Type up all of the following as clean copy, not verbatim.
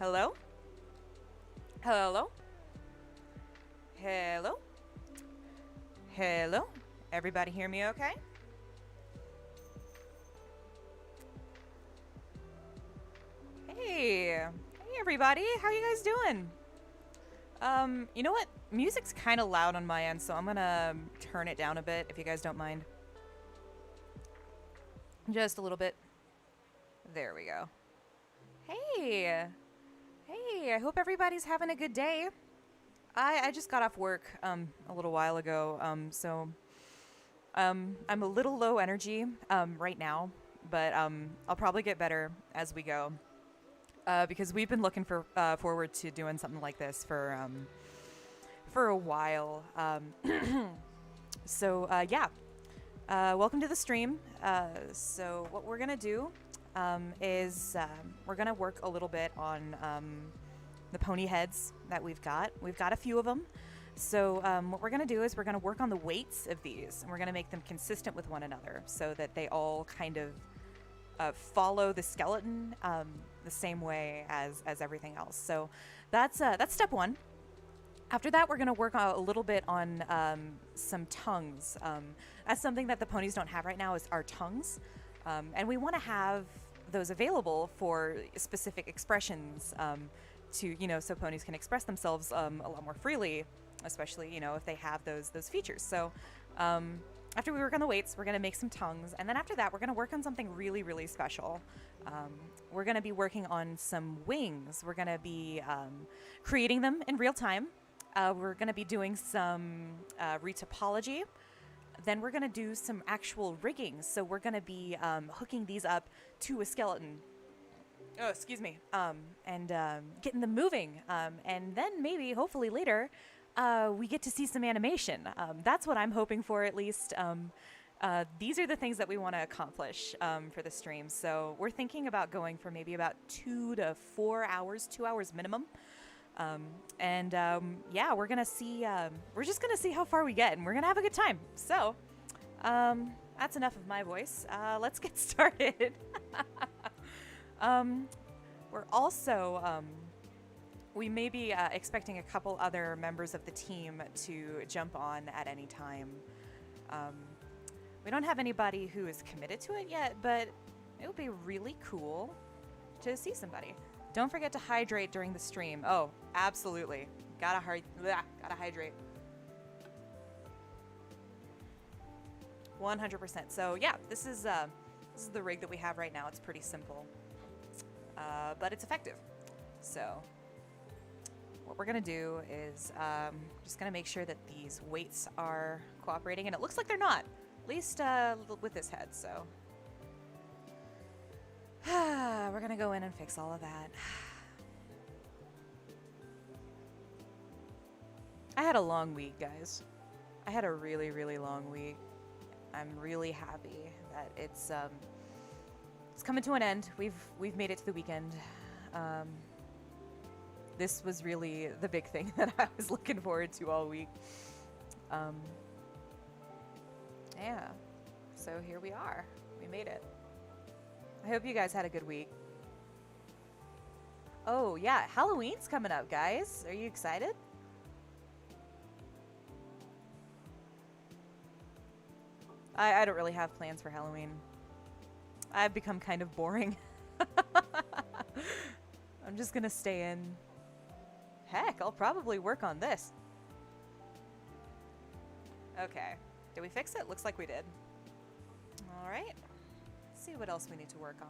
Hello? Hello? Hello? Hello? Everybody hear me okay? Hey! Hey everybody, how are you guys doing? You know what? Music's kind of loud on my end, so I'm gonna turn it down a bit if you guys don't mind. Just a little bit. There we go. Hey! Hey, I hope everybody's having a good day. I just got off work a little while ago, I'm a little low energy right now, but I'll probably get better as we go. Because we've been looking forward to doing something like this for a while. Yeah, welcome to the stream. So what we're gonna do is we're gonna work a little bit on the pony heads that we've got. We've got a few of them. So what we're going to do is we're going to work on the weights of these, and we're going to make them consistent with one another so that they all kind of follow the skeleton the same way as everything else. So that's step one. After that, we're going to work a little bit on some tongues. That's something that the ponies don't have right now is our tongues. And we want to have those available for specific expressions so ponies can express themselves a lot more freely, especially, if they have those features. So after we work on the weights, we're going to make some tongues. And then after that, we're going to work on something really, really special. We're going to be working on some wings. We're going to be creating them in real time. We're going to be doing some retopology. Then we're going to do some actual rigging. So we're going to be hooking these up to a skeleton. Oh, excuse me. And getting them moving. And then maybe, hopefully later, we get to see some animation. That's what I'm hoping for, at least. These are the things that we want to accomplish for the stream. So we're thinking about going for maybe about 2 to 4 hours, 2 hours minimum. Yeah, we're gonna see. We're just gonna see how far we get, and we're gonna have a good time. So, that's enough of my voice. Let's get started. We're also we may be expecting a couple other members of the team to jump on at any time. We don't have anybody who is committed to it yet, but it would be really cool to see somebody. Don't forget to hydrate during the stream. Oh, absolutely. Gotta hydrate. 100%. So yeah, this is the rig that we have right now. It's pretty simple, but it's effective. So what we're gonna do is just gonna make sure that these weights are cooperating, and it looks like they're not, at least with this head. So we're gonna go in and fix all of that. I had a long week, guys. I had a really, really long week. I'm really happy that it's coming to an end. We've made it to the weekend. This was really the big thing that I was looking forward to all week. Yeah. So here we are. We made it. I hope you guys had a good week. Oh, yeah. Halloween's coming up, guys. Are you excited? I don't really have plans for Halloween. I've become kind of boring. I'm just gonna stay in. Heck, I'll probably work on this. Okay. Did we fix it? Looks like we did. All right. Let's see what else we need to work on.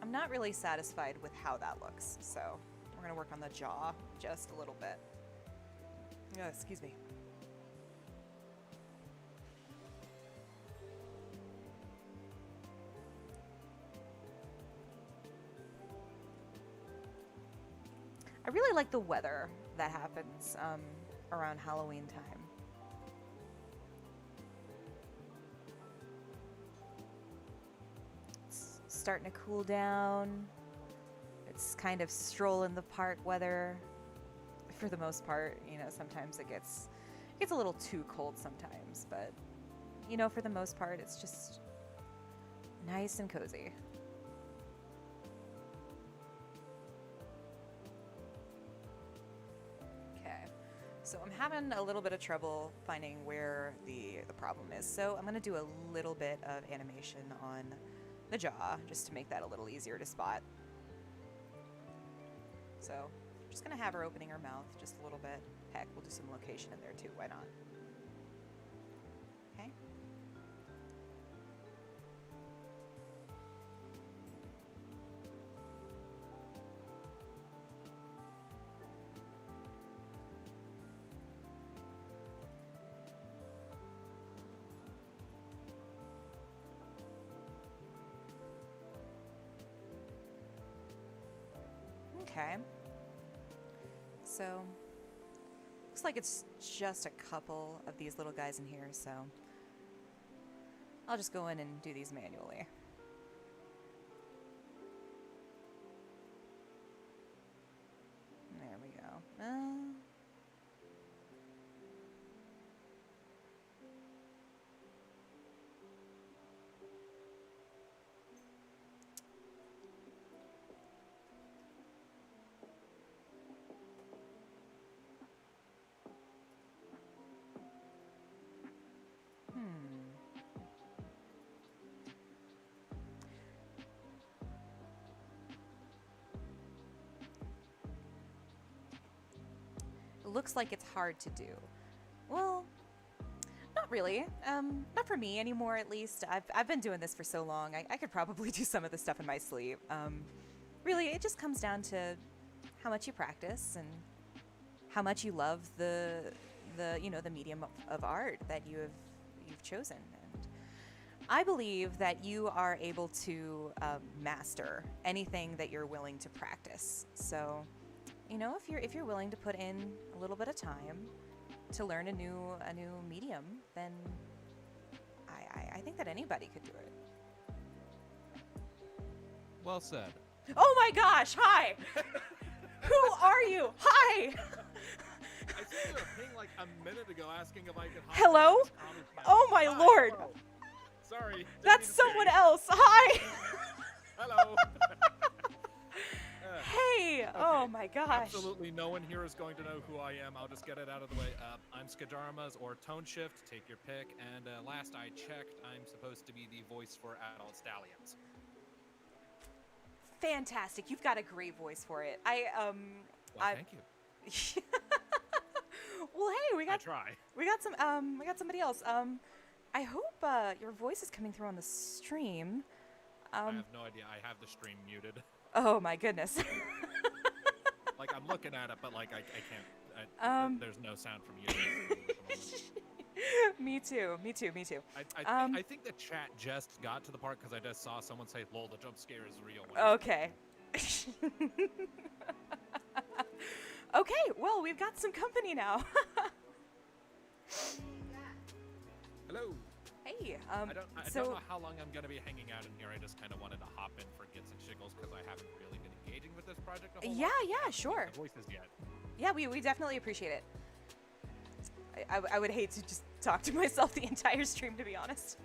I'm not really satisfied with how that looks, so we're gonna work on the jaw just a little bit. Oh, excuse me. I really like the weather that happens around Halloween time. It's starting to cool down. It's kind of stroll in the park weather for the most part. Sometimes it gets a little too cold sometimes, but for the most part, it's just nice and cozy. So I'm having a little bit of trouble finding where the problem is. So I'm going to do a little bit of animation on the jaw just to make that a little easier to spot. So I'm just going to have her opening her mouth just a little bit. Heck, we'll do some location in there too. Why not? Okay. Okay. So, looks like it's just a couple of these little guys in here, so I'll just go in and do these manually. There we go. It looks like it's hard to do. Well, not really. Not for me anymore, at least. I've been doing this for so long. I could probably do some of the stuff in my sleep. Really, it just comes down to how much you practice and how much you love the medium of art that you've chosen. And I believe that you are able to master anything that you're willing to practice. So, if you're willing to put in a little bit of time to learn a new medium, then I think that anybody could do it. Well said. Oh my gosh! Hi. Who are you? Hi. I sent you a ping like a minute ago asking if I could hop Hello? on this comic channel. Oh my Hi, lord! hello. Sorry. didn't That's mean to scare someone you. else. Hi. Hello. Hey. Oh my gosh. Absolutely no one here is going to know who I am. I'll just get it out of the way. I'm Skadarmas or Tone Shift. Take your pick. And last I checked, I'm supposed to be the voice for adult stallions. Fantastic. You've got a great voice for it. Well, thank you. Well, hey, I try. we got somebody else. I hope your voice is coming through on the stream. I have no idea. I have the stream muted. Oh my goodness. Like I'm looking at it, but like I can't. There's no sound from you. Me too. I think the chat just got to the part because I just saw someone say, "Lol, the jump scare is real." Okay. Okay. Well, we've got some company now. Hello. Hey. I don't know how long I'm gonna be hanging out in here. I just kind of wanted to hop in for gits and shiggles because I haven't really been engaging with this project a whole lot. Yeah, I haven't sure. used the voices yet. Yeah, we definitely appreciate it. I would hate to just talk to myself the entire stream, to be honest.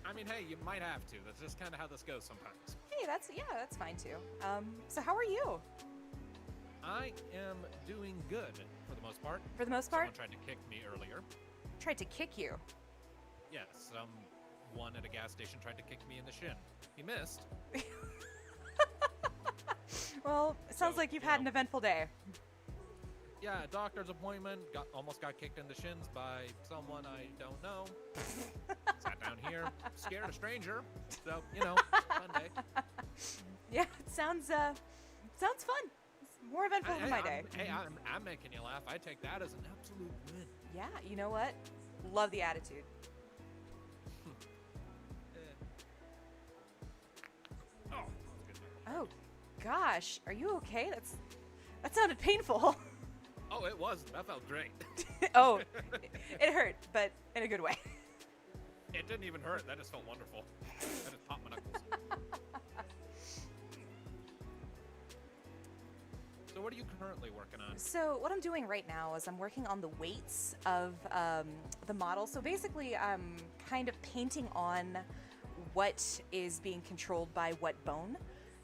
I mean, hey, you might have to. That's just kind of how this goes sometimes. Hey, that's fine too. So how are you? I am doing good for the most part. For the most part? Someone tried to kick me earlier. Tried to kick you. Yes, someone at a gas station tried to kick me in the shin. He missed. Well, it sounds like you've had an eventful day. Yeah, doctor's appointment. Almost got kicked in the shins by someone I don't know. Sat down here, scared a stranger. So, fun day. Yeah, it sounds fun. It's more eventful than my day. I'm making you laugh. I take that as an absolute win. Yeah, you know what? Love the attitude. Oh, that was good. Oh, gosh, are you okay? That sounded painful. Oh, it was. That felt great. Oh, it hurt, but in a good way. It didn't even hurt. That just felt wonderful. That just popped my knuckles. So what are you currently working on? So what I'm doing right now is I'm working on the weights of the model. So basically, I'm kind of painting on what is being controlled by what bone.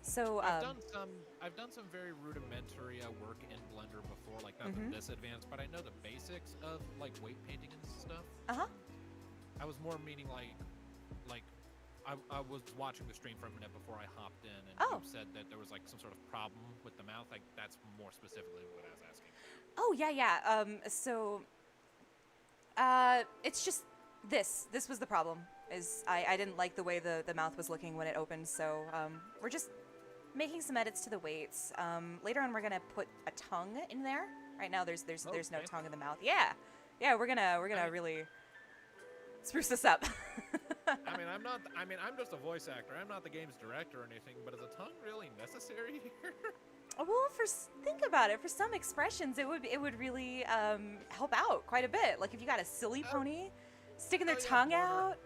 So, I've done some very rudimentary work in Blender before, like nothing this advanced, but I know the basics of like weight painting and stuff. I was more meaning like I was watching the stream for a minute before I hopped in, and you said that there was like some sort of problem with the mouth. Like that's more specifically what I was asking. Oh yeah, yeah. It's just this. This was the problem. Is I didn't like the way the mouth was looking when it opened. So we're just making some edits to the weights. Later on, we're gonna put a tongue in there. Right now, there's no tongue in the mouth. Yeah, yeah. We're gonna really spruce this up. I'm just a voice actor. I'm not the game's director or anything. But is a tongue really necessary here? Well, think about it. For some expressions, it would really help out quite a bit. Like if you got a silly pony sticking their tongue out.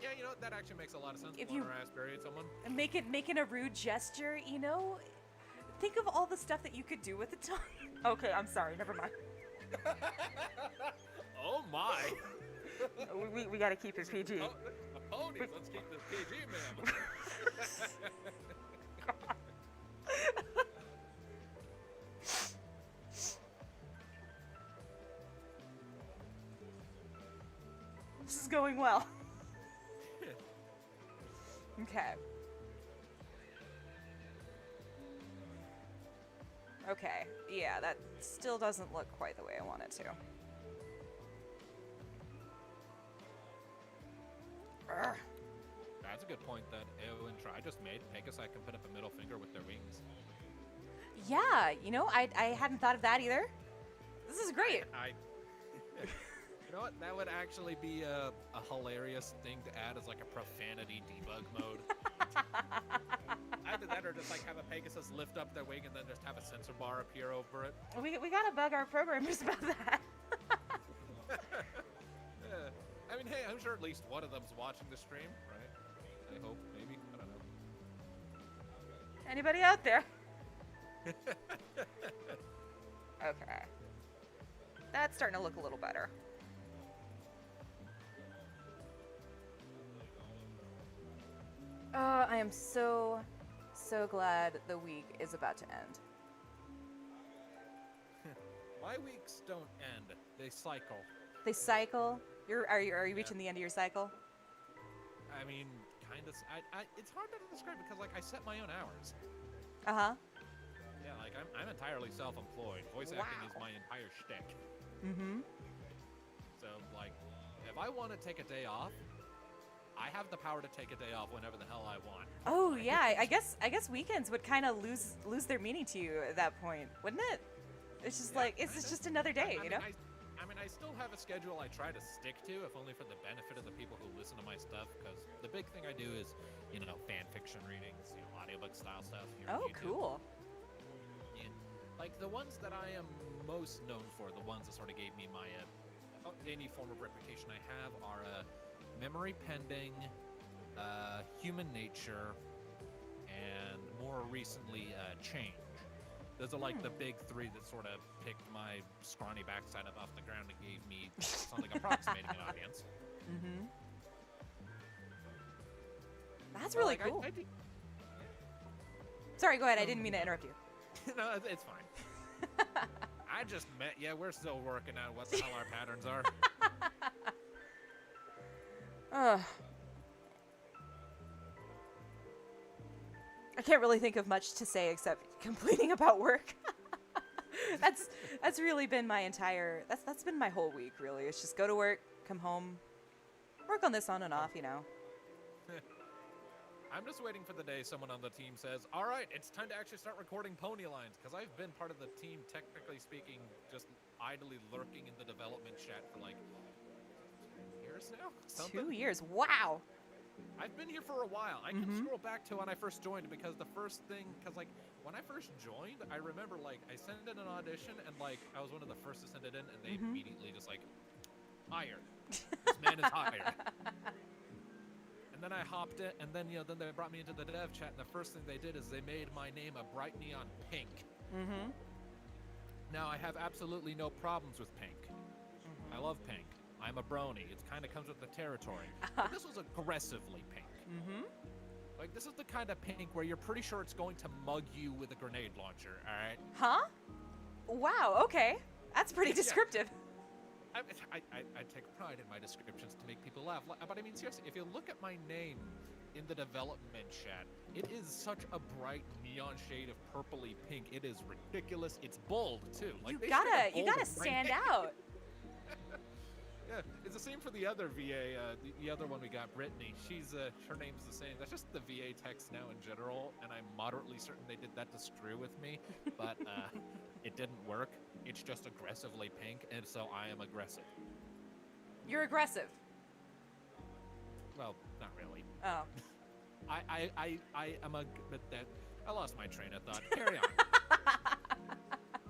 Yeah, you know that actually makes a lot of sense. If you raspberry at someone, making a rude gesture, you know, think of all the stuff that you could do with the tongue. Okay, I'm sorry. Never mind. Oh my. We gotta keep it PG. Ponies, let's keep this PG, man. This is going well. Okay. Okay. Yeah, that still doesn't look quite the way I want it to. Urgh. That's a good point that Eowyn Try just made. Pegasus can put up a middle finger with their wings. Yeah, you know, I hadn't thought of that either. This is great. You know what? That would actually be a hilarious thing to add as like a profanity debug mode. Either that or just like have a Pegasus lift up their wing and then just have a sensor bar appear over it. We gotta bug our programmers about that. Yeah. I mean, hey, I'm sure at least one of them's watching the stream, right? I hope, maybe. I don't know. Anybody out there? Okay. That's starting to look a little better. I am so glad the week is about to end. My weeks don't end. They cycle. They cycle? Are you reaching the end of your cycle? I mean, kind of. It's hard to describe because, like, I set my own hours. Uh-huh. Yeah, like, I'm entirely self-employed. Voice acting is my entire shtick. Mm-hmm. So, like, if I want to take a day off, I have the power to take a day off whenever the hell I want. Oh, yeah. I guess weekends would kind of lose their meaning to you at that point, wouldn't it? It's just like, it's just another day, you know? I still have a schedule I try to stick to, if only for the benefit of the people who listen to my stuff, because the big thing I do is, you know, fan fiction readings, you know, audiobook style stuff. Here on YouTube. Cool. Yeah. Like, the ones that I am most known for, the ones that sort of gave me my, any form of reputation I have are, Memory Pending, Human Nature, and more recently, Change. Those are like the big three that sort of picked my scrawny backside up off the ground and gave me something approximating an audience. Mm-hmm. That's really cool. Sorry, go ahead. I didn't mean to interrupt you. No, it's fine. I just met you. We're still working out what the hell our patterns are. I can't really think of much to say except complaining about work. That's really been my entire that's been my whole week really. It's just go to work, come home, work on this on and off, you know. I'm just waiting for the day someone on the team says, "All right, it's time to actually start recording pony lines," because I've been part of the team, technically speaking, just idly lurking in the development chat for like 2 years now. Something? 2 years. Wow. I've been here for a while. I can scroll back to when I first joined because the first thing, because like when I first joined, I remember like I sent in an audition and like I was one of the first to send it in, and they immediately just like hired. This man is hired. And then I hopped in, and then then they brought me into the dev chat, and the first thing they did is they made my name a bright neon pink. Now I have absolutely no problems with pink. I love pink. I'm a brony. It kind of comes with the territory. But this was aggressively pink. Like, this is the kind of pink where you're pretty sure it's going to mug you with a grenade launcher, alright? Huh? Wow, okay. That's pretty descriptive. I take pride in my descriptions to make people laugh. But I mean, seriously, if you look at my name in the development chat, it is such a bright neon shade of purpley pink. It is ridiculous. It's bold, too. Like, You gotta stand out. Yeah, it's the same for the other VA, the other one we got, Brittany. She's, her name's the same. That's just the VA text now in general, and I'm moderately certain they did that to screw with me, but, it didn't work. It's just aggressively pink, and so I am aggressive. You're aggressive. Well, not really. Oh. I am a, but that, I lost my train of thought. Carry on.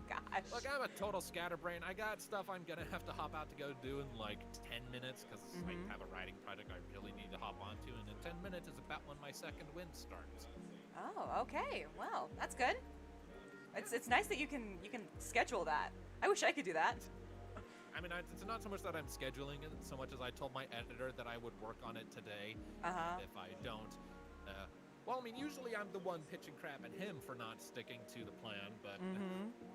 Gosh. Look, I'm a total scatterbrain. I got stuff I'm gonna have to hop out to go do in like 10 minutes because I have a writing project I really need to hop onto, and in 10 minutes is about when my second wind starts. Oh, okay. Well, that's good. It's nice that you can schedule that. I wish I could do that. I mean, it's not so much that I'm scheduling it, so much as I told my editor that I would work on it today. Uh-huh. If I don't, well, I mean, usually I'm the one pitching crap at him for not sticking to the plan, but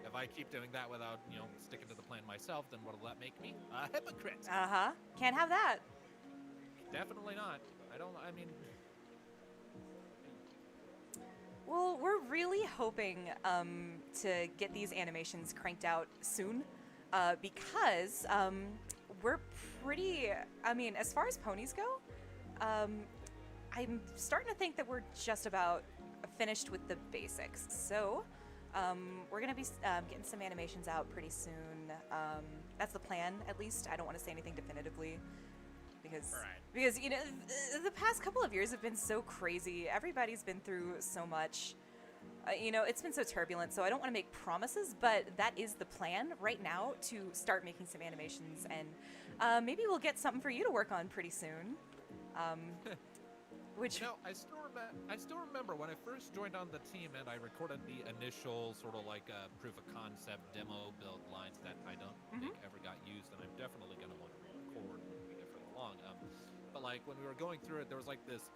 if I keep doing that without, sticking to the plan myself, then what'll that make me? A hypocrite. Uh-huh. Can't have that. Definitely not. I mean... Well, we're really hoping to get these animations cranked out soon because we're pretty, I mean, as far as ponies go, I'm starting to think that we're just about finished with the basics. So we're going to be getting some animations out pretty soon. That's the plan, at least. I don't want to say anything definitively. Because the past couple of years have been so crazy. Everybody's been through so much. It's been so turbulent, so I don't want to make promises, but that is the plan right now, to start making some animations, and maybe we'll get something for you to work on pretty soon. Which I still remember when I first joined on the team and I recorded the initial sort of like proof of concept demo build lines that I don't think ever got used, and I'm definitely going to want to record long. But like when we were going through it, there was like this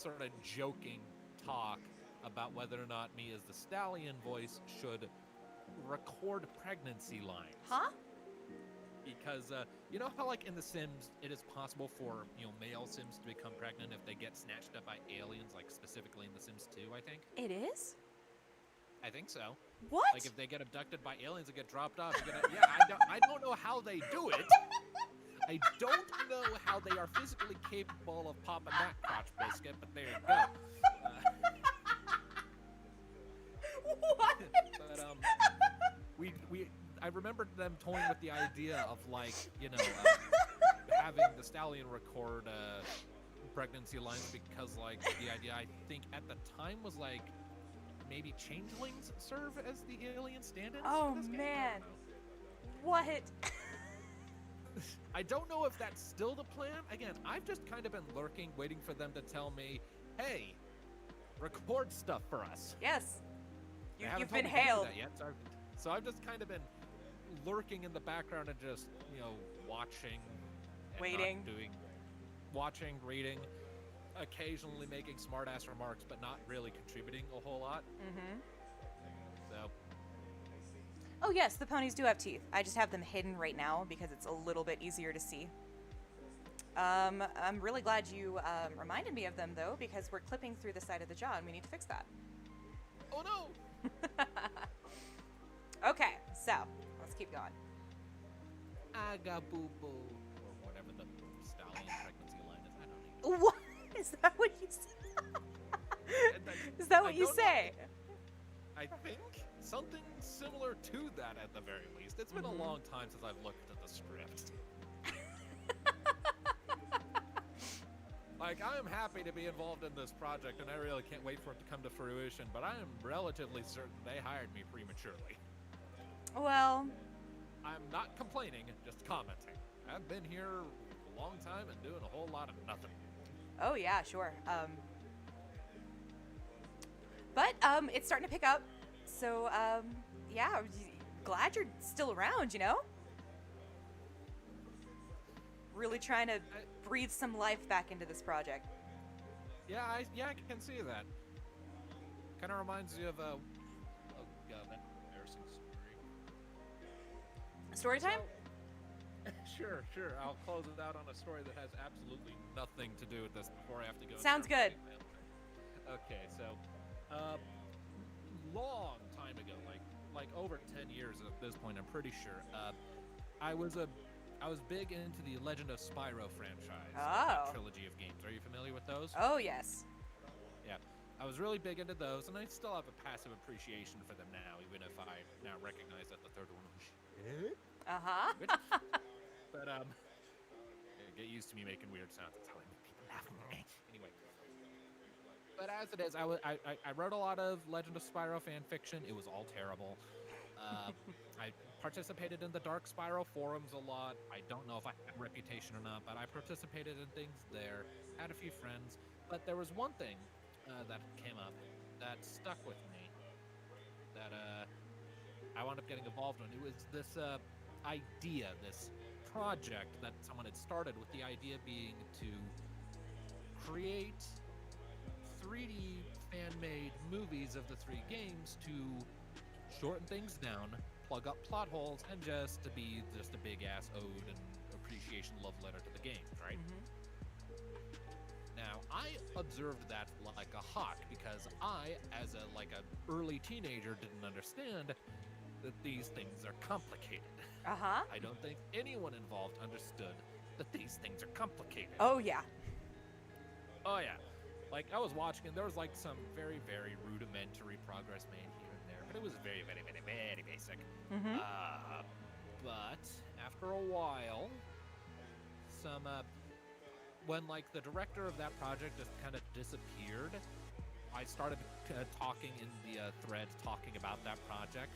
sort of joking talk about whether or not me as the stallion voice should record pregnancy lines. Huh? Because you know how like in The Sims it is possible for male Sims to become pregnant if they get snatched up by aliens, like specifically in The Sims 2, I think. It is? I think so. What? Like if they get abducted by aliens and get dropped off, I don't know how they do it. I don't know how they are physically capable of popping that crotch biscuit, but there you go. What? But I remembered them toying with the idea of like having the stallion record pregnancy lines because like the idea I think at the time was like maybe changelings serve as the alien stand-ins. Oh man, what? I don't know if that's still the plan. Again, I've just kind of been lurking, waiting for them to tell me, hey, record stuff for us. Yes. You've been told me to do hailed. that yet, so I've just kind of been lurking in the background and just, watching. And Waiting. Watching, reading, occasionally making smart-ass remarks, but not really contributing a whole lot. So... Oh yes, the ponies do have teeth. I just have them hidden right now because it's a little bit easier to see. I'm really glad you reminded me of them though, because we're clipping through the side of the jaw and we need to fix that. Oh no! Okay, so let's keep going. Aga boo boo, or whatever the stallion pregnancy line is. I don't know. What? Is that what you say? Is that what you say? I think something similar to that at the very least. It's been a long time since I've looked at the script. Like, I am happy to be involved in this project, and I really can't wait for it to come to fruition, but I am relatively certain they hired me prematurely. Well... I'm not complaining, just commenting. I've been here a long time and doing a whole lot of nothing. Oh yeah, sure. But it's starting to pick up. So yeah, glad you're still around, Really trying to breathe some life back into this project. I can see that. Kind of reminds you of a. Oh god, that embarrassing story. Story time? Sure. I'll close it out on a story that has absolutely nothing to do with this before I have to go. Sounds good. Okay, so, long time ago, like over 10 years at this point, I'm pretty sure. I was big into the Legend of Spyro franchise, that trilogy of games. Are you familiar with those? Oh, yes. Yeah, I was really big into those, and I still have a passive appreciation for them now, even if I now recognize that the third one was shit. Uh-huh. But, get used to me making weird sounds. That's how I make people laugh. Anyway. But as it is, I wrote a lot of Legend of Spyro fan fiction. It was all terrible. I participated in the Dark Spyro forums a lot. I don't know if I had a reputation or not, but I participated in things there. Had a few friends. But there was one thing that came up that stuck with me that I wound up getting involved in. It was this idea, this project that someone had started, with the idea being to create 3D fan-made movies of the three games to shorten things down, plug up plot holes, and just to be just a big-ass ode and appreciation love letter to the games, right? Now, I observed that like a hawk because I, as a early teenager, didn't understand that these things are complicated. Uh-huh. I don't think anyone involved understood that these things are complicated. Oh, yeah. Oh, yeah. Like, I was watching, and there was, like, some very, very rudimentary progress made here and there, but it was very, very, very, very basic. But after a while, when, like, the director of that project just kind of disappeared, I started talking in the thread, talking about that project,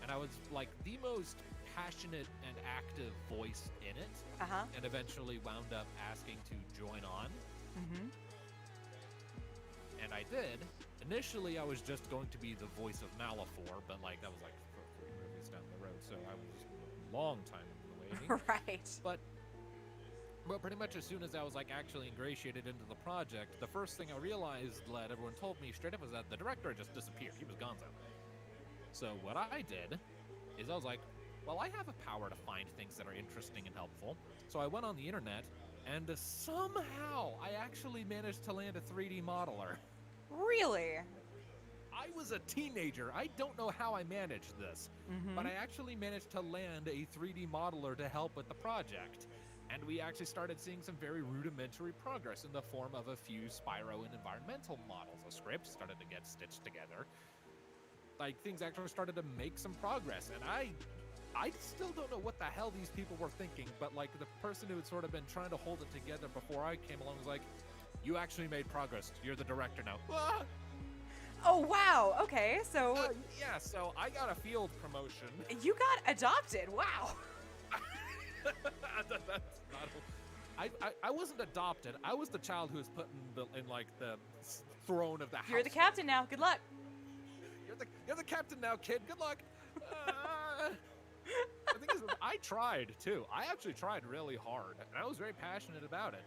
and I was, like, the most passionate and active voice in it, and eventually wound up asking to join on. And I did. Initially, I was just going to be the voice of Malifor, but like that was like 3 movies down the road, so I was a long time in the waiting. Right. But pretty much as soon as I was like actually ingratiated into the project, the first thing I realized that everyone told me straight up was that the director just disappeared. He was gonzo. So what I did is I was like, well, I have a power to find things that are interesting and helpful. So I went on the internet, and somehow I actually managed to land a 3D modeler. Really? I was a teenager. I don't know how I managed this, but I actually managed to land a 3D modeler to help with the project. And we actually started seeing some very rudimentary progress in the form of a few Spyro and environmental models. A script started to get stitched together. Like, things actually started to make some progress, and I still don't know what the hell these people were thinking, but like the person who had sort of been trying to hold it together before I came along was like, you actually made progress. You're the director now. Ah! Oh, wow. Okay, so... yeah, so I got a field promotion. You got adopted. Wow. That's not... I wasn't adopted. I was the child who was put in like the throne of the house. You're the captain now. Good luck. You're the captain now, kid. Good luck. The thing is, I tried too. I actually tried really hard, and I was very passionate about it.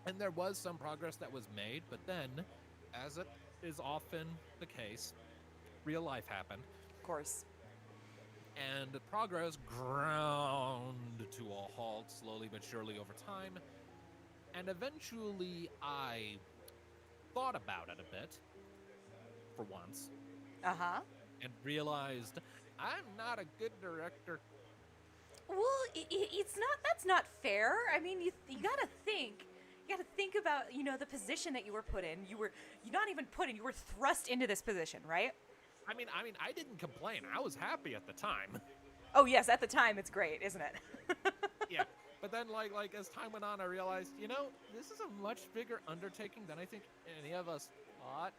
And there was some progress that was made, but then, as it is often the case, real life happened. Of course. And progress ground to a halt slowly but surely over time. And eventually, I thought about it a bit, for once. And realized I'm not a good director. Well, it's not. That's not fair. I mean, you gotta think. You gotta think about, you know, the position that you were put in. You're not even put in. You were thrust into this position, right? I mean, I didn't complain. I was happy at the time. Oh yes, at the time it's great, isn't it? Yeah, but then like as time went on, I realized, you know, this is a much bigger undertaking than I think any of us thought.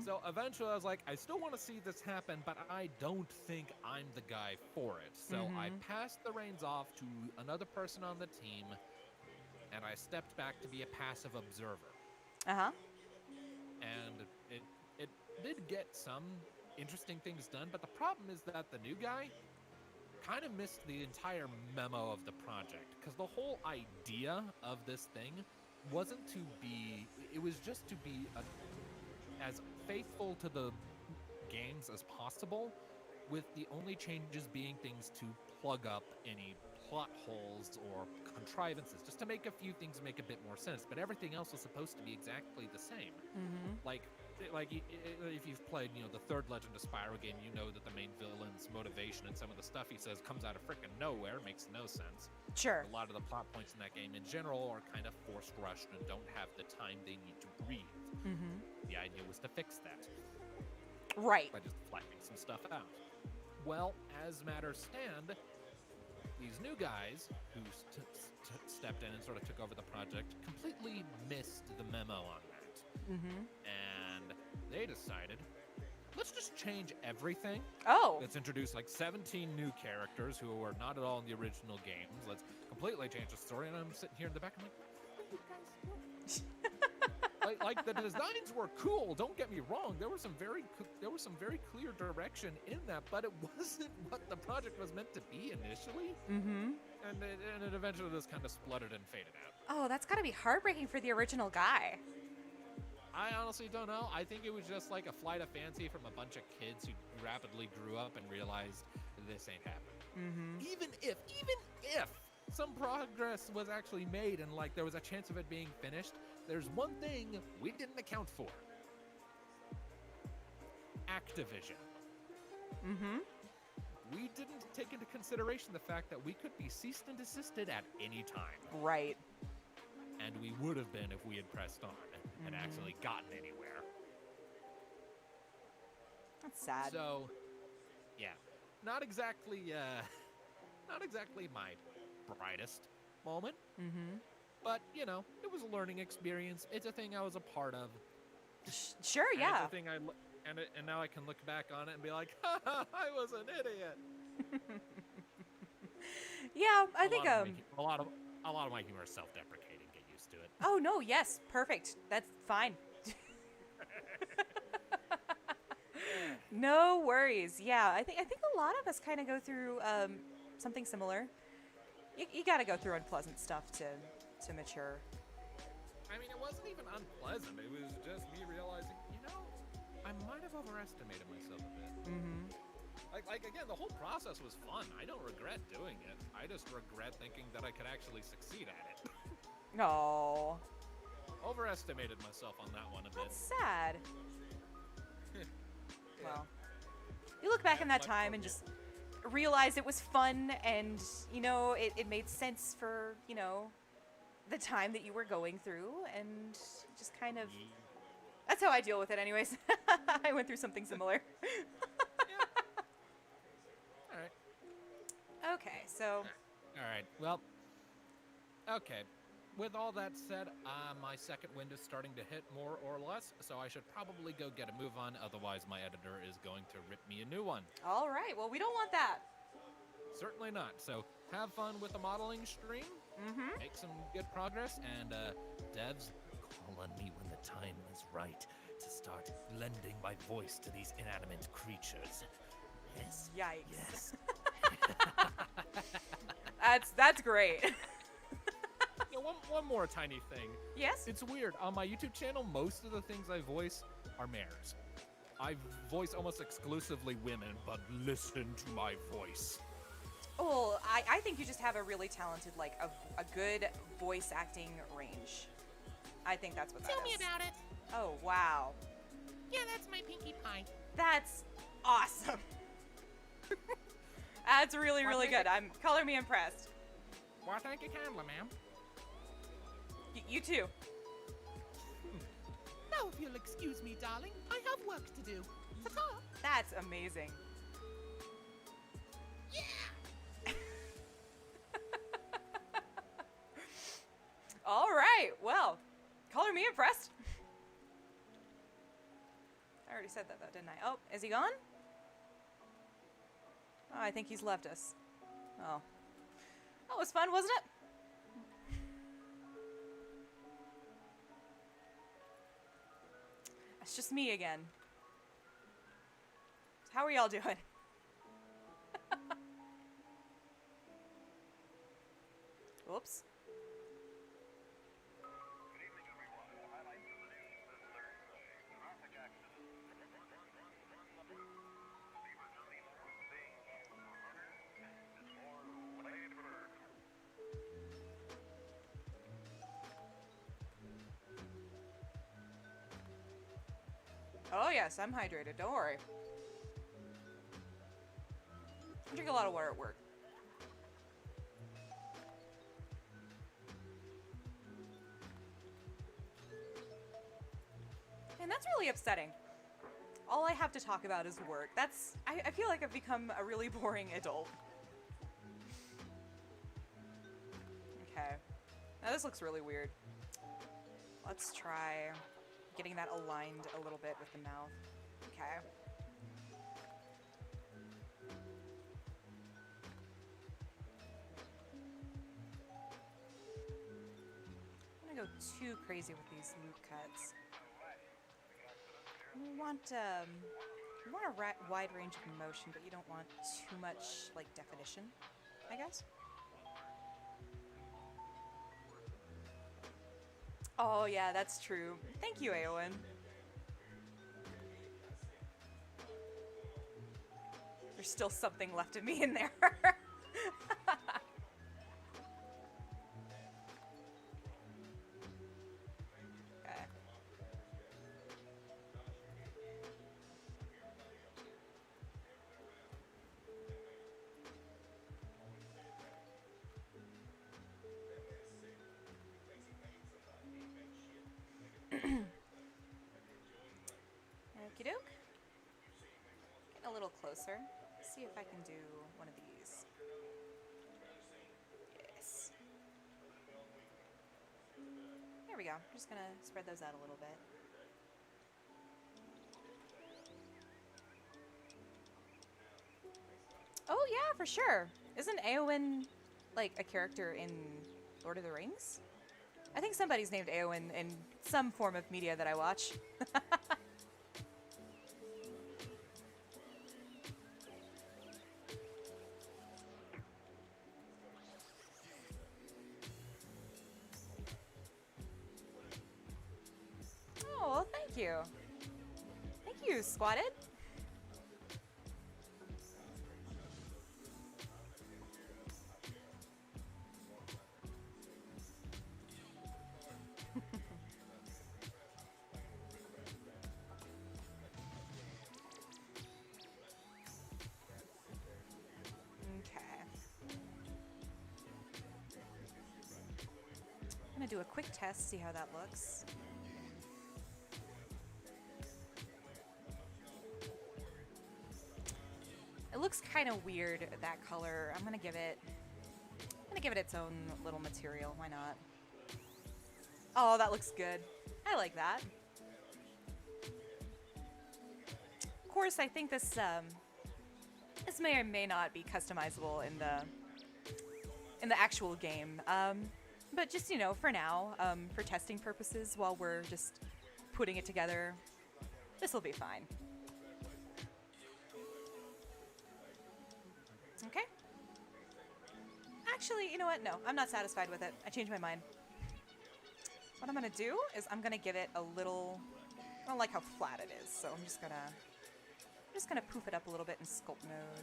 So eventually I was like, I still want to see this happen, but I don't think I'm the guy for it. So I passed the reins off to another person on the team, and I stepped back to be a passive observer. And it did get some interesting things done, but the problem is that the new guy kind of missed the entire memo of the project, because the whole idea of this thing wasn't to be it was just to be as faithful to the games as possible, with the only changes being things to plug up any plot holes or contrivances, just to make a few things make a bit more sense. But everything else was supposed to be exactly the same. Like if you've played, the third Legend of Spyro game, you know that the main villain's motivation and some of the stuff he says comes out of frickin' nowhere, makes no sense. Sure. A lot of the plot points in that game in general are kind of forced rushed and don't have the time they need to breathe. The idea was to fix that. Right. By just fleshing some stuff out. Well, as matters stand, these new guys who stepped in and sort of took over the project completely missed the memo on that. And they decided, let's just change everything. Oh. Let's introduce like 17 new characters who are not at all in the original games. Let's completely change the story. And I'm sitting here in the back, I'm like, what are you guys doing? like the designs were cool. Don't get me wrong. There was some very clear direction in that, but it wasn't what the project was meant to be initially. And it eventually just kind of spluttered and faded out. Oh, that's got to be heartbreaking for the original guy. I honestly don't know. I think it was just like a flight of fancy from a bunch of kids who rapidly grew up and realized this ain't happening. Even if some progress was actually made and like there was a chance of it being finished, there's one thing we didn't account for. Activision. We didn't take into consideration the fact that we could be ceased and desisted at any time. Right. And we would have been if we had pressed on and actually gotten anywhere. That's sad. So, yeah, not exactly my brightest moment. But, it was a learning experience. It's a thing I was a part of. Sure, and yeah. It's a thing and now I can look back on it and be like, ha ha, I was an idiot. Yeah, I think a lot of my humor is self-deprecating. Get used to it. Oh no, yes, perfect. That's fine. No worries. Yeah, I think a lot of us kind of go through something similar. You got to go through unpleasant stuff to mature. I mean, it wasn't even unpleasant. It was just me realizing, I might have overestimated myself a bit. Like again, the whole process was fun. I don't regret doing it. I just regret thinking that I could actually succeed at it. No. Overestimated myself on that one a bit. That's sad. Well, you look back in that time and just realize it was fun and, it made sense for, the time that you were going through and just kind of... That's how I deal with it anyways. I went through something similar. All right. Okay, so... All right, well, okay. With all that said, my second wind is starting to hit more or less, so I should probably go get a move on, otherwise my editor is going to rip me a new one. All right, well, we don't want that. Certainly not. So have fun with the modeling stream, make some good progress, and devs, call on me when the time is right to start lending my voice to these inanimate creatures. Yes. Yikes. Yes. That's great. One more tiny thing. Yes? It's weird. On my YouTube channel, most of the things I voice are mares. I voice almost exclusively women, but listen to my voice. Well, I think you just have a really talented, a good voice acting range. I think that's what that is. Tell me about it. Oh, wow. Yeah, that's my Pinkie Pie. That's awesome. That's really, really good. Color me impressed. Well, thank you kindly, ma'am. You too. Now, if you'll excuse me, darling, I have work to do. Ta-ta. That's amazing. Yeah. All right. Well, color me impressed. I already said that, though, didn't I? Oh, is he gone? Oh, I think he's left us. Oh. That was fun, wasn't it? It's just me again. How are y'all doing? Whoops. Oh yes, I'm hydrated. Don't worry. I drink a lot of water at work. And that's really upsetting. All I have to talk about is work. I feel like I've become a really boring adult. Okay. Now this looks really weird. Let's try getting that aligned a little bit with the mouth. Okay. I'm gonna go too crazy with these loop cuts. We want a wide range of motion, but you don't want too much, like, definition, I guess. Oh, yeah, that's true. Thank you, Aowen. There's still something left of me in there. Okay. Okie doke. Getting a little closer. See if I can do one of these. Yes. There we go. I'm just gonna spread those out a little bit. Oh yeah, for sure. Isn't Eowyn like a character in Lord of the Rings? I think somebody's named Eowyn in some form of media that I watch. Oh, well, thank you. Thank you, Squatted. I'm gonna do a quick test, see how that looks. It looks kind of weird, that color. I'm gonna give it its own little material. Why not? Oh, that looks good. I like that. Of course, I think this may or may not be customizable in the actual game. But just, you know, for now, for testing purposes, while we're just putting it together, this will be fine. Okay. Actually, you know what? No, I'm not satisfied with it. I changed my mind. What I'm gonna do is I'm gonna give it a little. I don't like how flat it is, so I'm just gonna poof it up a little bit in sculpt mode.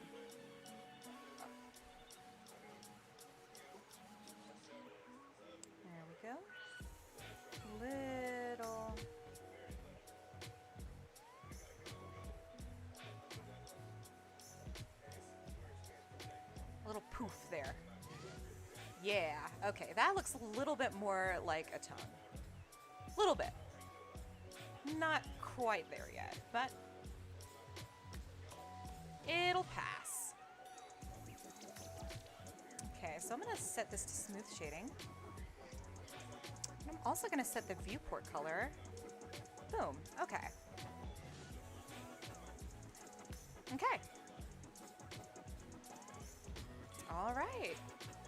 There we go. Little. A little poof there. Yeah, okay, that looks a little bit more like a tongue. A little bit. Not quite there yet, but it'll pass. Okay, so I'm gonna set this to smooth shading. I'm also gonna set the viewport color. Boom, okay. Okay. All right.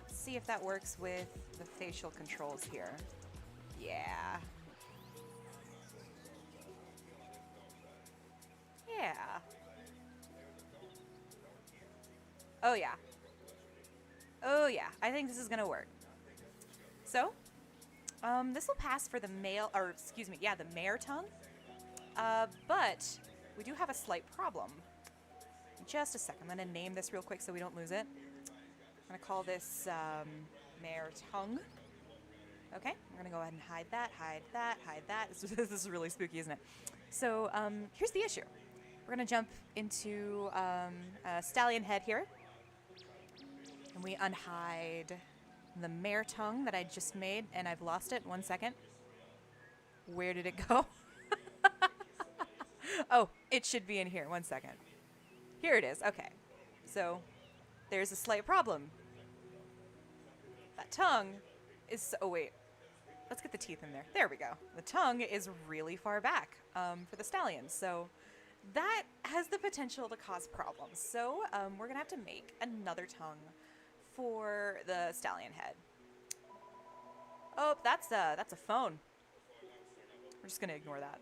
Let's see if that works with the facial controls here. Yeah. Yeah. Oh yeah. Oh yeah. I think this is gonna work. So, this will pass for the male, or excuse me, yeah, the mare tongue. But we do have a slight problem. Just a second. I'm gonna name this real quick so we don't lose it. I'm gonna call this mare tongue. Okay, I'm gonna go ahead and hide that, hide that, hide that. This is really spooky, isn't it? So here's the issue. We're going to jump into a stallion head here. And we unhide the mare tongue that I just made, and I've lost it. 1 second. Where did it go? Oh, it should be in here. 1 second. Here it is. Okay. So there's a slight problem. That tongue is... Oh, wait. Let's get the teeth in there. There we go. The tongue is really far back for the stallion. So that has the potential to cause problems. So we're going to have to make another tongue for the stallion head. Oh, that's a phone. We're just going to ignore that.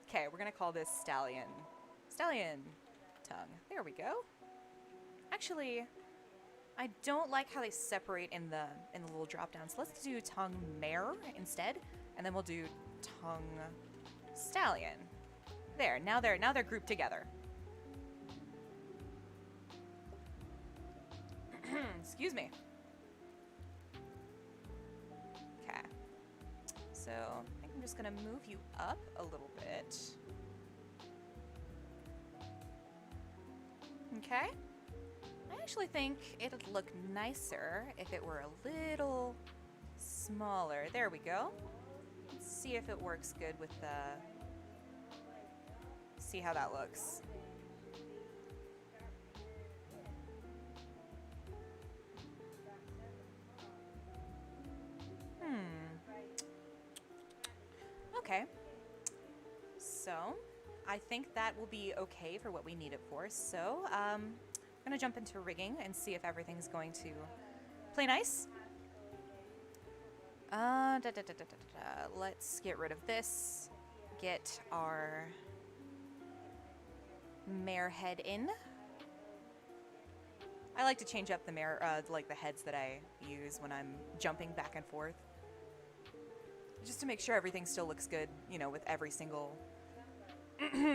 Okay, we're going to call this stallion tongue. There we go. Actually, I don't like how they separate in the little drop down. So let's do tongue mare instead, and then we'll do tongue stallion. There. Now they're grouped together. Excuse me. Okay. So I think I'm just gonna move you up a little bit. Okay. I actually think it'd look nicer if it were a little smaller. There we go. Let's see if it works good with the... See how that looks. Okay. So, I think that will be okay for what we need it for. So, I'm going to jump into rigging and see if everything's going to play nice. Let's get rid of this. Get our mare head in. I like to change up the mare, like the heads that I use when I'm jumping back and forth. Just to make sure everything still looks good, you know, with every single,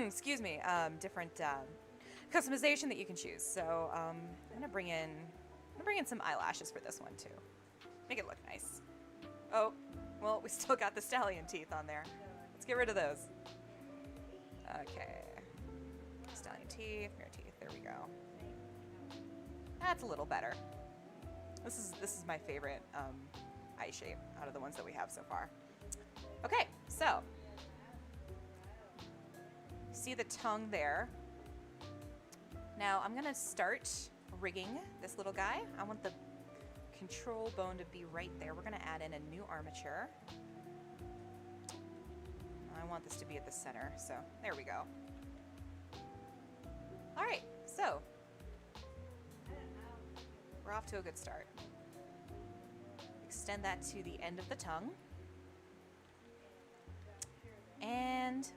excuse me, different customization that you can choose. So I'm gonna bring in some eyelashes for this one too. Make it look nice. Oh, well, we still got the stallion teeth on there. Let's get rid of those. Okay, stallion teeth, mare teeth. There we go. That's a little better. This is my favorite eye shape out of the ones that we have so far. Okay, so see the tongue there. Now I'm gonna start rigging this little guy. I want the control bone to be right there. We're gonna add in a new armature. I want this to be at the center, so there we go. All right, so we're off to a good start. Extend that to the end of the tongue. And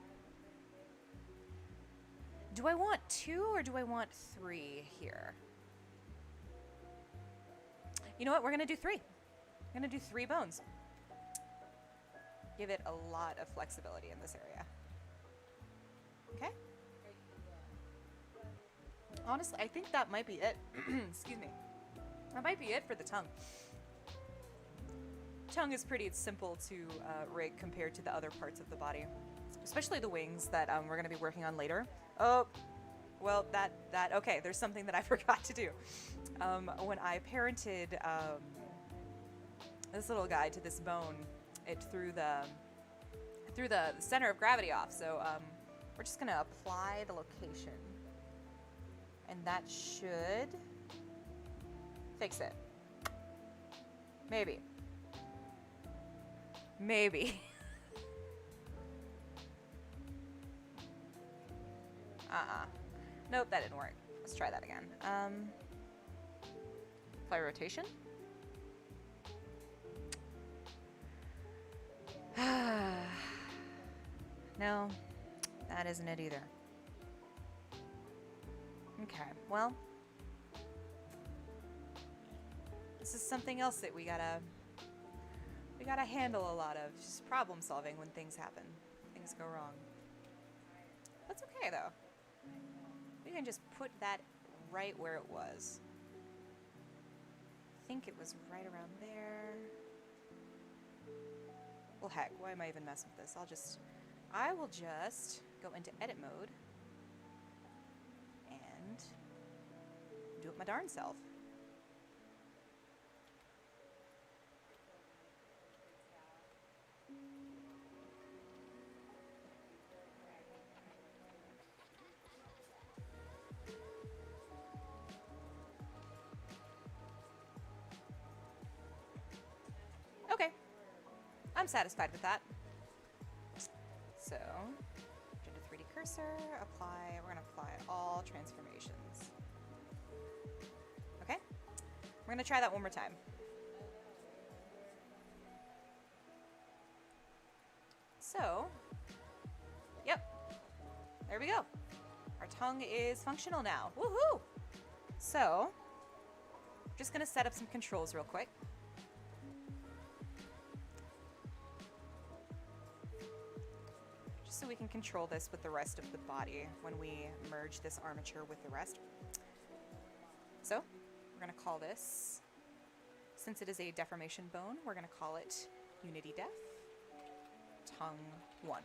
do I want 2 or do I want 3 here? You know what? We're going to do 3. I'm going to do 3 bones. Give it a lot of flexibility in this area. Okay? Honestly, I think that might be it. Excuse me. That might be it for the tongue. Tongue is pretty simple to rig compared to the other parts of the body, especially the wings that we're going to be working on later. Oh, well, okay, there's something that I forgot to do. When I parented this little guy to this bone, it threw the center of gravity off. So we're just going to apply the location, and that should fix it. Maybe. Maybe. Nope, that didn't work. Let's try that again. Apply rotation. No, that isn't it either. Okay, well, this is something else that we gotta handle a lot of, just problem solving when things happen, things go wrong. That's okay though. We can just put that right where it was. I think it was right around there. Well, heck, why am I even messing with this? I will just go into edit mode and do it my darn self. Okay, I'm satisfied with that. So, go to 3D cursor, apply, we're gonna apply all transformations. Okay, we're gonna try that one more time. So, yep, there we go. Our tongue is functional now, woohoo! So, just gonna set up some controls real quick. So we can control this with the rest of the body when we merge this armature with the rest. So we're going to call this, since it is a deformation bone, we're going to call it Unity Def Tongue 1.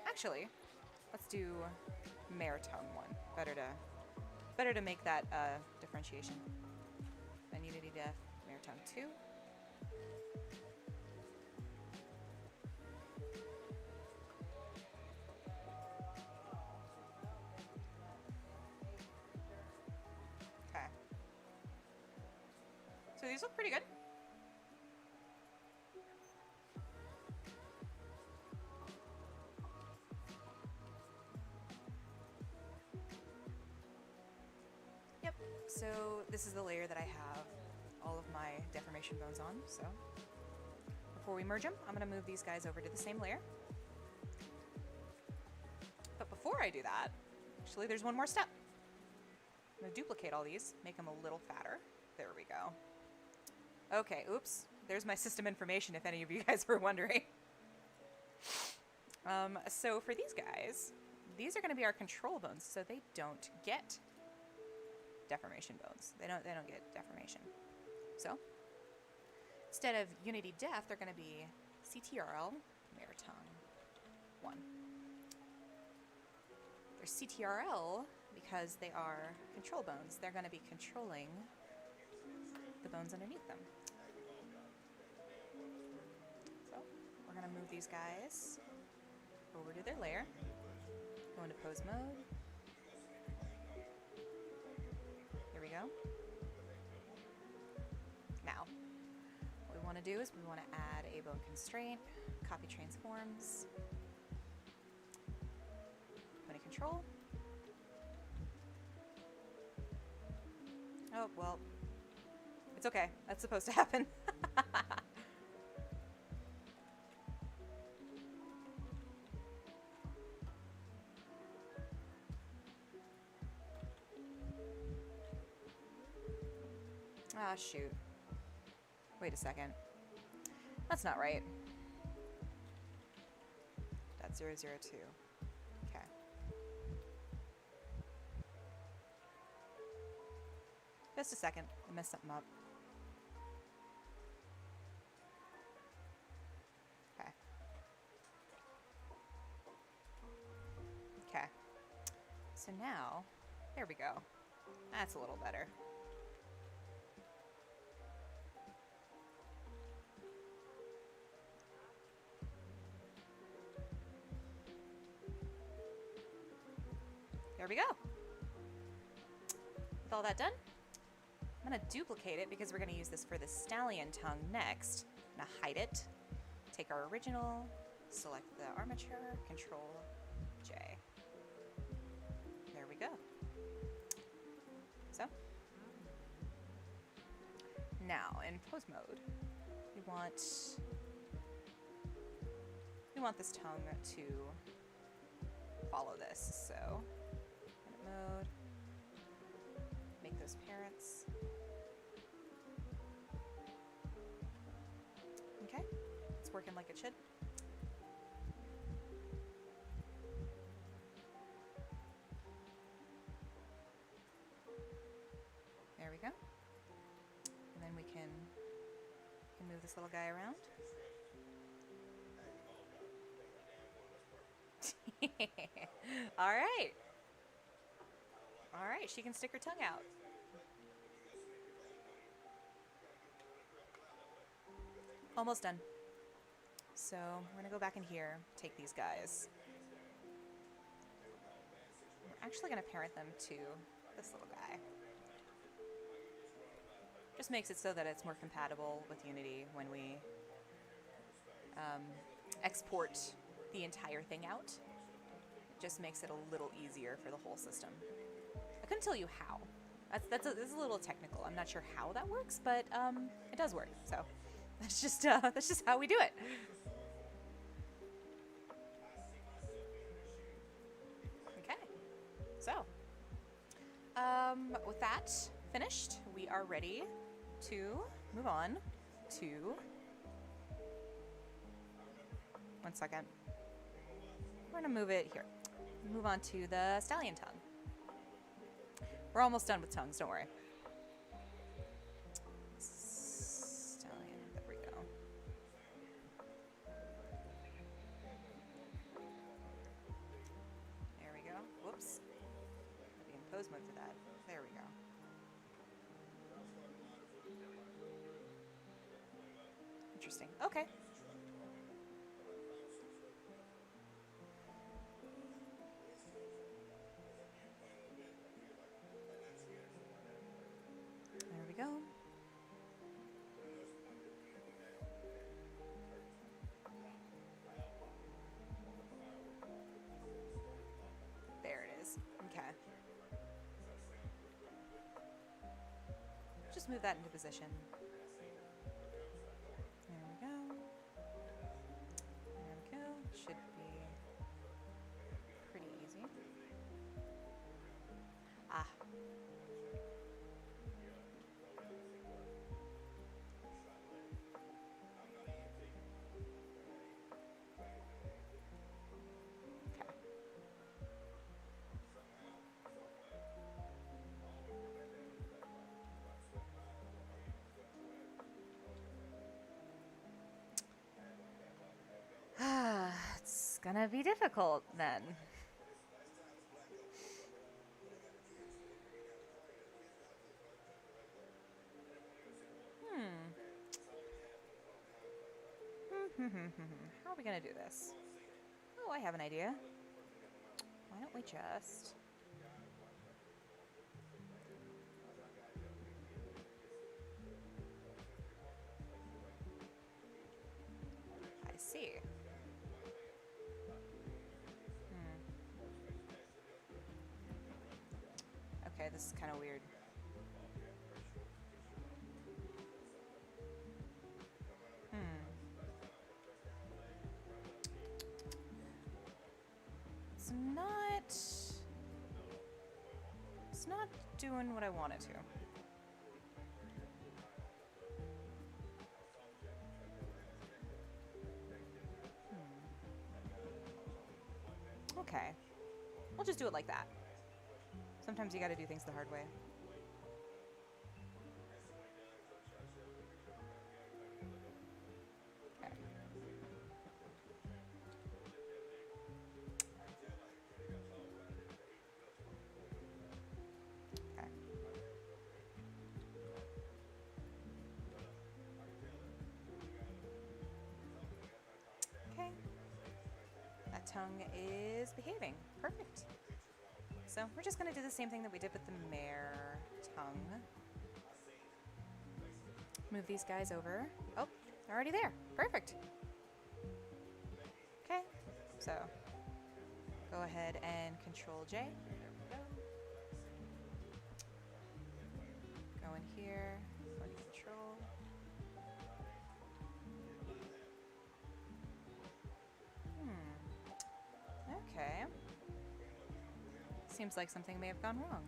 Actually, let's do Mare Tongue 1. Better to make that differentiation. Then Unity Def Mare Tongue 2. So these look pretty good. Yep, so this is the layer that I have all of my deformation bones on, so before we merge them, I'm gonna move these guys over to the same layer. But before I do that, actually there's one more step. I'm gonna duplicate all these, make them a little fatter. There we go. Okay, oops. There's my system information if any of you guys were wondering. So for these guys, these are going to be our control bones, so they don't get deformation bones. They don't get deformation. So instead of Unity Def, they're going to be CTRL Mare Tongue 1. They're CTRL because they are control bones. They're going to be controlling the bones underneath them. So we're going to move these guys over to their layer, go into pose mode. Here we go. Now, what we want to do is we want to add a bone constraint, copy transforms, pony control. Oh, well, it's okay. That's supposed to happen. Ah, shoot. Wait a second. That's not right. That's 002. Okay. Just a second. I messed something up. Okay. Okay. So now, there we go. That's a little better. There we go. With all that done, I'm going to duplicate it because we're going to use this for the stallion tongue next. I'm going to hide it, take our original, select the armature, Control J. There we go. So, now in pose mode, we want this tongue to follow this. So, edit mode, make those parents. Okay, it's working like it should. There we go. And then we can move this little guy around. All right. All right, she can stick her tongue out. Almost done. So we're gonna go back in here, take these guys. We're actually gonna parent them to this little guy. Just makes it so that it's more compatible with Unity when we export the entire thing out. It just makes it a little easier for the whole system. I couldn't tell you how. That's a little technical. I'm not sure how that works, but it does work. So that's just how we do it. Okay. So with that finished, we are ready to move on to. One second. We're gonna move it here. Move on to the stallion tongue. We're almost done with tongues, don't worry. Stallion, there we go. There we go. Whoops. Be in pose mode for that. There we go. Interesting. Okay. There we go. There it is. Okay. Just move that into position. There we go. There we go. Should be pretty easy. Ah. It's gonna be difficult then. How are we gonna do this? Oh, I have an idea. Why don't we just... I see. Okay, this is kind of weird. It's not doing what I want it to. Okay. We'll just do it like that. Sometimes you gotta do things the hard way. Okay. Okay. Okay. That tongue is behaving. Perfect. So we're just going to do the same thing that we did with the mare tongue. Move these guys over. Oh, they're already there. Perfect. Okay, so go ahead and Control J. There we go. Go in here, go to Control. Okay. Seems like something may have gone wrong.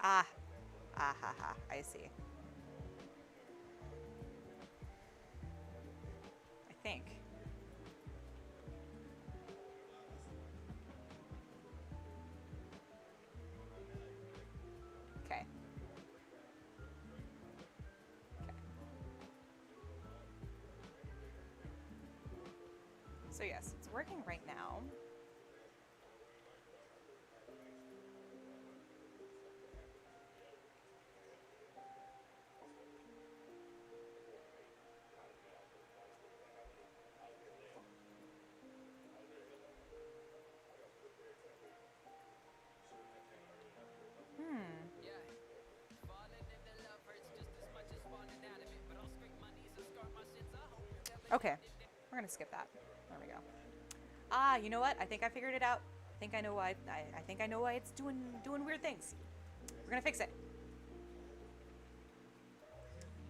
Ah. Ah ha ha. I see. I think. So yes, it's working right now. Okay, we're gonna skip that. There we go. Ah, you know what? I think I figured it out. I think I know why. I think I know why it's doing weird things. We're gonna fix it.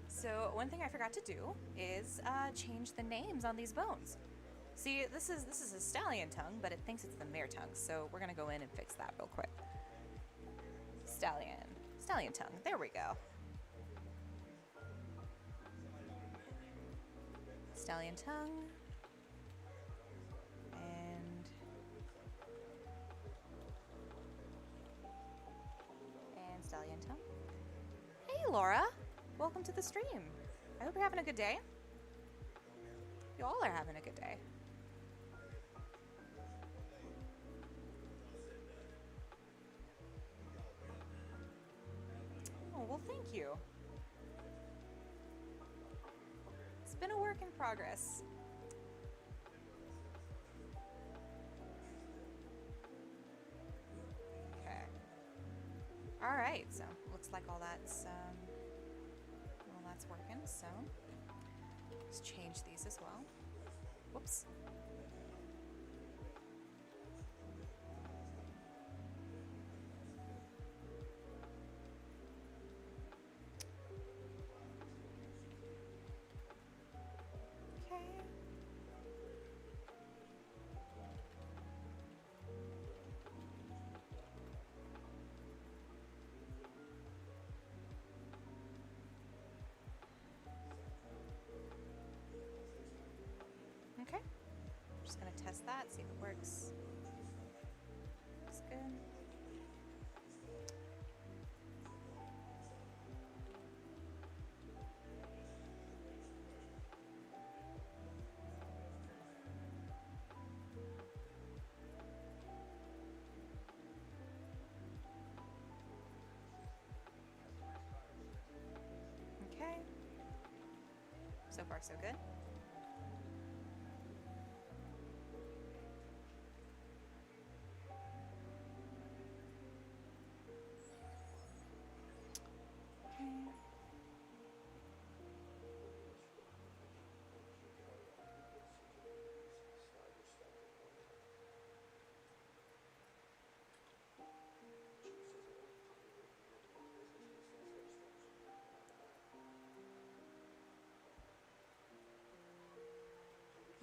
So one thing I forgot to do is change the names on these bones. See, this is a stallion tongue, but it thinks it's the mare tongue. So we're gonna go in and fix that real quick. Stallion tongue. There we go. Stallion tongue. And stallion tongue. Hey, Laura. Welcome to the stream. I hope you're having a good day. You all are having a good day. Oh, well, thank you. It's been a work in progress. Okay. All right, so looks like all that's working, so let's change these as well. Whoops. Okay. Okay. I'm just gonna test that, see if it works. Looks good. Okay. So far, so good.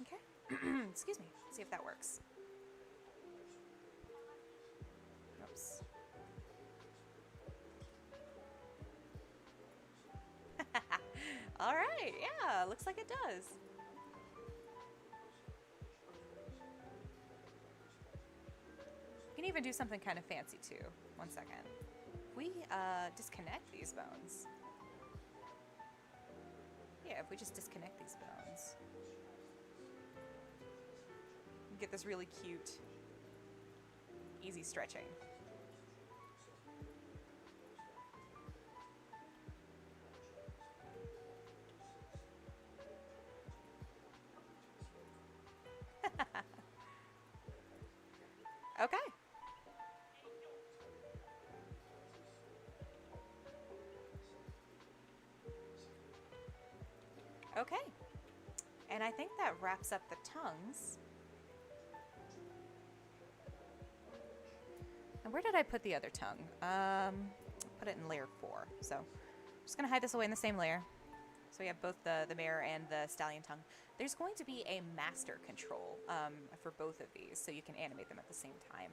Okay. Excuse me. See if that works. Oops. All right. Yeah, looks like it does. You can even do something kind of fancy too. One second. If we disconnect these bones. Yeah, if we just disconnect these bones. Get this really cute, easy stretching. Okay. Okay. And I think that wraps up the tongues. And where did I put the other tongue? Put it in layer 4. So I'm just going to hide this away in the same layer. So we have both the mare and the stallion tongue. There's going to be a master control for both of these, so you can animate them at the same time.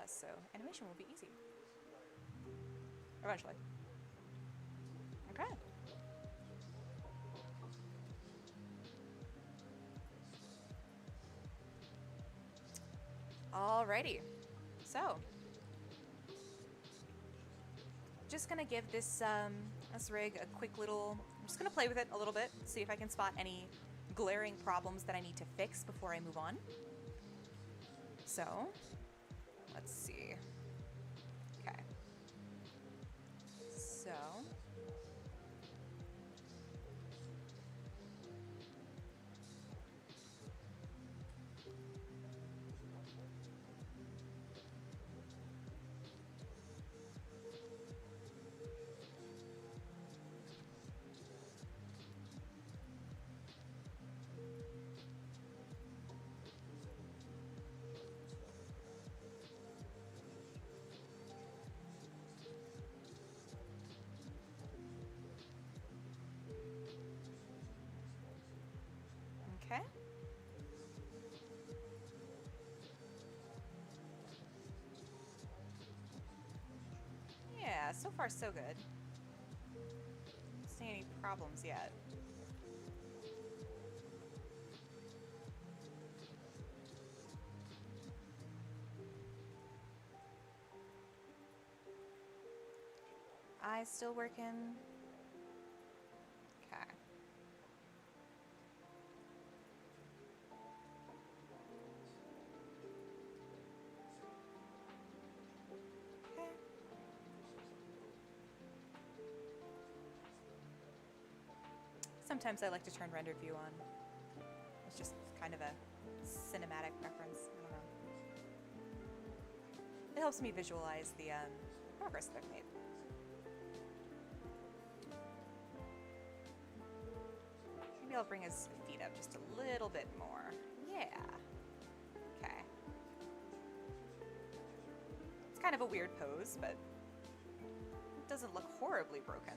So animation will be easy. Eventually. Okay. Alrighty. So, just gonna give this this rig a quick little. I'm just gonna play with it a little bit, see if I can spot any glaring problems that I need to fix before I move on. So, let's see. Okay. So... Okay. Yeah, so far so good. Don't see any problems yet. Eyes still working. Okay. Okay. Sometimes I like to turn rendered view on. It's just kind of a cinematic preference. I don't know. It helps me visualize the progress that I've made. Maybe I'll bring his feet up just a little bit more. Yeah. Okay. It's kind of a weird pose, but it doesn't look horribly broken.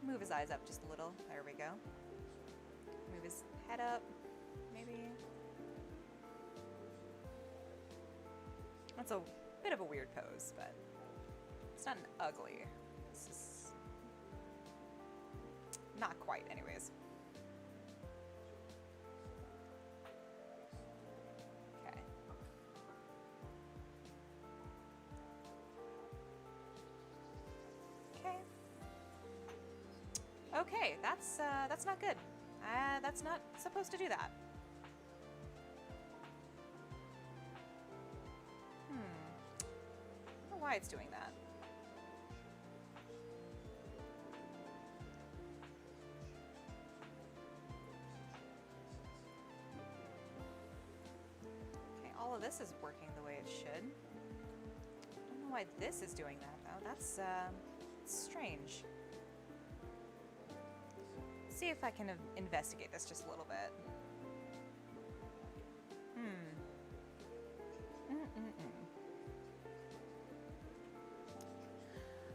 Move his eyes up just a little. There we go. Move his head up, maybe. That's a bit of a weird pose, but it's not an ugly. It's just not quite, anyways. Okay. Okay. Okay, that's not good. That's not supposed to do that. I don't know why it's doing that. Okay, all of this is working the way it should. I don't know why this is doing that, though. That's strange. See if I can investigate this just a little bit.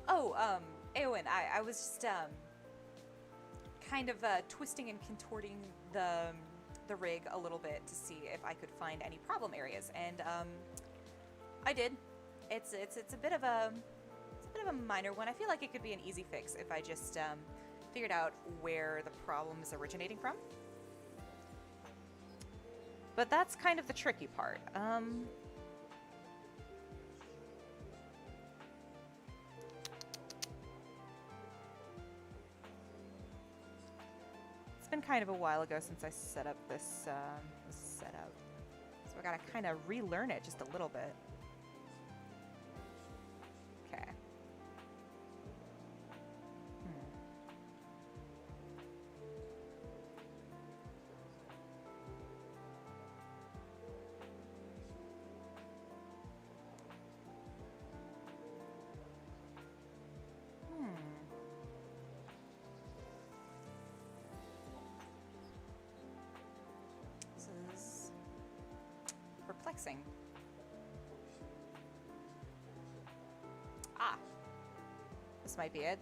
Oh, Eowyn, I was just kind of twisting and contorting the rig a little bit to see if I could find any problem areas, and I did. It's a bit of a minor one. I feel like it could be an easy fix if I just figured out where the problem is originating from. But that's kind of the tricky part. It's been kind of a while ago since I set up this setup, so I gotta kind of relearn it just a little bit. Okay. This is perplexing. Ah, this might be it.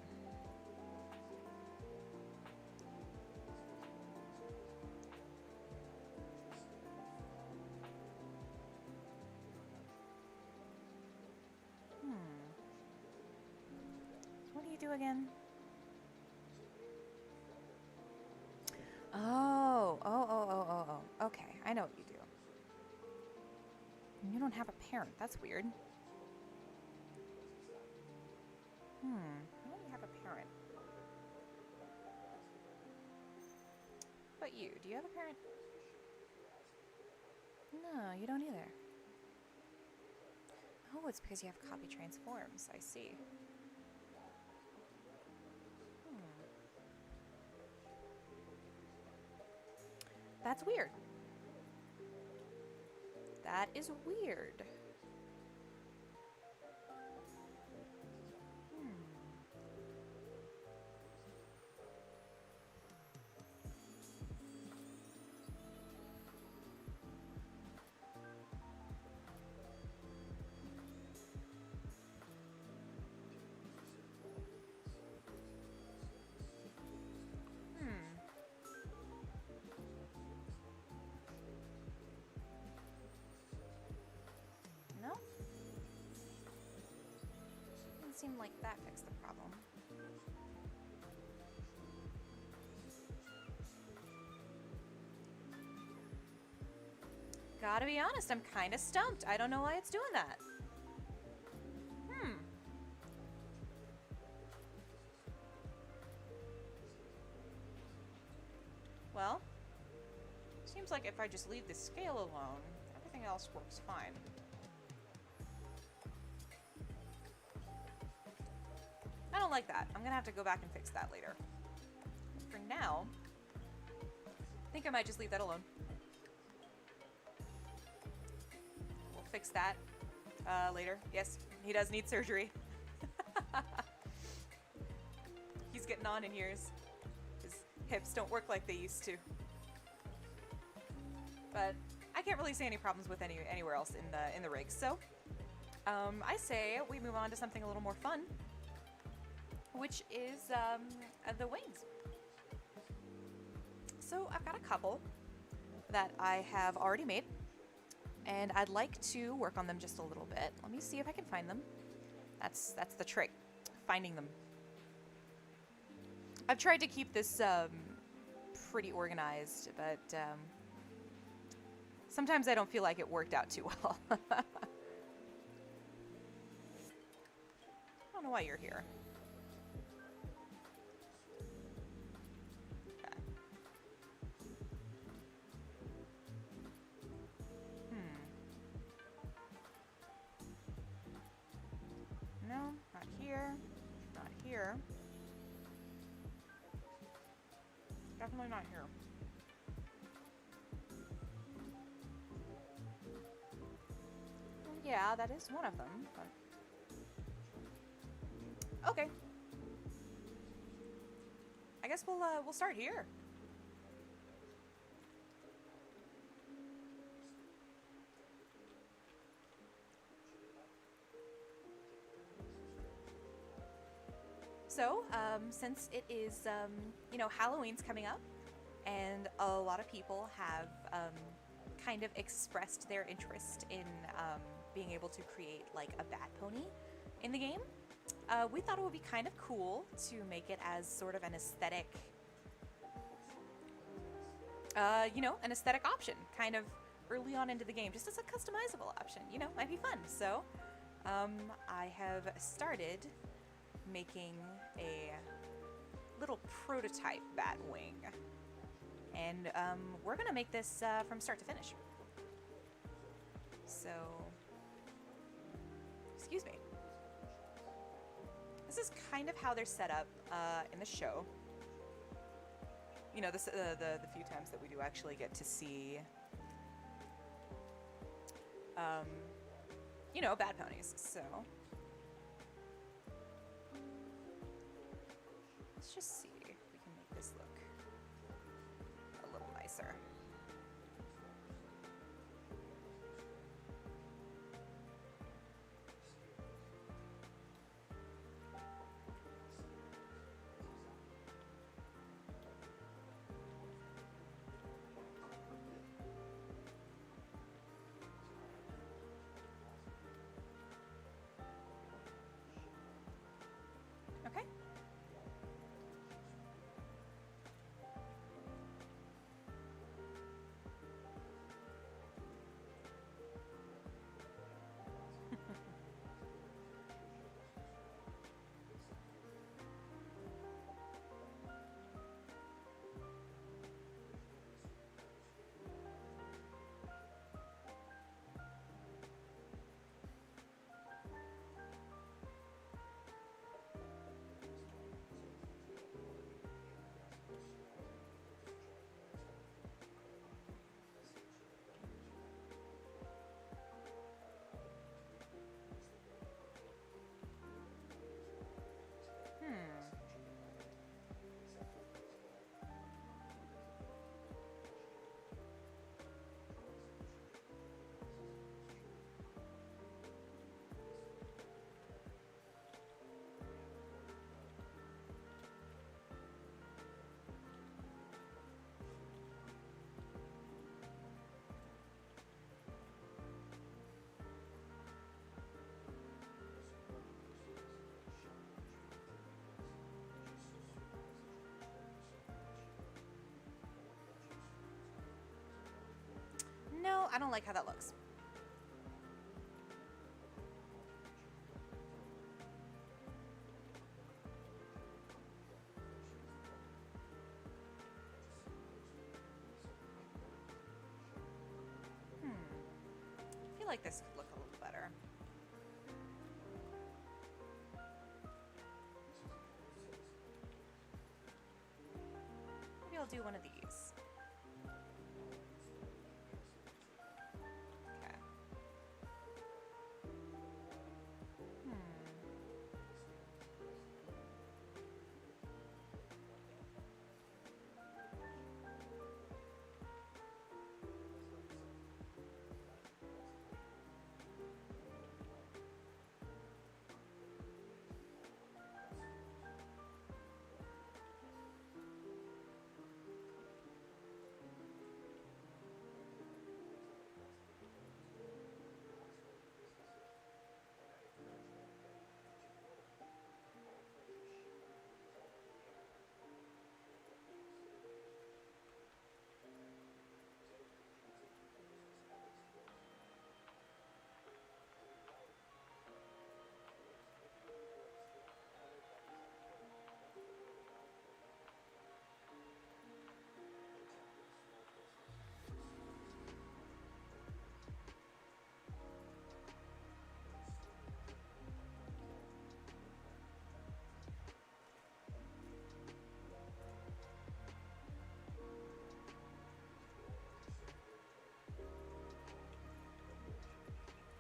What do you do again? Oh. Okay, I know what you do. You don't don't have a parent. That's weird. Why don't you have a parent? But you, do you have a parent? No, you don't either. Oh, it's because you have copy transforms. I see. That's weird. That is weird. No? Didn't seem like that fixed the problem. Gotta be honest, I'm kind of stumped. I don't know why it's doing that. Well, seems like if I just leave the scale alone, everything else works fine. I don't like that. I'm gonna have to go back and fix that later. For now, I think I might just leave that alone. We'll fix that later. Yes, he does need surgery. He's getting on in years. His hips don't work like they used to. But I can't really see any problems with anywhere else in the rig. So I say we move on to something a little more fun, which is the wings. So I've got a couple that I have already made, and I'd like to work on them just a little bit. Let me see if I can find them. That's the trick, finding them. I've tried to keep this pretty organized, but sometimes I don't feel like it worked out too well. I don't know why you're here. Okay. No, not here. Not here. Definitely not here. Well, yeah, that is one of them, but... Okay. I guess we'll start here. So, since it is, you know, Halloween's coming up, and a lot of people have kind of expressed their interest in being able to create, like, a bat pony in the game, we thought it would be kind of cool to make it as sort of an aesthetic, you know, an aesthetic option, kind of early on into the game, just as a customizable option, you know, might be fun. So, I have started making a little prototype bat wing, and we're gonna make this from start to finish. So, excuse me. This is kind of how they're set up in the show. You know, this the few times that we do actually get to see, you know, bat ponies. So. Let's just see if we can make this look a little nicer. Okay. I don't like how that looks. I feel like this could look a little better. Maybe I'll do one of these. Okay.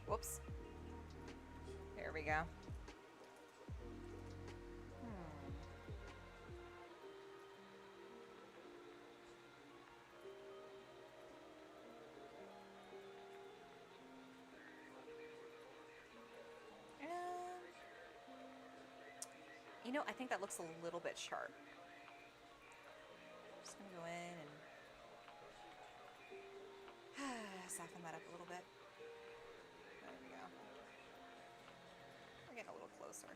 Whoops. There we go. You know, I think that looks a little bit sharp. Just gonna go in and soften that up a little bit. There we go. We're getting a little closer.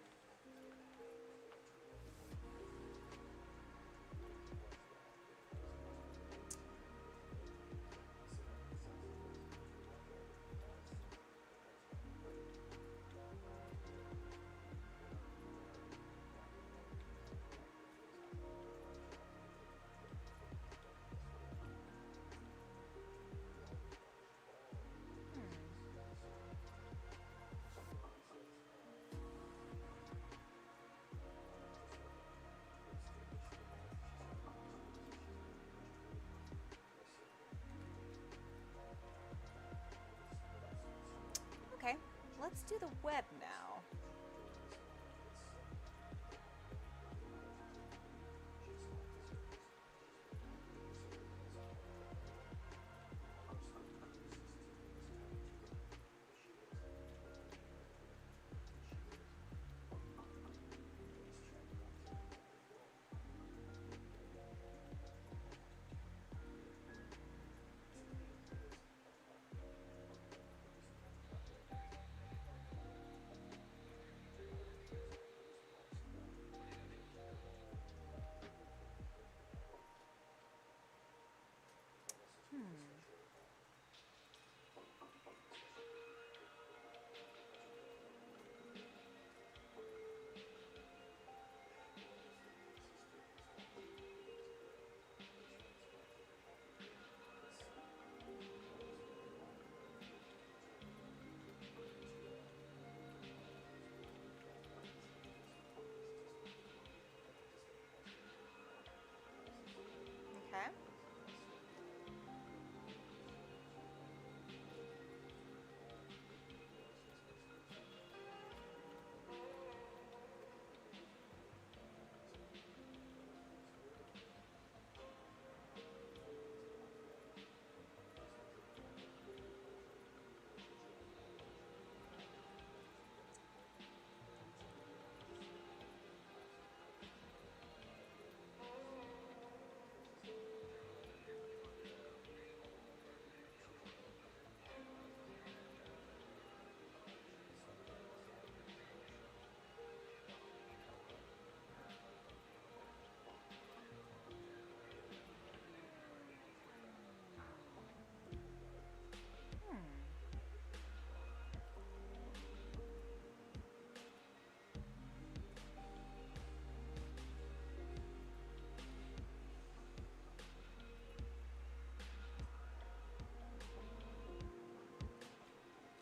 Okay, let's do the web now.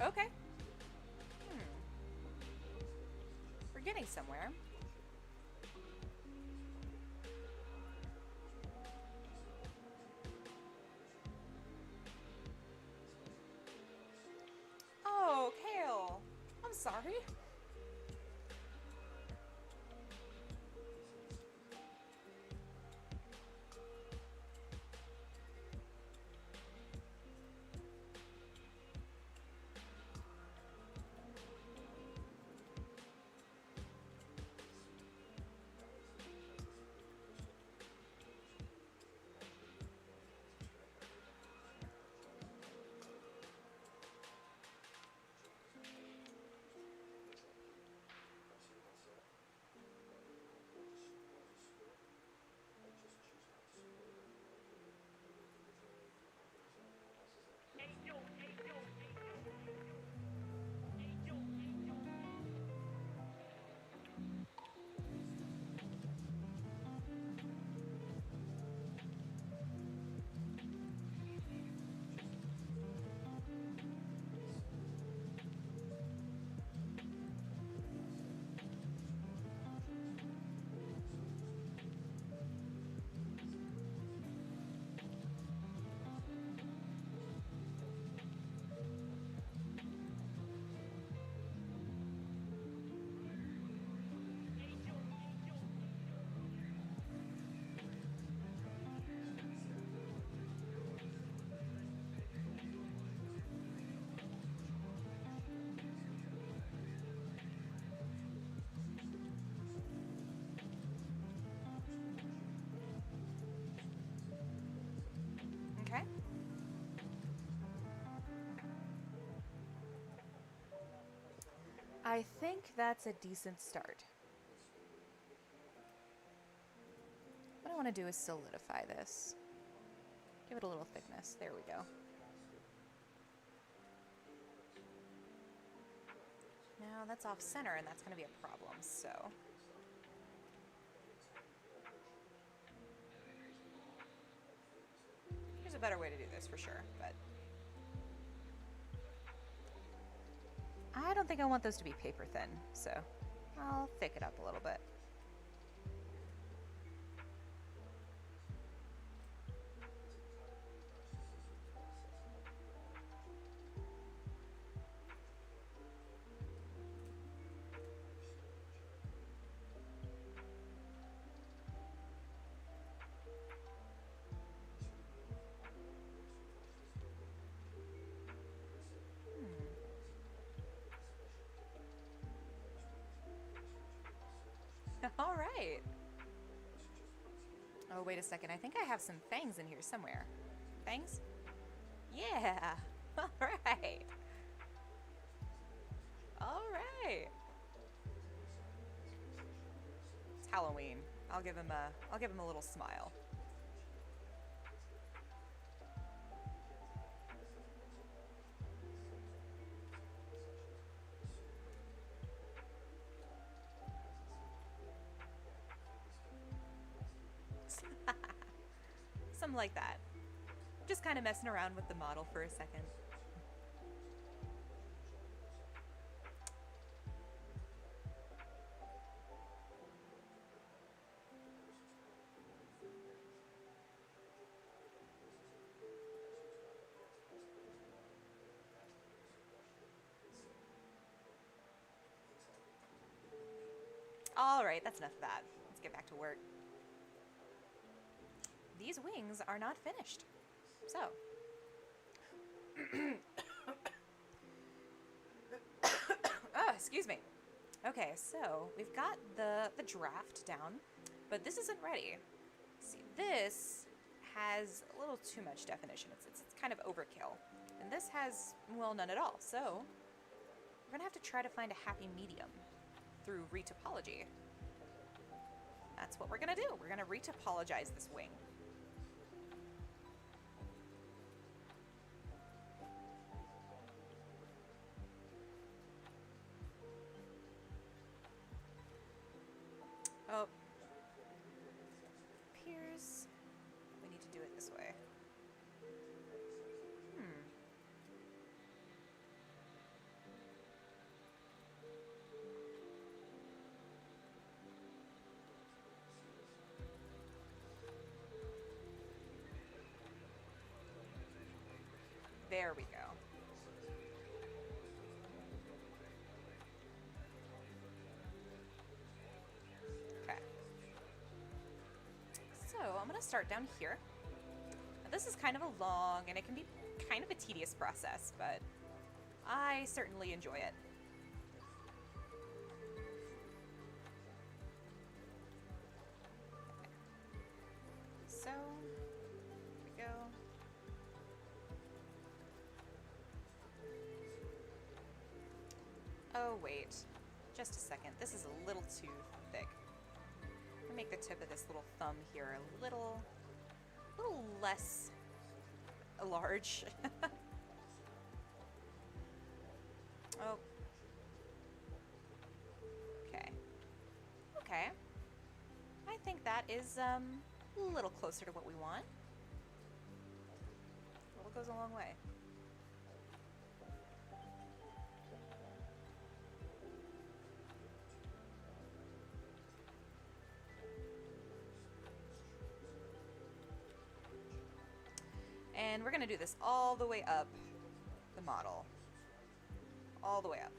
Okay. We're getting somewhere. Oh, Kale. I'm sorry. Okay. I think that's a decent start. What I want to do is solidify this. Give it a little thickness. There we go. Now that's off center, and that's going to be a problem, so... Here's a better way to do this for sure, but... I don't think I want those to be paper thin, so I'll thick it up a little bit. All right. Oh, wait a second. I think I have some fangs in here somewhere. Fangs? Yeah. All right. All right. It's Halloween. I'll give him a little smile. Something like that. Just kind of messing around with the model for a second. All right, that's enough of that. Let's get back to work. These wings are not finished. So. Oh, excuse me. Okay, so we've got the draft down, but this isn't ready. See, this has a little too much definition. It's kind of overkill. And this has, well, none at all. So we're going to have to try to find a happy medium through retopology. That's what we're going to do. We're going to retopologize this wing. Oh. Appears we need to do it this way. There we go. Okay. So I'm going to start down here. Now, this is kind of a long, and it can be kind of a tedious process, but I certainly enjoy it. So, here we go. Oh, wait. Just a second. This is a little too thick. I'm gonna make the tip of this little thumb here a little less large. Oh. Okay. Okay. I think that is, a little closer to what we want. A little goes a long way. And we're gonna do this all the way up the model. All the way up.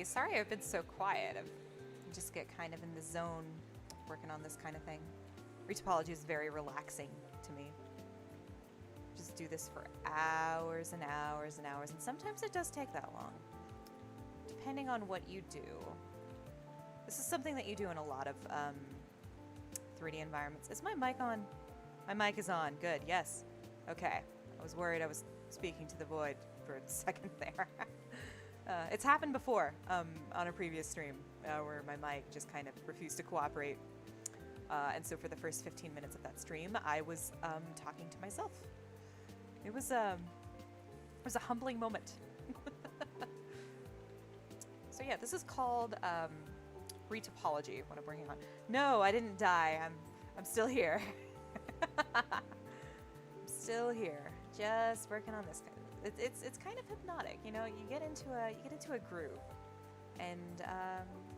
everybody. Sorry I've been so quiet. I just get kind of in the zone working on this kind of thing. Retopology is very relaxing to me. Just do this for hours and hours and hours, and sometimes it does take that long, depending on what you do. This is something that you do in a lot of 3D environments. Is my mic on? My mic is on. Good. Yes. Okay. I was worried I was speaking to the void for a second there. It's happened before on a previous stream where my mic just kind of refused to cooperate. And so for the first 15 minutes of that stream, I was talking to myself. It was a humbling moment. So yeah, this is called retopology, what I'm working on. No, I didn't die. I'm still here. I'm still here, just working on this. It's kind of hypnotic, you know. You get into a groove, and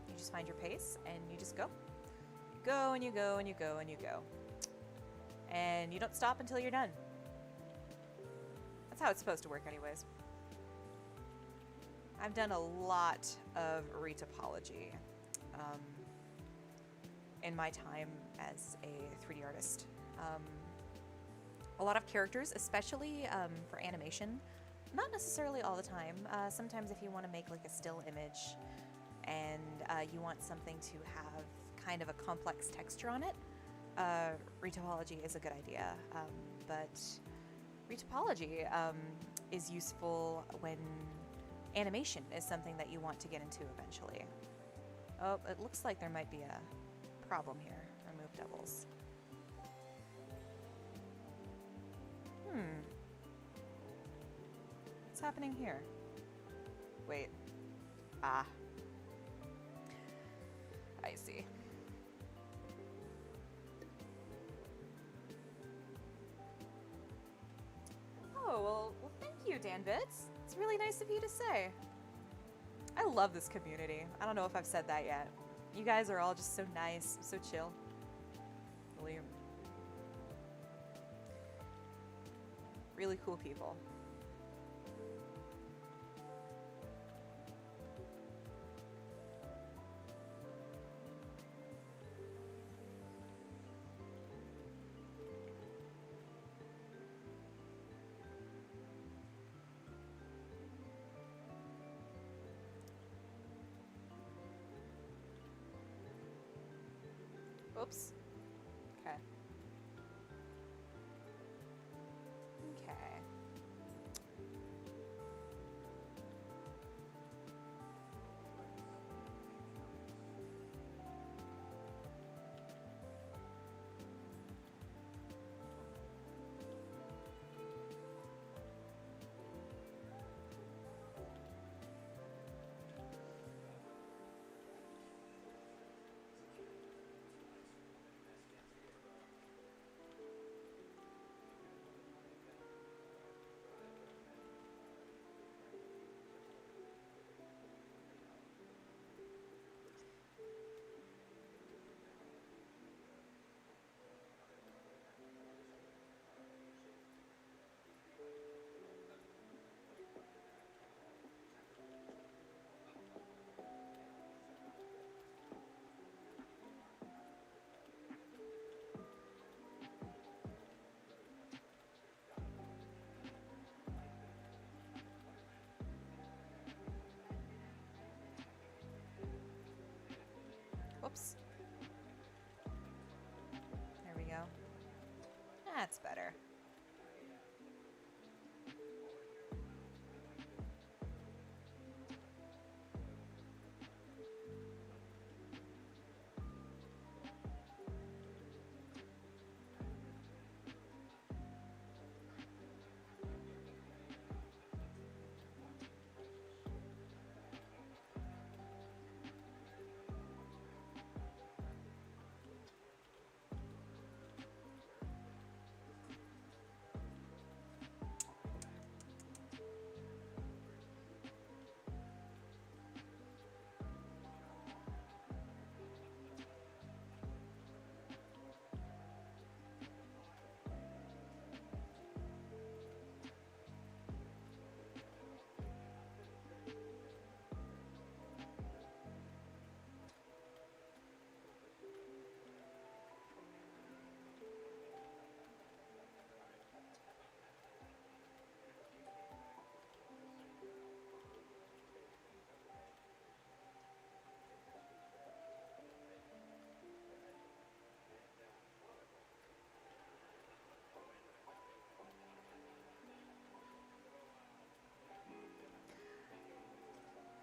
you just find your pace, and you just go. You go and you go and you go and you go, and you don't stop until you're done. That's how it's supposed to work, anyways. I've done a lot of retopology in my time as a 3D artist. A lot of characters, especially for animation. Not necessarily all the time. Sometimes if you want to make like a still image and you want something to have kind of a complex texture on it, retopology is a good idea. But retopology is useful when animation is something that you want to get into eventually. Oh, it looks like there might be a problem here. Remove doubles. What's happening here? Wait. Ah. I see. Oh, well, thank you, Dan Bits. It's really nice of you to say. I love this community. I don't know if I've said that yet. You guys are all just so nice, so chill. Really cool people. Oops. Okay. Okay. Whoops. There we go. That's better.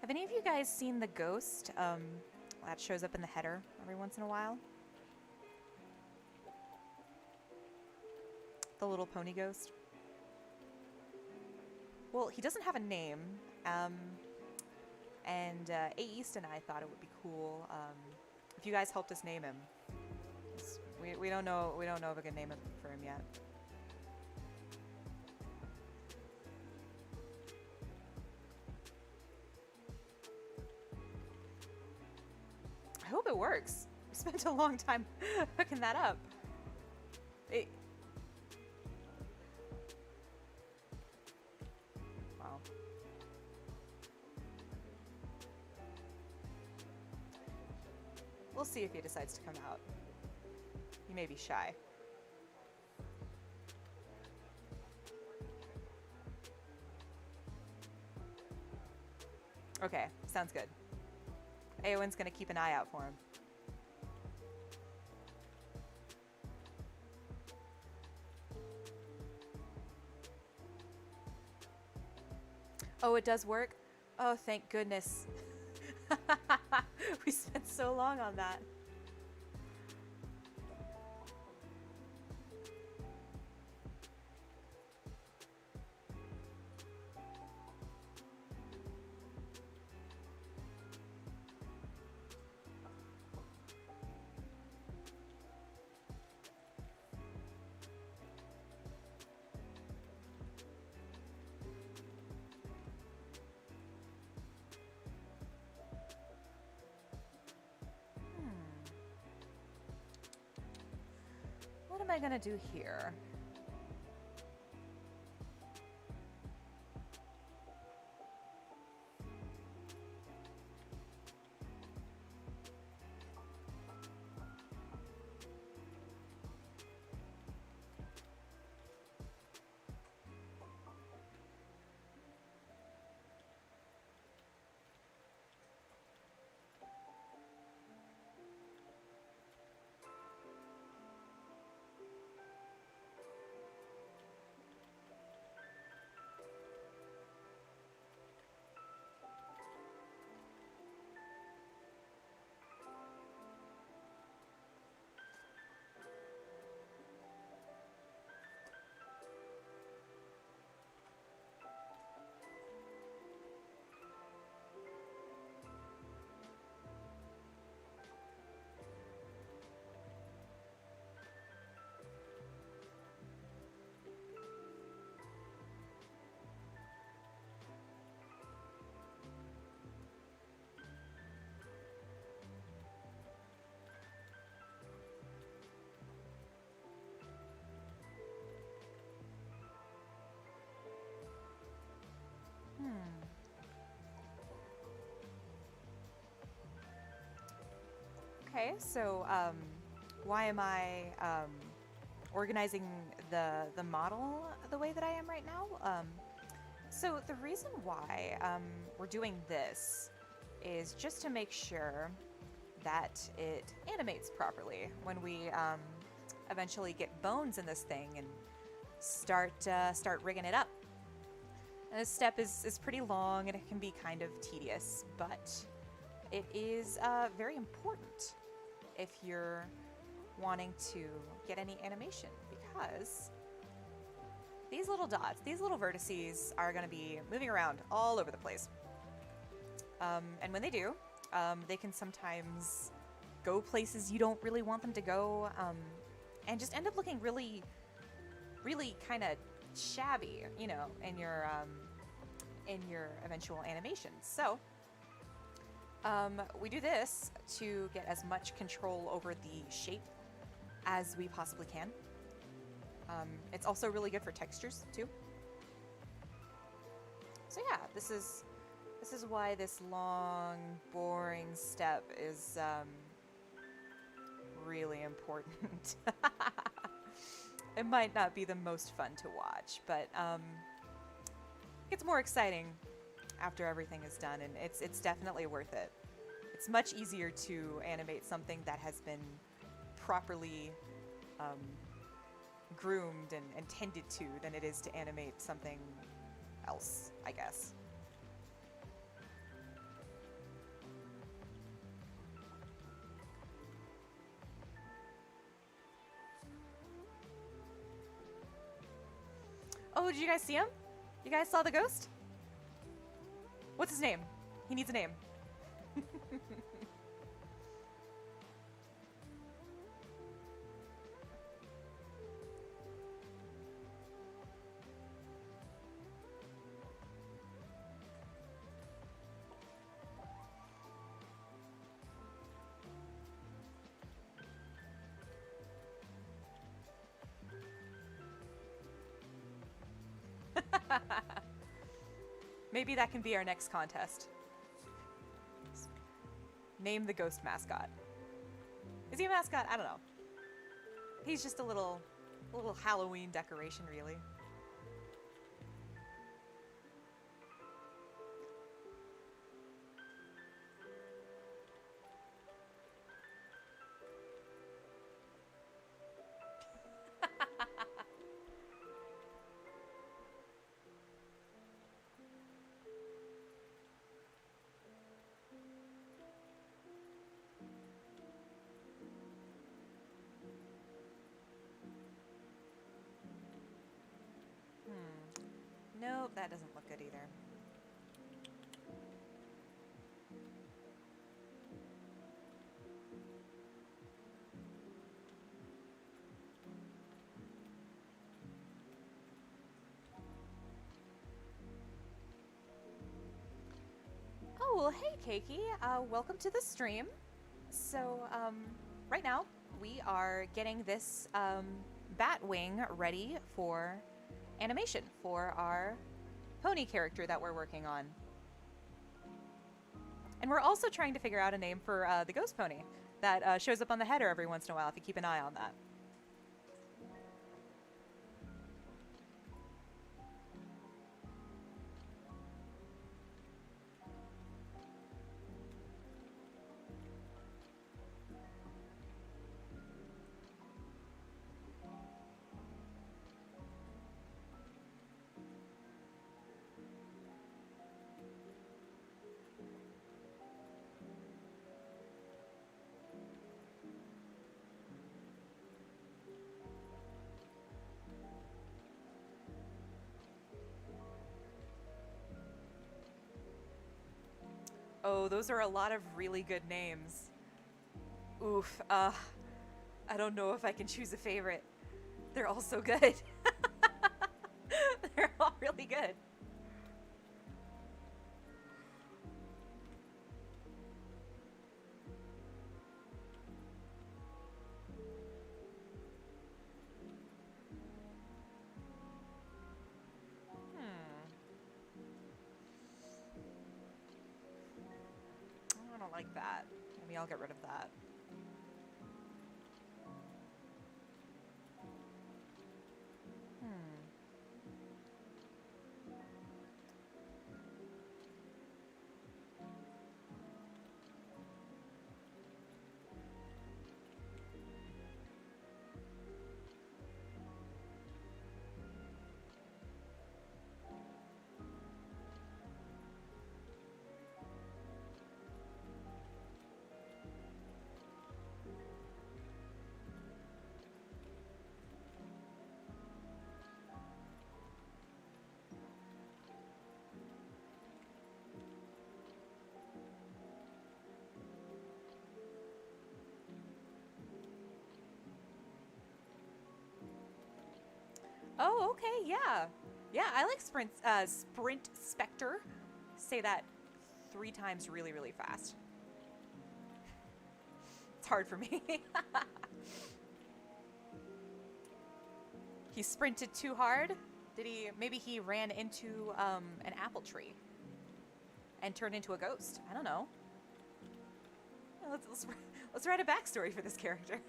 Have any of you guys seen the ghost that shows up in the header every once in a while? The little pony ghost? Well, he doesn't have a name, and A. East and I thought it would be cool if you guys helped us name him. We don't know if we can name it for him yet. I hope it works. We spent a long time hooking that up. Wow. We'll see if he decides to come out. He may be shy. Okay, sounds good. Aowen's gonna keep an eye out for him. Oh, it does work? Oh, thank goodness. We spent so long on that. What am I gonna do here? Okay, so why am I organizing the model the way that I am right now? So the reason why we're doing this is just to make sure that it animates properly when we eventually get bones in this thing and start rigging it up. And this step is pretty long and it can be kind of tedious, but it is very important if you're wanting to get any animation, because these little dots, these little vertices are going to be moving around all over the place. And when they do, they can sometimes go places you don't really want them to go, and just end up looking really, really kind of shabby, you know, in your eventual animation. So we do this to get as much control over the shape as we possibly can. It's also really good for textures too. So yeah, this is why this long, boring step is really important. It might not be the most fun to watch, but it gets more exciting after everything is done, and it's definitely worth it. It's much easier to animate something that has been properly groomed and tended to than it is to animate something else, I guess. Oh, did you guys see him? You guys saw the ghost? What's his name? He needs a name. Maybe that can be our next contest. Name the ghost mascot. Is he a mascot? I don't know. He's just a little Halloween decoration, really. Nope, that doesn't look good either. Oh, well, hey, Keiki. Welcome to the stream. So, right now, we are getting this bat wing ready for animation for our pony character that we're working on. And we're also trying to figure out a name for the ghost pony that shows up on the header every once in a while, if you keep an eye on that. Oh, those are a lot of really good names. Oof, I don't know if I can choose a favorite. They're all so good. They're all really good. I don't like that. Maybe I'll get rid of that. Oh, okay, yeah. Yeah, I like Sprint Spectre. Say that 3 times really, really fast. It's hard for me. He sprinted too hard? Maybe he ran into an apple tree and turned into a ghost. I don't know. Let's write a backstory for this character.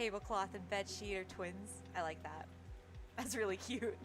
tablecloth and bed sheet are twins. I like that. That's really cute.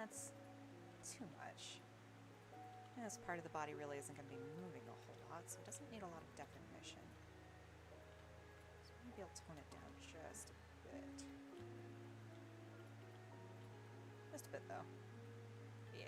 That's too much. This part of the body really isn't going to be moving a whole lot, so it doesn't need a lot of definition. So maybe I'll tone it down just a bit. Just a bit, though. Yeah.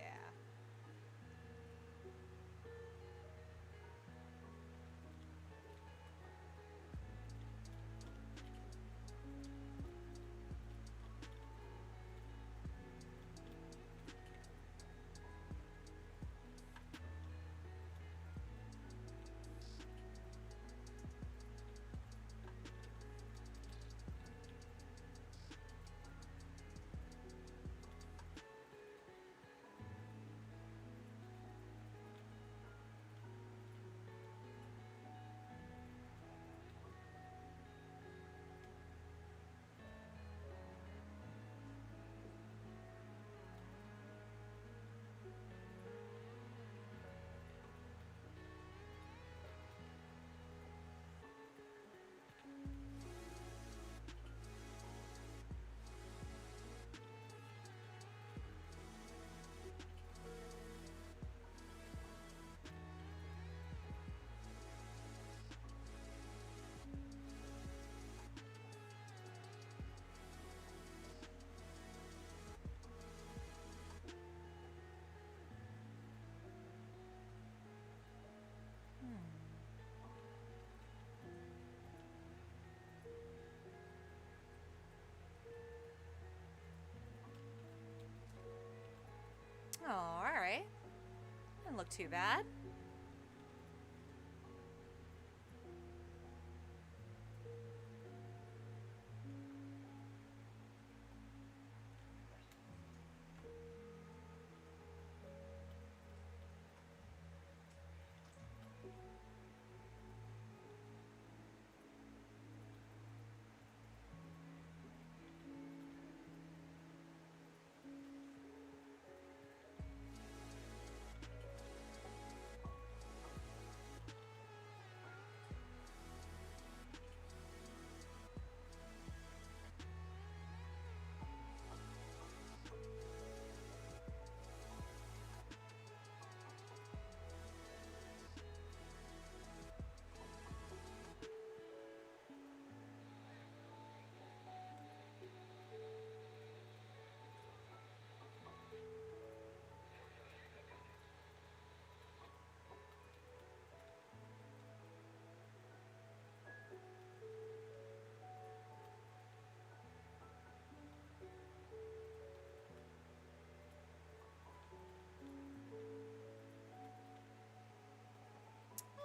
Oh, alright. Didn't look too bad.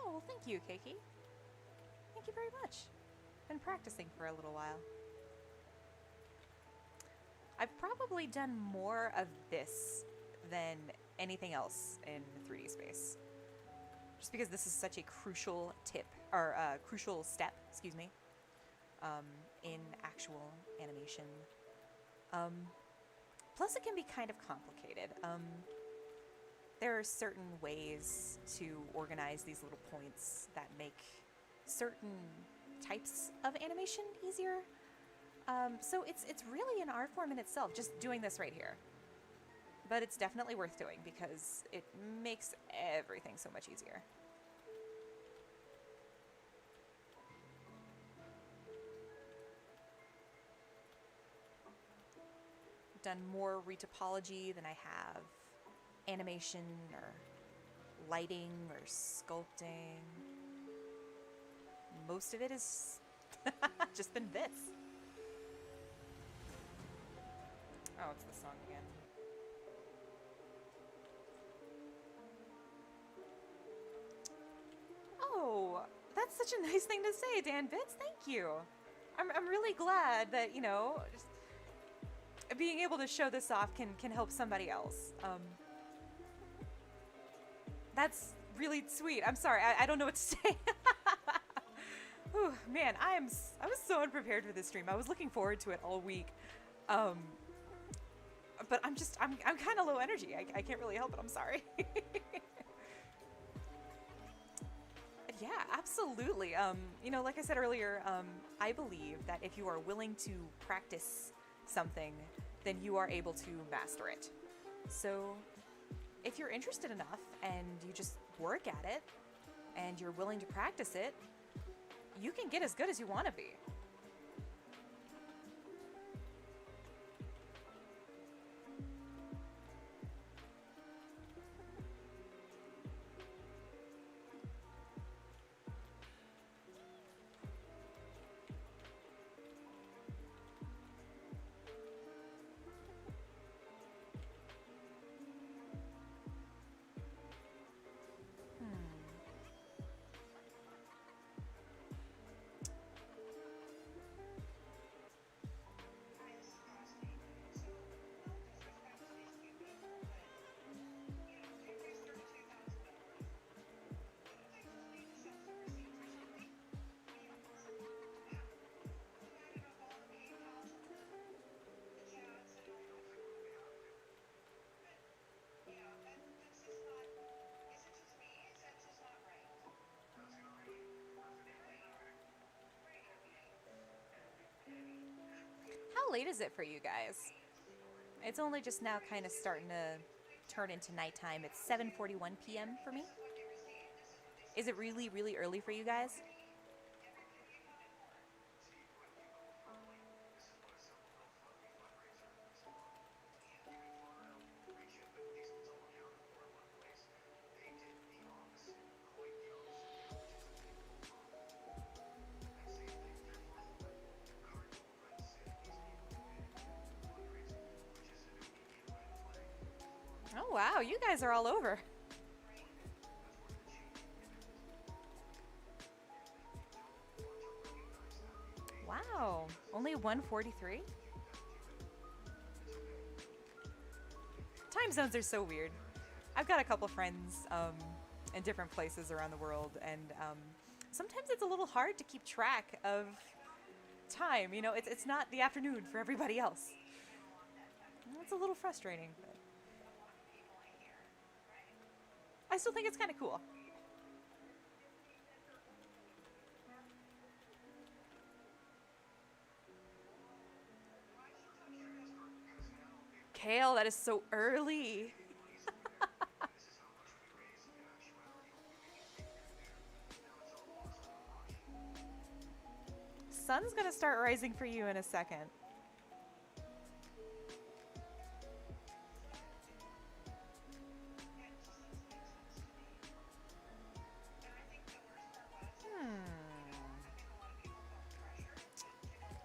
Oh, well, thank you, Keiki. Thank you very much. Been practicing for a little while. I've probably done more of this than anything else in 3D space. Just because this is such a crucial tip, or crucial step, excuse me, in actual animation. Plus it can be kind of complicated. There are certain ways to organize these little points that make certain types of animation easier. So it's really an art form in itself, just doing this right here. But it's definitely worth doing because it makes everything so much easier. I've done more retopology than I have animation or lighting or sculpting. Most of it is just been this. Oh, it's the song again. Oh, that's such a nice thing to say, Dan Bits. Thank you. I'm really glad that, you know, just being able to show this off can help somebody else. That's really sweet. I'm sorry. I don't know what to say. Whew, man, I was so unprepared for this stream. I was looking forward to it all week. But I'm kind of low energy. I can't really help it. I'm sorry. Yeah, absolutely. You know, like I said earlier, I believe that if you are willing to practice something, then you are able to master it. So if you're interested enough and you just work at it and you're willing to practice it, you can get as good as you want to be. How late is it for you guys? It's only just now kind of starting to turn into nighttime. It's 7:41 p.m. for me. Is it really, really early for you guys? Oh, wow, you guys are all over. Wow, only 1:43? Time zones are so weird. I've got a couple friends in different places around the world, and sometimes it's a little hard to keep track of time. You know, it's not the afternoon for everybody else. It's a little frustrating, but I still think it's kind of cool. Kale, that is so early. Sun's gonna start rising for you in a second.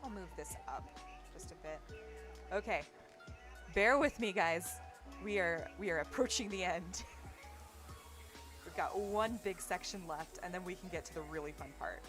I'll move this up just a bit. Okay. Bear with me, guys. We are approaching the end. We've got one big section left, and then we can get to the really fun part.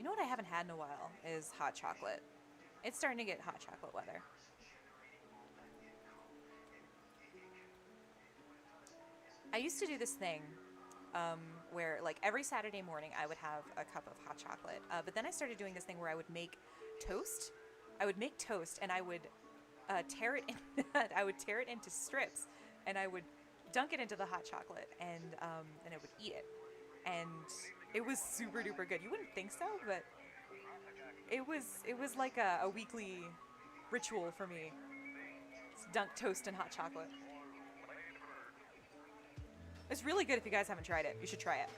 You know what I haven't had in a while is hot chocolate. It's starting to get hot chocolate weather. I used to do this thing where, like, every Saturday morning I would have a cup of hot chocolate. But then I started doing this thing where I would make toast. I would make toast and I would tear it. I would tear it into strips, and I would dunk it into the hot chocolate, and I would eat it. And it was super duper good. You wouldn't think so, but it was like a weekly ritual for me. It's dunk toast and hot chocolate. It's really good. If you guys haven't tried it, you should try it.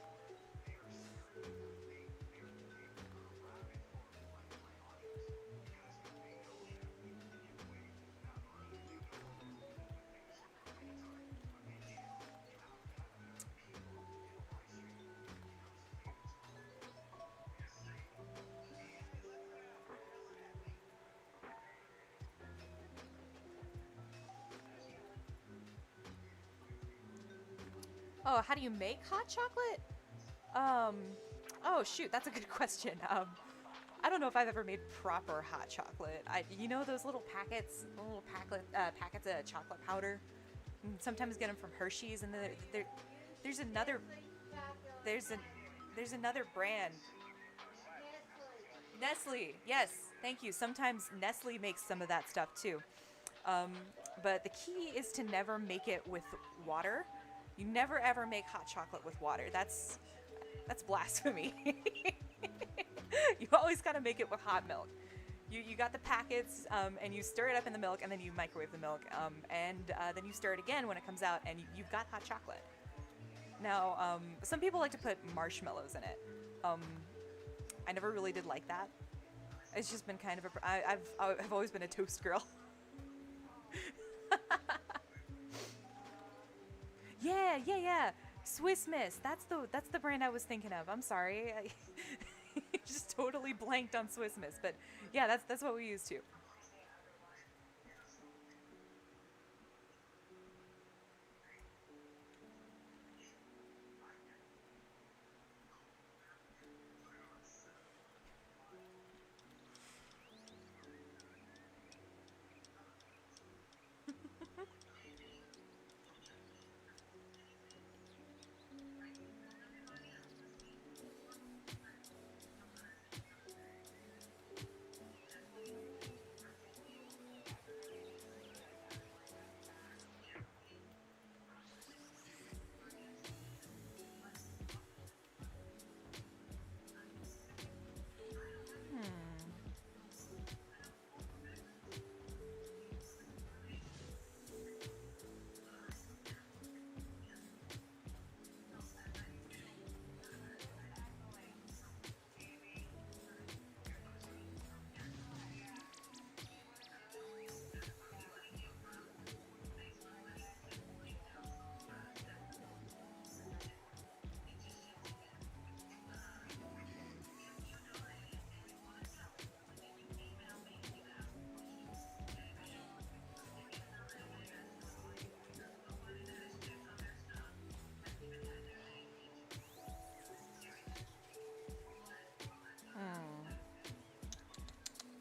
Oh, how do you make hot chocolate? Oh shoot, that's a good question. I don't know if I've ever made proper hot chocolate. You know those little packets, packets of chocolate powder? Sometimes get them from Hershey's, and there's another brand. Nestle, yes, thank you. Sometimes Nestle makes some of that stuff too. But the key is to never make it with water. You never ever make hot chocolate with water. That's blasphemy. You always got to make it with hot milk. You got the packets, and you stir it up in the milk, and then you microwave the milk, and then you stir it again when it comes out, and you've got hot chocolate. Now, some people like to put marshmallows in it. I never really did like that. It's just been kind of I've always been a toast girl. Yeah. Swiss Miss. That's the brand I was thinking of. I'm sorry. I just totally blanked on Swiss Miss, but yeah, that's what we used to.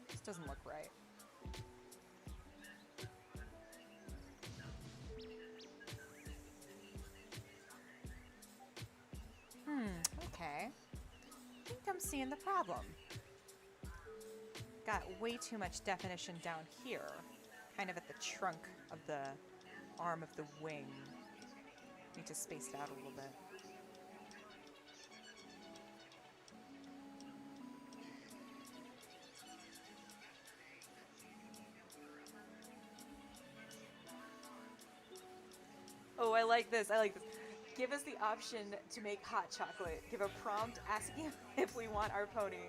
This doesn't look right. Okay. I think I'm seeing the problem. Got way too much definition down here. Kind of at the trunk of the arm of the wing. Need to space it out a little bit. Oh, I like this. Give us the option to make hot chocolate. Give a prompt asking if we want our pony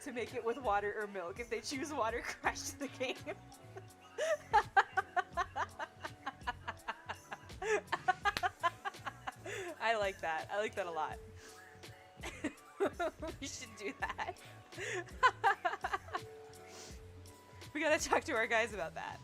to make it with water or milk. If they choose water, crash the game. I like that. I like that a lot. We should do that. We gotta talk to our guys about that.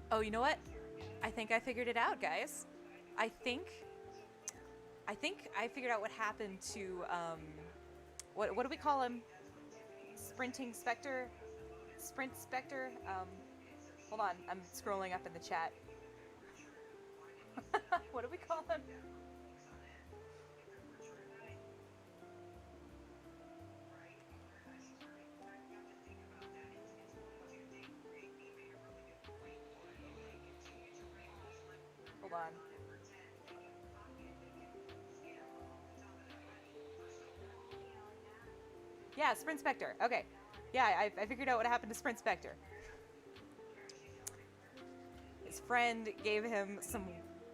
Oh, you know what? I think I figured it out, guys. I think I figured out what happened to what do we call him? Sprinting Spectre? Sprint Spectre? Hold on, I'm scrolling up in the chat. What do we call him? Hold on. Yeah, Sprint Spectre. Okay. Yeah, I figured out what happened to Sprint Spectre. His friend gave him some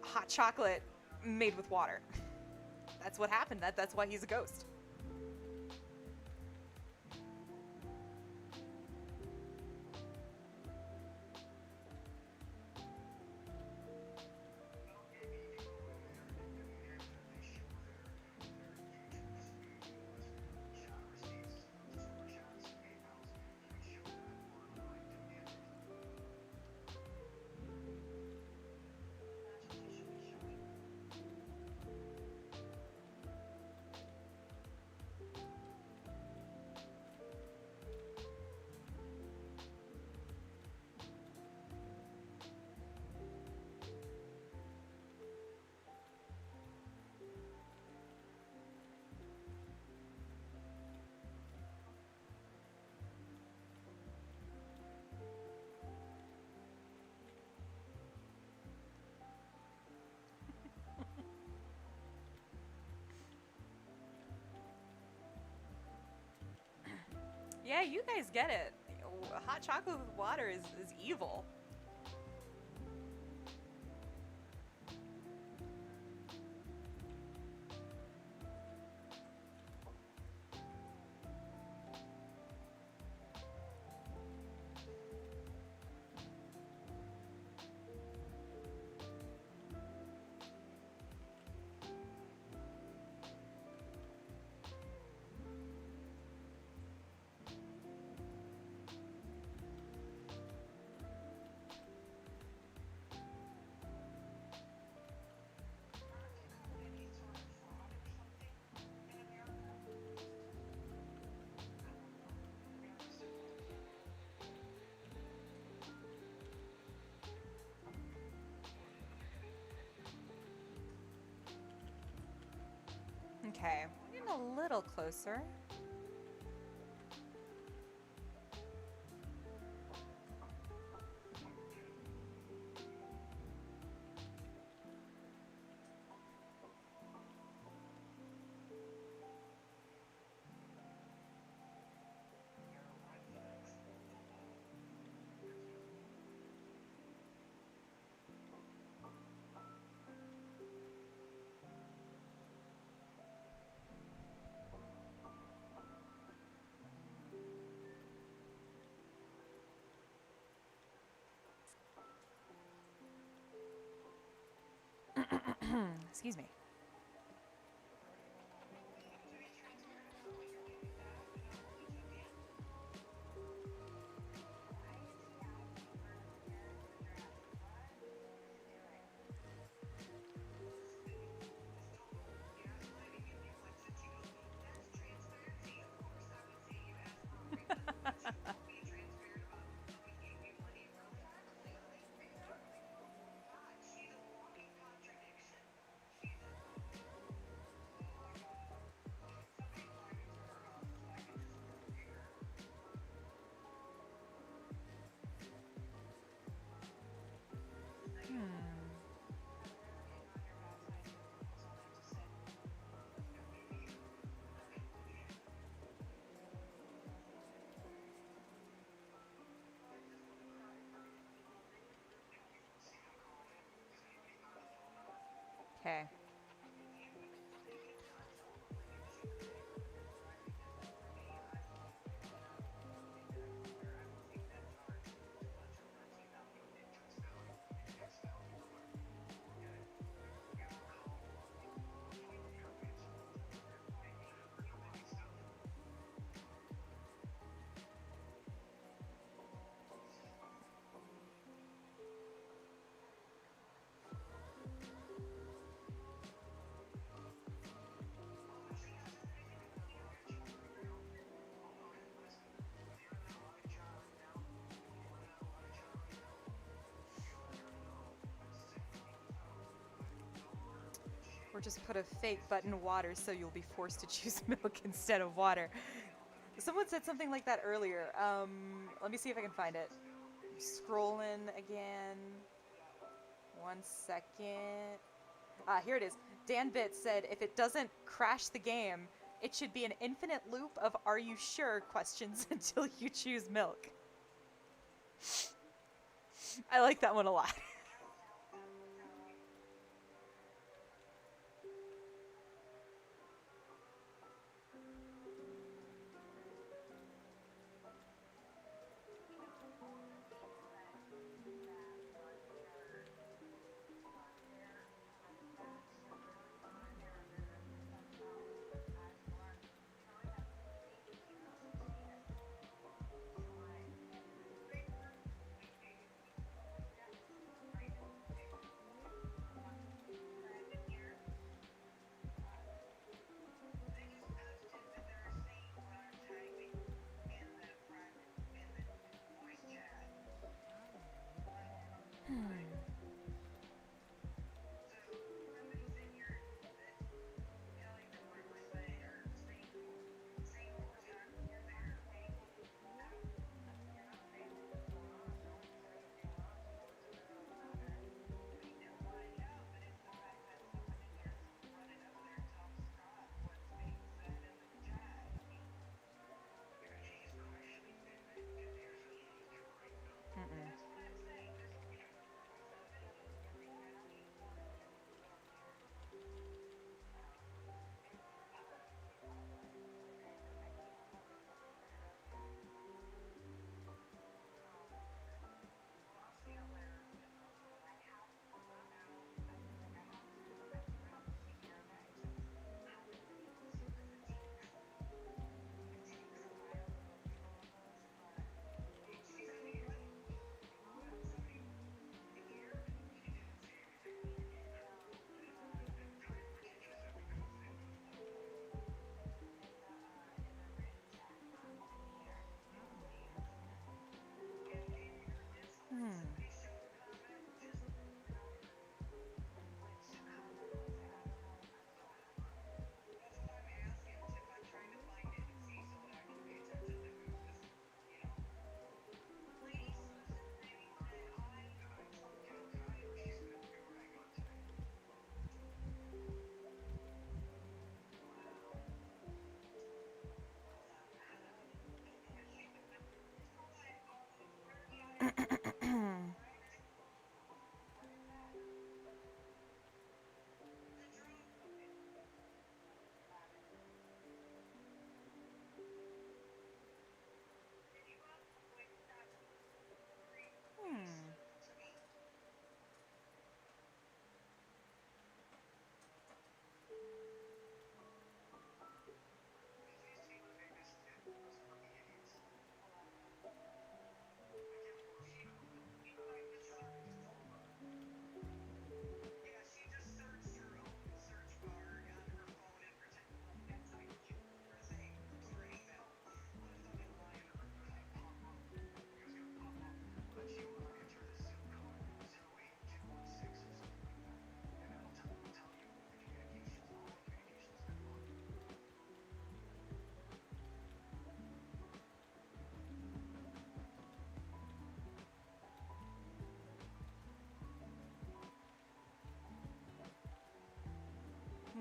hot chocolate made with water. That's what happened. That's why he's a ghost. Yeah, you guys get it. Hot chocolate with water is evil. Okay, we're getting a little closer. Excuse me. Okay. Or just put a fake butt in water so you'll be forced to choose milk instead of water. Someone said something like that earlier. Let me see if I can find it. I'm scrolling again. 1 second. Here it is. Dan Bit said if it doesn't crash the game, it should be an infinite loop of "Are you sure?" questions until you choose milk. I like that one a lot.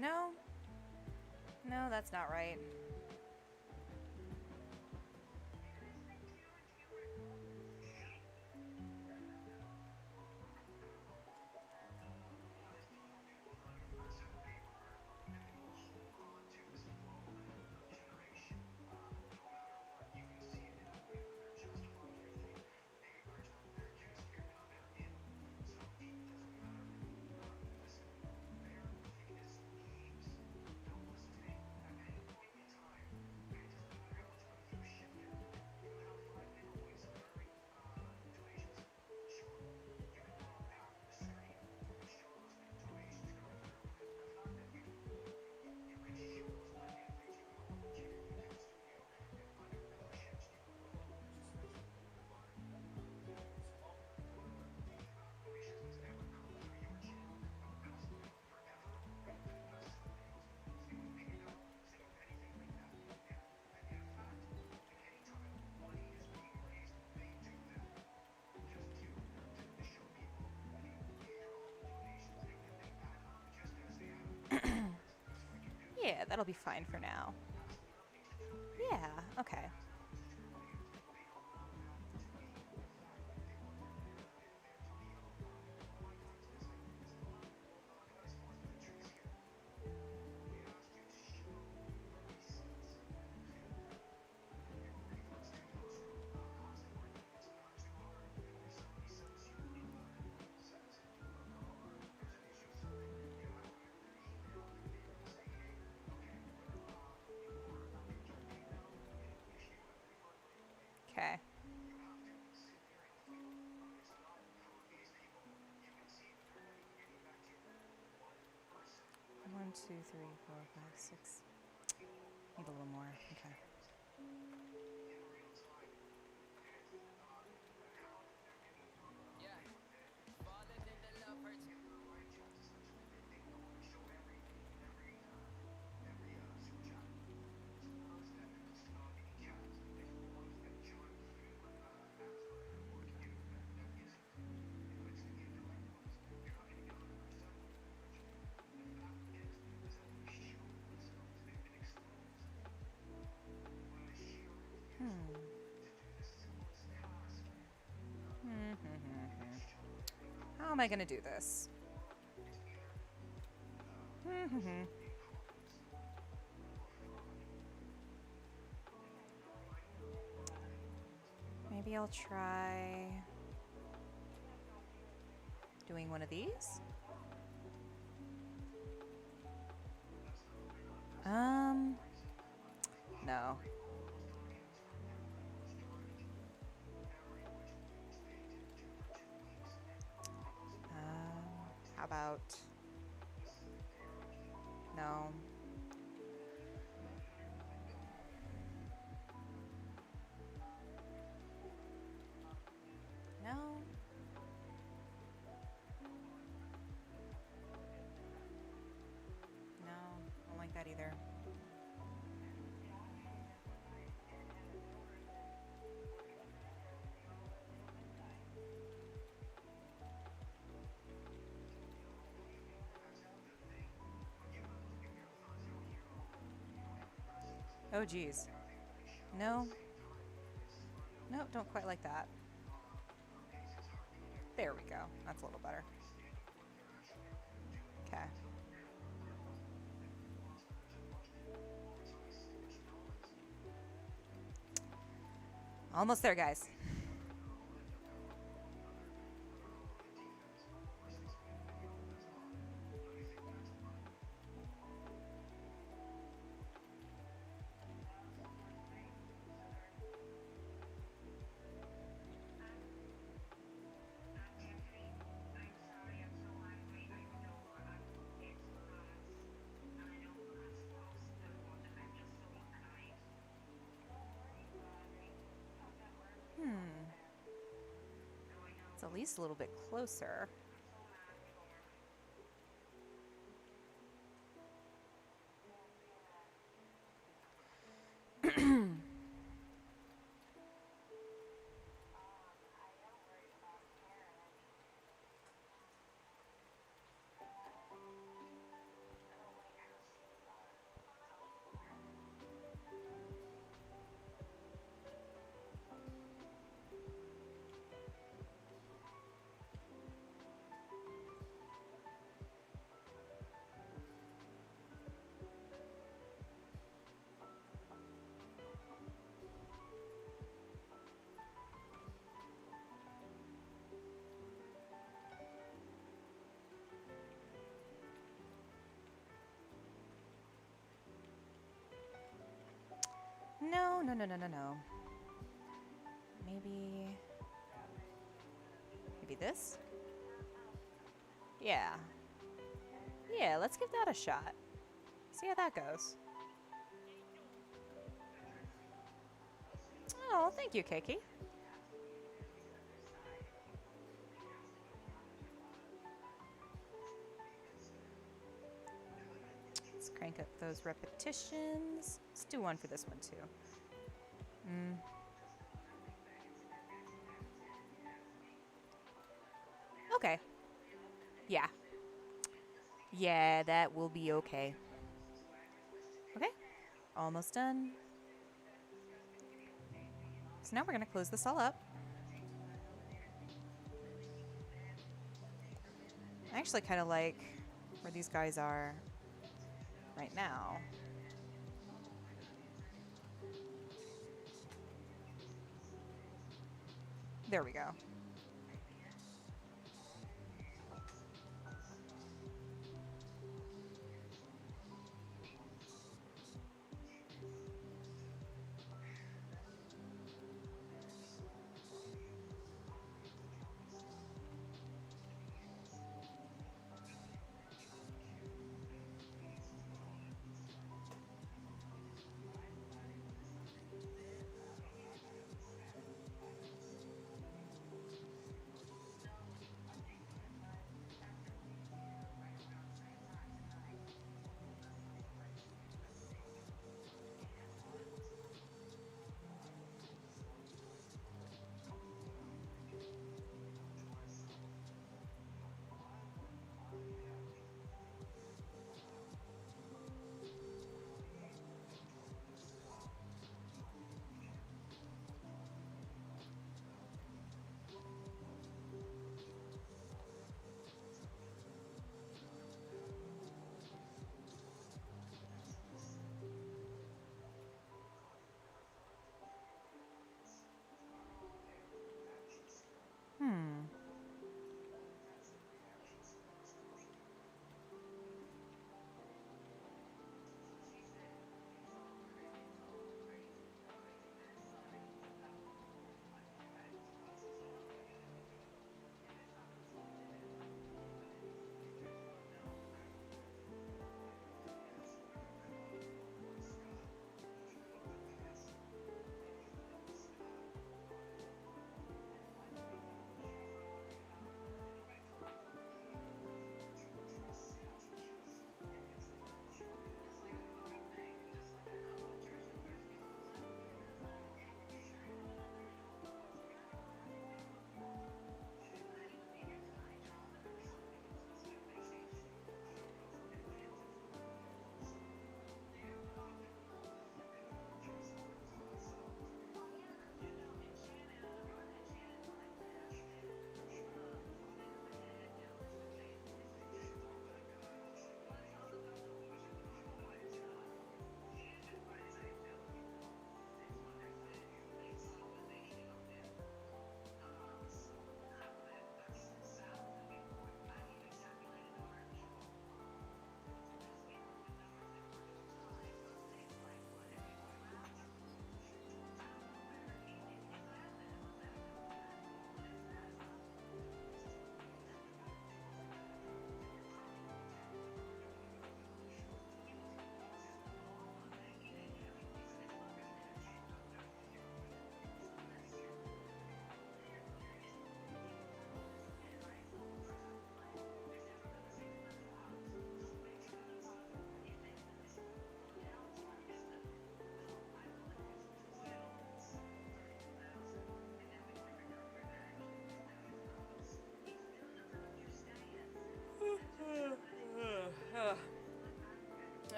No. No, that's not right. That'll be fine for now. Yeah, okay. Okay. One, two, three, four, five, six. Need a little more. Okay. How am I gonna do this? Maybe I'll try doing one of these. No. How about... No. No. No, don't like that either. Oh, geez. No. Nope, don't quite like that. There we go. That's a little better. Okay. Almost there, guys. It's at least a little bit closer. No, no, no, no, no, no. Maybe this? Yeah. Yeah, let's give that a shot. See how that goes. Oh, thank you, Keiki. Let's crank up those repetitions. Let's do one for this one, too. Okay. Yeah. Yeah, that will be okay. Almost done. So now we're going to close this all up. I actually kind of like where these guys are right now. There we go. Hmm.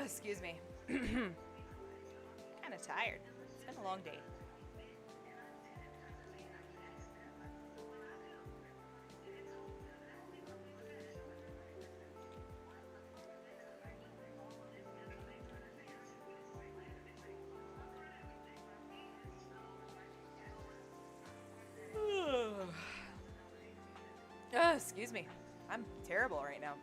Excuse me. Kind of tired. It's been a long day. Excuse me. I'm terrible right now.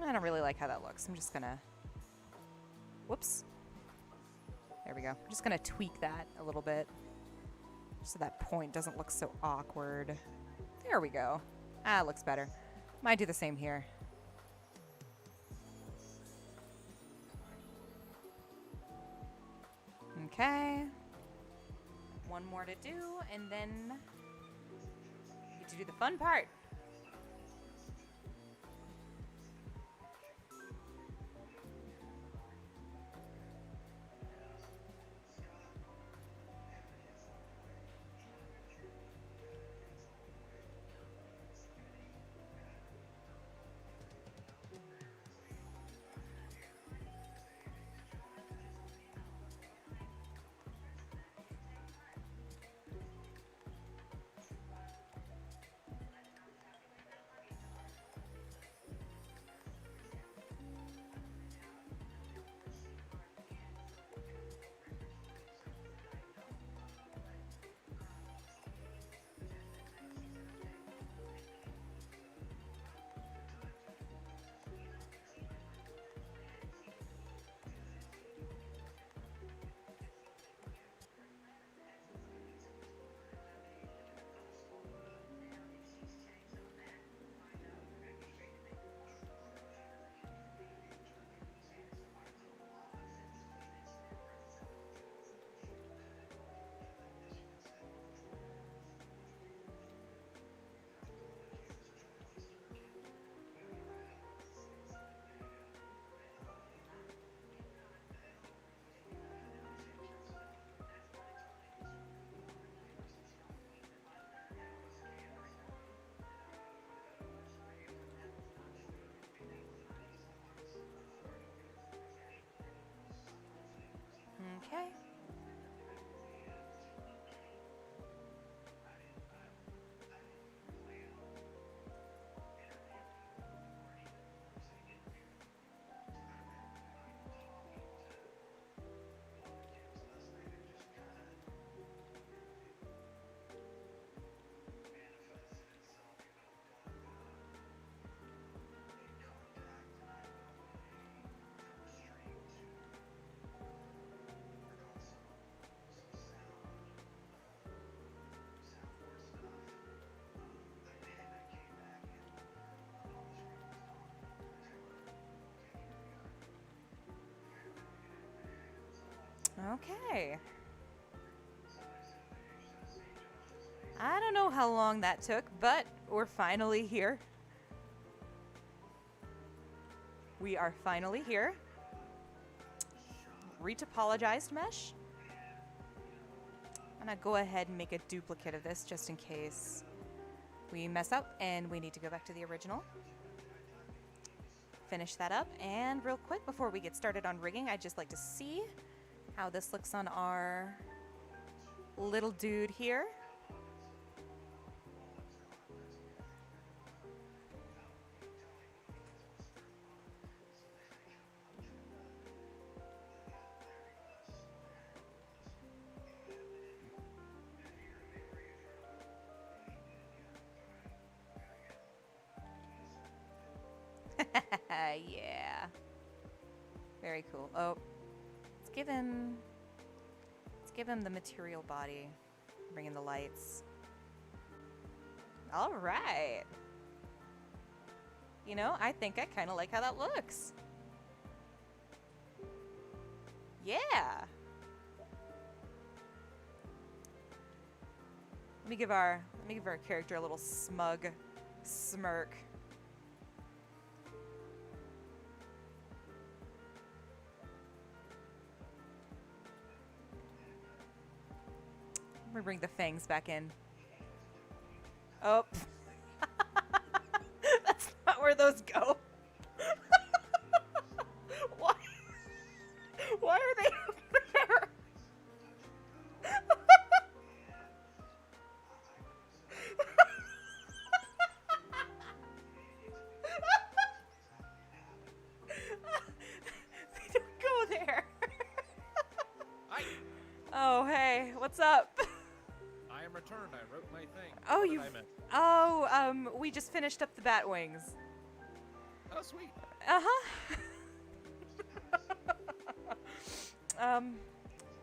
I don't really like how that looks. I'm just gonna... Whoops. There we go. I'm just gonna tweak that a little bit. So that point doesn't look so awkward. There we go. Ah, it looks better. Might do the same here. Okay. One more to do, and then we get to do the fun part. Okay. Okay. I don't know how long that took, but we're finally here. We are finally here. Retopologized mesh. I'm gonna go ahead and make a duplicate of this just in case we mess up and we need to go back to the original. Finish that up, and real quick before we get started on rigging, I'd just like to see how this looks on our little dude here. Yeah. Very cool. Oh, let's give him the material body. Bring in the lights. All right. You know, I think I kind of like how that looks. Yeah. Let me give our character a little smug smirk. Let me bring the fangs back in. Oh. That's not where those go. Why? Why are they up there? They don't go there. Hi. Oh, hey, what's up? I am returned. I wrote my thing. Oh, What did you. I miss? Oh, we just finished up the bat wings. Oh, sweet. Uh-huh.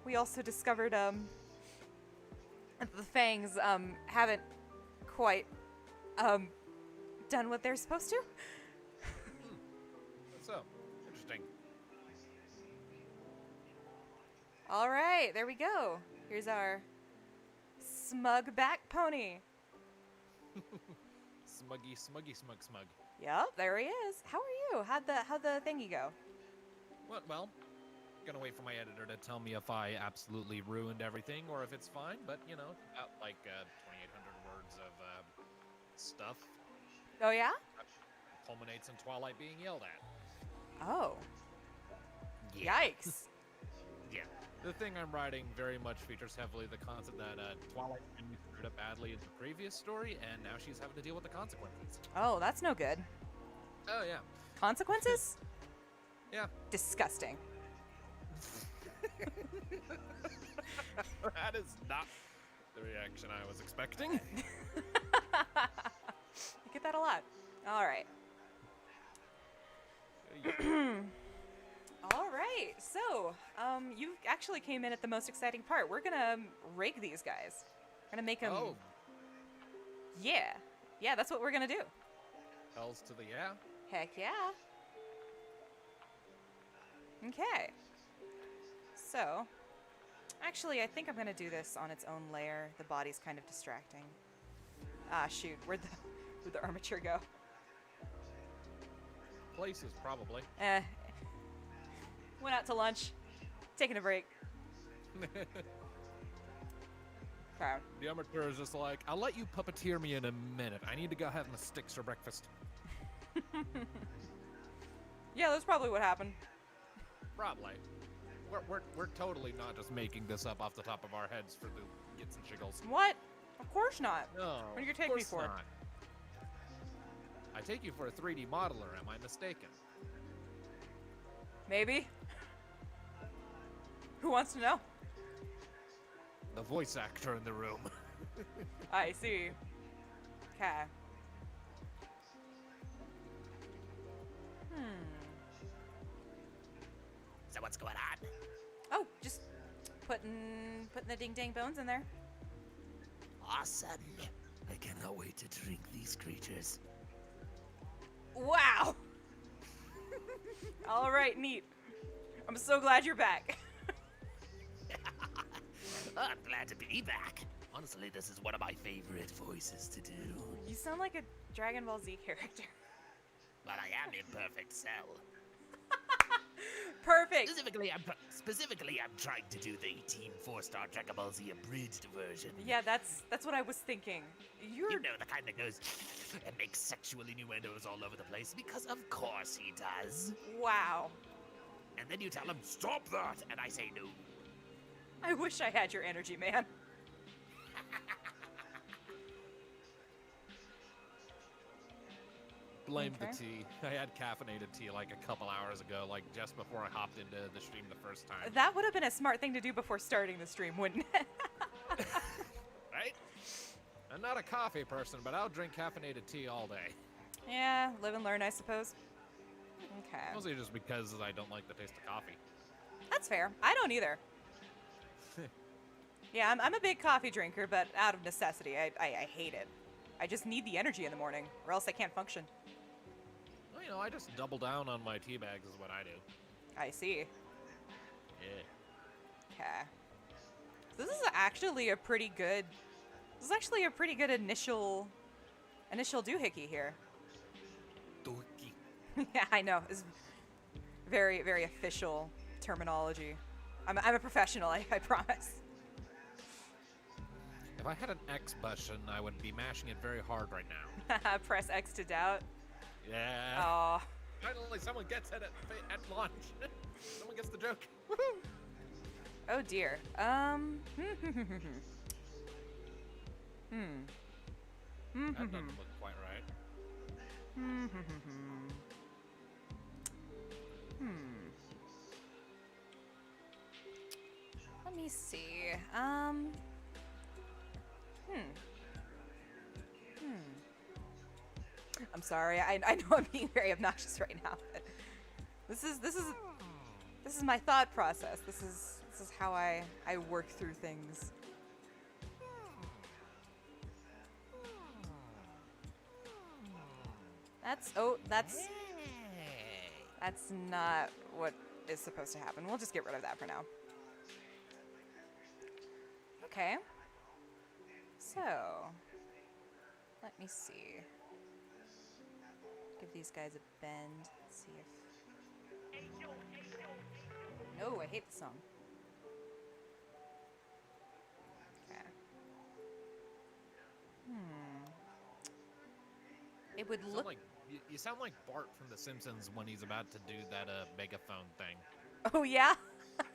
We also discovered, that the fangs, haven't quite, done what they're supposed to. So, interesting. All right, there we go. Here's our smug back pony. Smuggy, smuggy, smug, smug. Yep, there he is. How are you? How'd the thingy go? Well, gonna wait for my editor to tell me if I absolutely ruined everything or if it's fine, but, you know, about like 2,800 words of stuff Oh yeah? culminates in Twilight being yelled at. Oh. Yeah. Yikes. Yeah. The thing I'm writing very much features heavily the concept that Twilight screwed up badly in the previous story, and now she's having to deal with the consequences. Oh, that's no good. Oh, yeah. Consequences? Yeah. Disgusting. That is not the reaction I was expecting. You get that a lot. All right. All right. So, you actually came in at the most exciting part. We're gonna rig these guys. We're gonna make them. Oh, Yeah. Yeah, that's what we're gonna do. hells to the yeah. Heck yeah. Okay. So, actually, I think I'm gonna do this on its own layer. The body's kind of distracting. Ah, shoot. Where'd the armature go? Places, probably. Went out to lunch. Taking a break. Okay. The amateur is just like, I'll let you puppeteer me in a minute. I need to go have my sticks for breakfast. Yeah, that's probably what happened. Probably. We're totally not just making this up off the top of our heads for the gits and shiggles. What? Of course not. No. What do you of take me course for? not. I take you for a 3D modeler, am I mistaken? Maybe. Who wants to know? The voice actor in the room. I see. Okay. So what's going on? Oh, just putting the ding dang bones in there. Awesome. I cannot wait to drink these creatures. Wow. All right, neat. I'm so glad you're back. I'm glad to be back. Honestly, this is one of my favorite voices to do. You sound like a Dragon Ball Z character. But I am in perfect cell. Perfect. Specifically, I'm trying to do the Team 4-Star Dragon Ball Z abridged version. Yeah, that's what I was thinking. You're You know, the kind that goes and makes sexual innuendos all over the place, because of course he does. wow. And then you tell him, stop that, and I say no. I wish I had your energy, man. Blame Okay. the tea. I had caffeinated tea like a couple hours ago, like just before I hopped into the stream the first time. That would have been a smart thing to do before starting the stream, wouldn't it? Right? I'm not a coffee person, but I'll drink caffeinated tea all day. Yeah, live and learn, I suppose. Okay. Mostly just because I don't like the taste of coffee. That's fair. I don't either. Yeah, I'm a big coffee drinker, but out of necessity. I hate it. I just need the energy in the morning, or else I can't function. Well, you know, I just double down on my tea bags is what I do. I see. Yeah. Okay. This is actually a pretty good... This is actually a pretty good initial doohickey here. Dookie. Yeah, I know. It's very, very official terminology. I'm a professional, I promise. If I had an X button, I would be mashing it very hard right now. Press X to doubt. Yeah. Aw. Finally, someone gets it at launch. Someone gets the joke. Oh dear. That doesn't look quite right. Let me see. I'm sorry. I know I'm being very obnoxious right now, but this is my thought process. This is how I work through things. That's not what is supposed to happen. We'll just get rid of that for now. Okay. So, let me see. Give these guys a bend. Let's see if... No, I hate the song. Okay. It would look... You sound like Bart from The Simpsons when he's about to do that megaphone thing. Oh, yeah?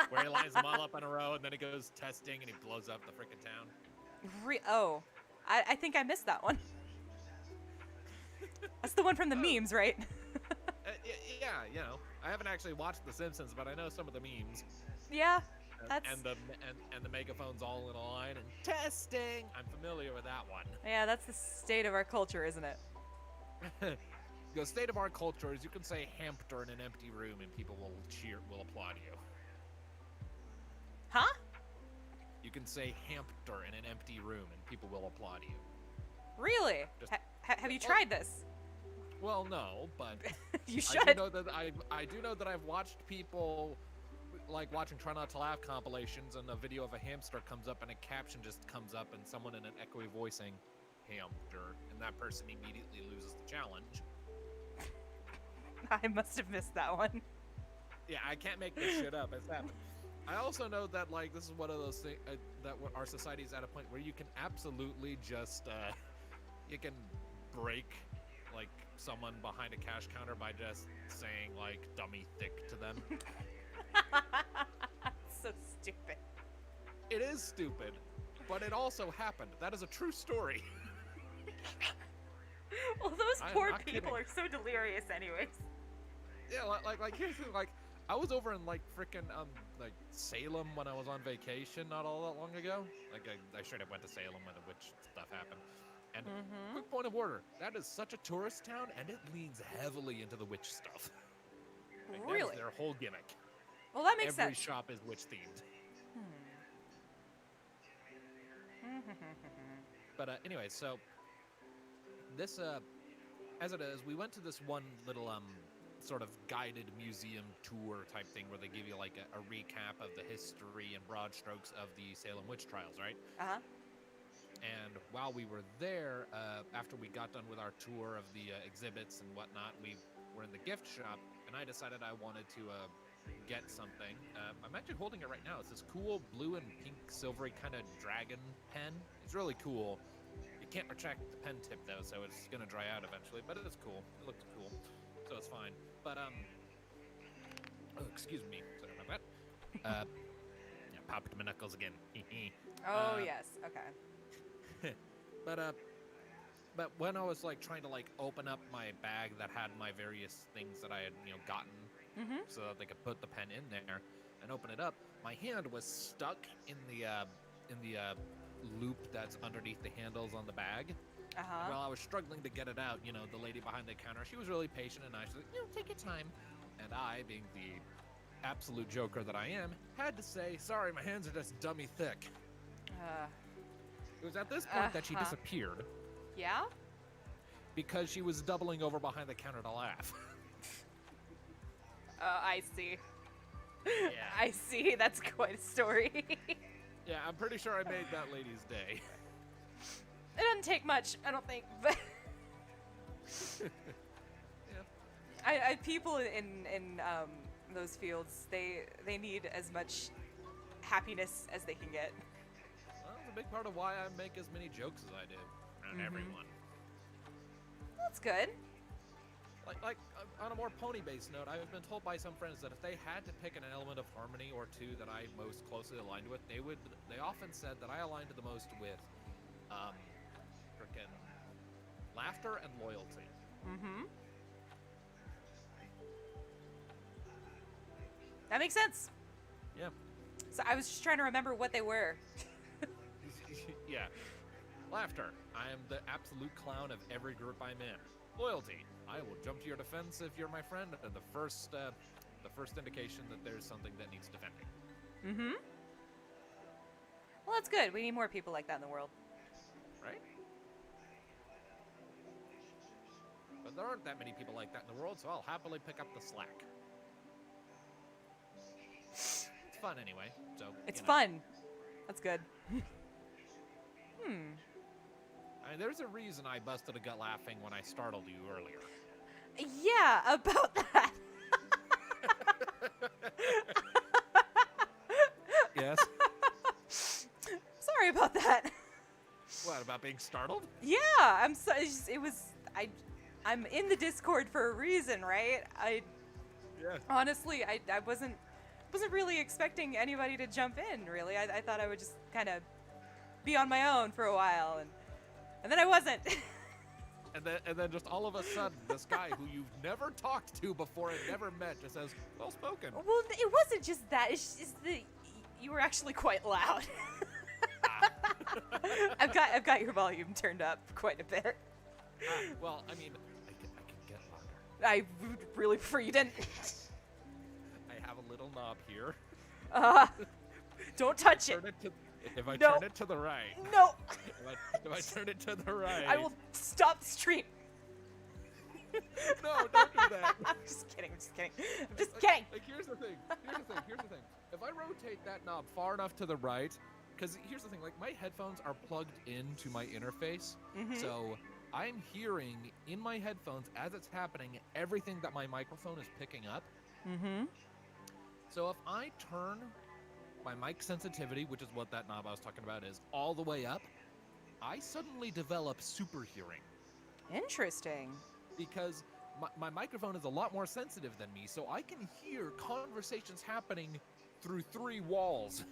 Where he lines them all up in a row and then he goes testing and he blows up the frickin' town. I think I missed that one. That's the one from the memes, right? Yeah, you know. I haven't actually watched The Simpsons, but I know some of the memes. Yeah, that's... And the megaphone's all in a line and testing! I'm familiar with that one. Yeah, that's the state of our culture, isn't it? The state of our culture is you can say hamster in an empty room and people will applaud you. Huh? You can say hamster in an empty room and people will applaud you. Really? Have you tried this? Well, no, but you should. I do know that I've watched people like watching Try Not to Laugh compilations, and a video of a hamster comes up, and a caption just comes up, and someone in an echoey voice saying hamster, and that person immediately loses the challenge. I must have missed that one. Yeah, I can't make this shit up. It's happened. I also know that like this is one of those things that our society is at a point where you can absolutely just you can break like someone behind a cash counter by just saying like dummy thick to them. So stupid. It is stupid, but it also happened. That is a true story. Well, those poor people kidding. are so delirious anyways. Yeah, like here's the thing, like I was over in like frickin' like Salem when I was on vacation not all that long ago. Like I straight up went to Salem when the witch stuff happened. And quick point of order, that is such a tourist town, and it leans heavily into the witch stuff. Like, that Really? is their whole gimmick. Well, that makes Every sense. shop is witch themed. But anyway, so this as it is, we went to this one little sort of guided museum tour type thing where they give you like a recap of the history and broad strokes of the Salem witch trials, right? Uh-huh. And while we were there, after we got done with our tour of the exhibits and whatnot, we were in the gift shop, and I decided I wanted to get something. I'm actually holding it right now. It's this cool blue and pink silvery kind of dragon pen. It's really cool. You can't retract the pen tip though, so it's gonna dry out eventually, but it's cool. It looks cool, so it's fine. But oh, excuse me, sorry about that. Yeah, popped my knuckles again. Oh yes, okay. But when I was like trying to like open up my bag that had my various things that I had gotten, so that they could put the pen in there and open it up, my hand was stuck in the loop that's underneath the handles on the bag. While I was struggling to get it out, the lady behind the counter, she was really patient and nice. She's like, take your time. And I, being the absolute joker that I am, had to say, sorry, my hands are just dummy thick. It was at this point that she disappeared. Yeah? Because she was doubling over behind the counter to laugh. I see. Yeah. I see. That's quite a story. Yeah, I'm pretty sure I made that lady's day. It doesn't take much, I don't think, but... Yeah. People in those fields, they need as much happiness as they can get. Well, it's a big part of why I make as many jokes as I do around everyone. That's good. Like on a more pony-based note, I've been told by some friends that if they had to pick an element of harmony or two that I most closely aligned with, they often said that I aligned the most with frickin' laughter and loyalty. That makes sense. Yeah. So I was just trying to remember what they were. Yeah. Laughter. I am the absolute clown of every group I'm in. Loyalty. I will jump to your defense if you're my friend, and the first indication that there's something that needs defending. Mm-hmm. Well, that's good. We need more people like that in the world. Right? But there aren't that many people like that in the world, so I'll happily pick up the slack. It's fun anyway, so... It's fun. That's good. I mean, there's a reason I busted a gut laughing when I startled you earlier. Yeah, about that. Yes? Sorry about that. What, about being startled? Yeah, I'm so. I'm in the Discord for a reason, right? Yes. Honestly, I wasn't really expecting anybody to jump in. Really, I thought I would just kind of be on my own for a while, and then I wasn't. And then just all of a sudden, this guy who you've never talked to before and never met just says, "Well spoken." Well, it wasn't just that. It's just that you were actually quite loud. I've got your volume turned up quite a bit. Well, I mean, I can get louder. I would really prefer you didn't. I have a little knob here. Don't touch it. If I No. turn it to the right. No. If I turn it to the right. I will stop the stream. No, don't do that. I'm just kidding. I'm just kidding. I'm just kidding. Like, here's the thing. If I rotate that knob far enough to the right, because here's the thing, like, my headphones are plugged into my interface, so I'm hearing in my headphones as it's happening everything that my microphone is picking up. So if I turn my mic sensitivity, which is what that knob I was talking about is, all the way up, I suddenly develop super hearing. Interesting. Because my microphone is a lot more sensitive than me, so I can hear conversations happening through 3 walls.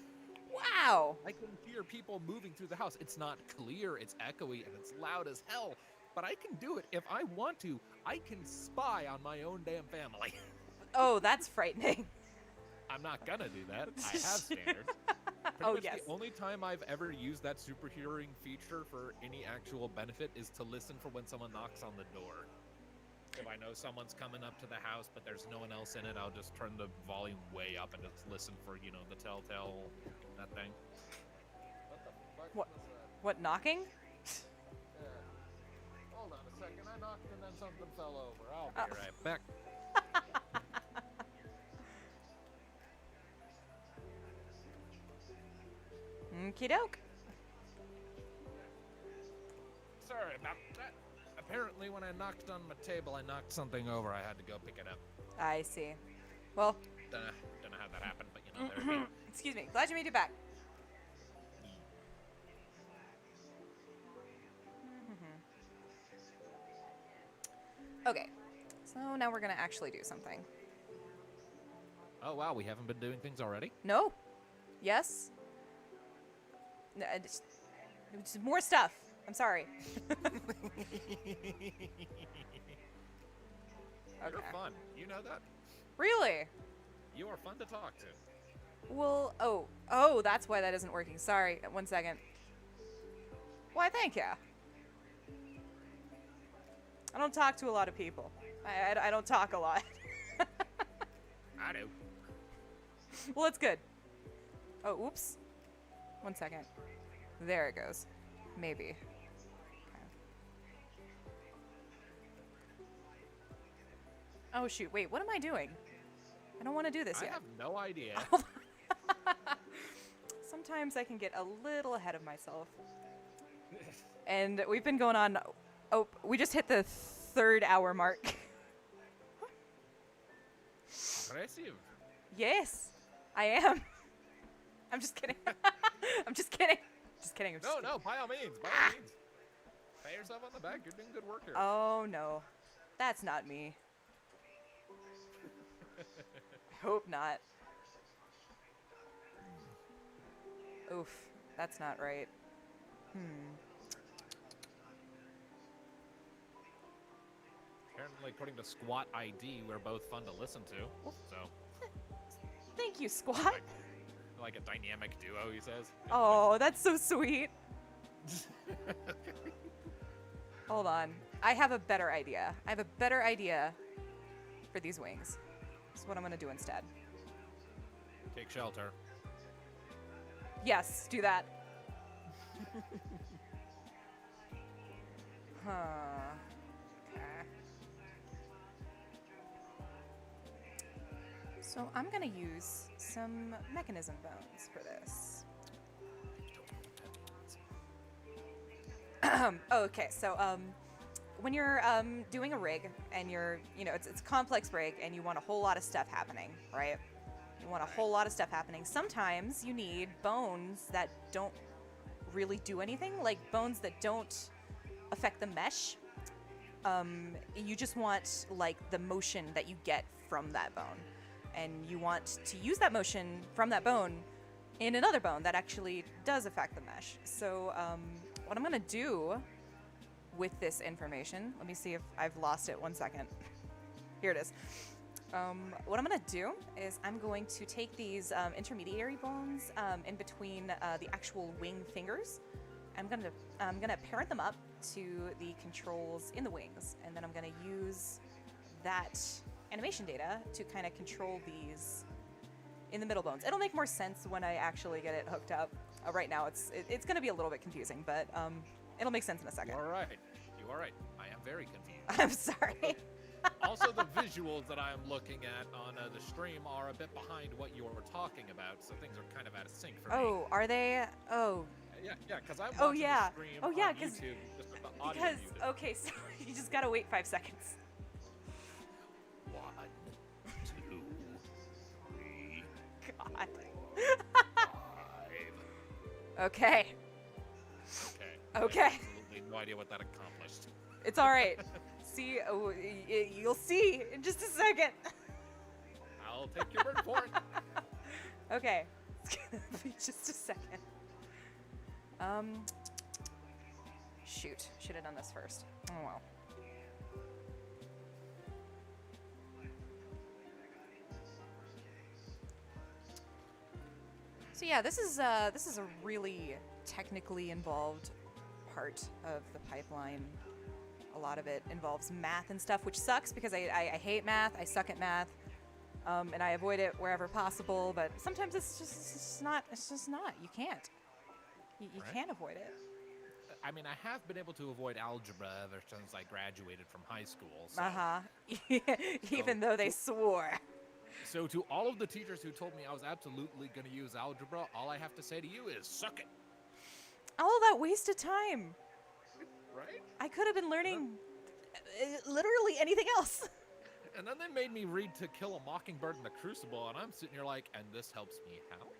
Wow. I can hear people moving through the house. It's not clear, it's echoey, and it's loud as hell, but I can do it. If I want to, I can spy on my own damn family. Oh, that's frightening. I'm not gonna do that. I have standards. Oh, Much yes. The only time I've ever used that super hearing feature for any actual benefit is to listen for when someone knocks on the door. If I know someone's coming up to the house, but there's no one else in it, I'll just turn the volume way up and just listen for, you know, the telltale, that thing. What the fuck What? was that? What, knocking? Yeah. Hold on a second, I knocked and then something fell over. I'll be right back. Okie doke. Sorry about that. Apparently when I knocked on my table, I knocked something over. I had to go pick it up. I see. Well, Don't know how that happened, but you know, there it is. excuse me. Glad you made it back. Okay. So now we're going to actually do something. Oh wow, we haven't been doing things already? No? Yes? No, just more stuff. I'm sorry. You're Okay. fun. You know that? Really? You are fun to talk to. Well, oh, that's why that isn't working. Sorry, 1 second. Why, thank you. I don't talk to a lot of people. I don't talk a lot. I do. Well, that's good. Oh, oops. 1 second. There it goes. Maybe. Okay. Oh, shoot. Wait, what am I doing? I don't want to do this I yet. have no idea. Sometimes I can get a little ahead of myself. And we've been going on... Oh, we just hit the 3rd hour mark. Impressive. Yes, I am. I'm just kidding. I'm just kidding. Just kidding. I'm just kidding. No, by all means, by all means. Pat yourself on the back. You're doing good work here. Oh, no. That's not me. I hope not. Oof. That's not right. Apparently, according to Squat ID, we're both fun to listen to. So, Thank you, Squat. like a dynamic duo, he says. Oh, that's so sweet. Hold on. I have a better idea. I have a better idea for these wings. This is what I'm gonna do instead. Take shelter. Yes, do that. Huh. Okay. So I'm gonna use some mechanism bones for this. Okay, so when you're doing a rig and you're, it's a complex rig and you want a whole lot of stuff happening, right? You want a whole lot of stuff happening. Sometimes you need bones that don't really do anything, like bones that don't affect the mesh. You just want like the motion that you get from that bone, and you want to use that motion from that bone in another bone that actually does affect the mesh. So what I'm gonna do with this information, let me see if I've lost it. 1 second. Here it is. What I'm gonna do is I'm going to take these intermediary bones in between the actual wing fingers. I'm gonna parent them up to the controls in the wings, and then I'm gonna use that animation data to kind of control these in the middle bones. It'll make more sense when I actually get it hooked up. Right now, it's gonna be a little bit confusing, but it'll make sense in a second. You are right. You are right. I am very confused. I'm sorry. Also, the visuals that I am looking at on the stream are a bit behind what you were talking about, so things are kind of out of sync for me. Oh, are they? Oh. Yeah, because I'm Oh, watching yeah. the stream Oh, yeah, on 'cause- YouTube, just with the audio Because, muted. okay, so you just gotta wait 5 seconds. 1, 2, 3, God. 5. Okay. Okay. Okay. I have absolutely no idea what that accomplished. It's alright. See, you'll see in just a second. I'll take your word for it. Okay. It's gonna be just a second. Shoot. Should have done this first. Oh well. So yeah, this is a really technically involved part of the pipeline. A lot of it involves math and stuff, which sucks because I hate math. I suck at math, and I avoid it wherever possible. But sometimes it's just not. You can't. You Right. can't avoid it. I mean, I have been able to avoid algebra ever since I graduated from high school. So, Even though they swore. so to all of the teachers who told me I was absolutely going to use algebra, all I have to say to you is suck it. All that wasted time. Right? I could have been learning literally anything else. And then they made me read To Kill a Mockingbird in the Crucible, and I'm sitting here like, and this helps me how?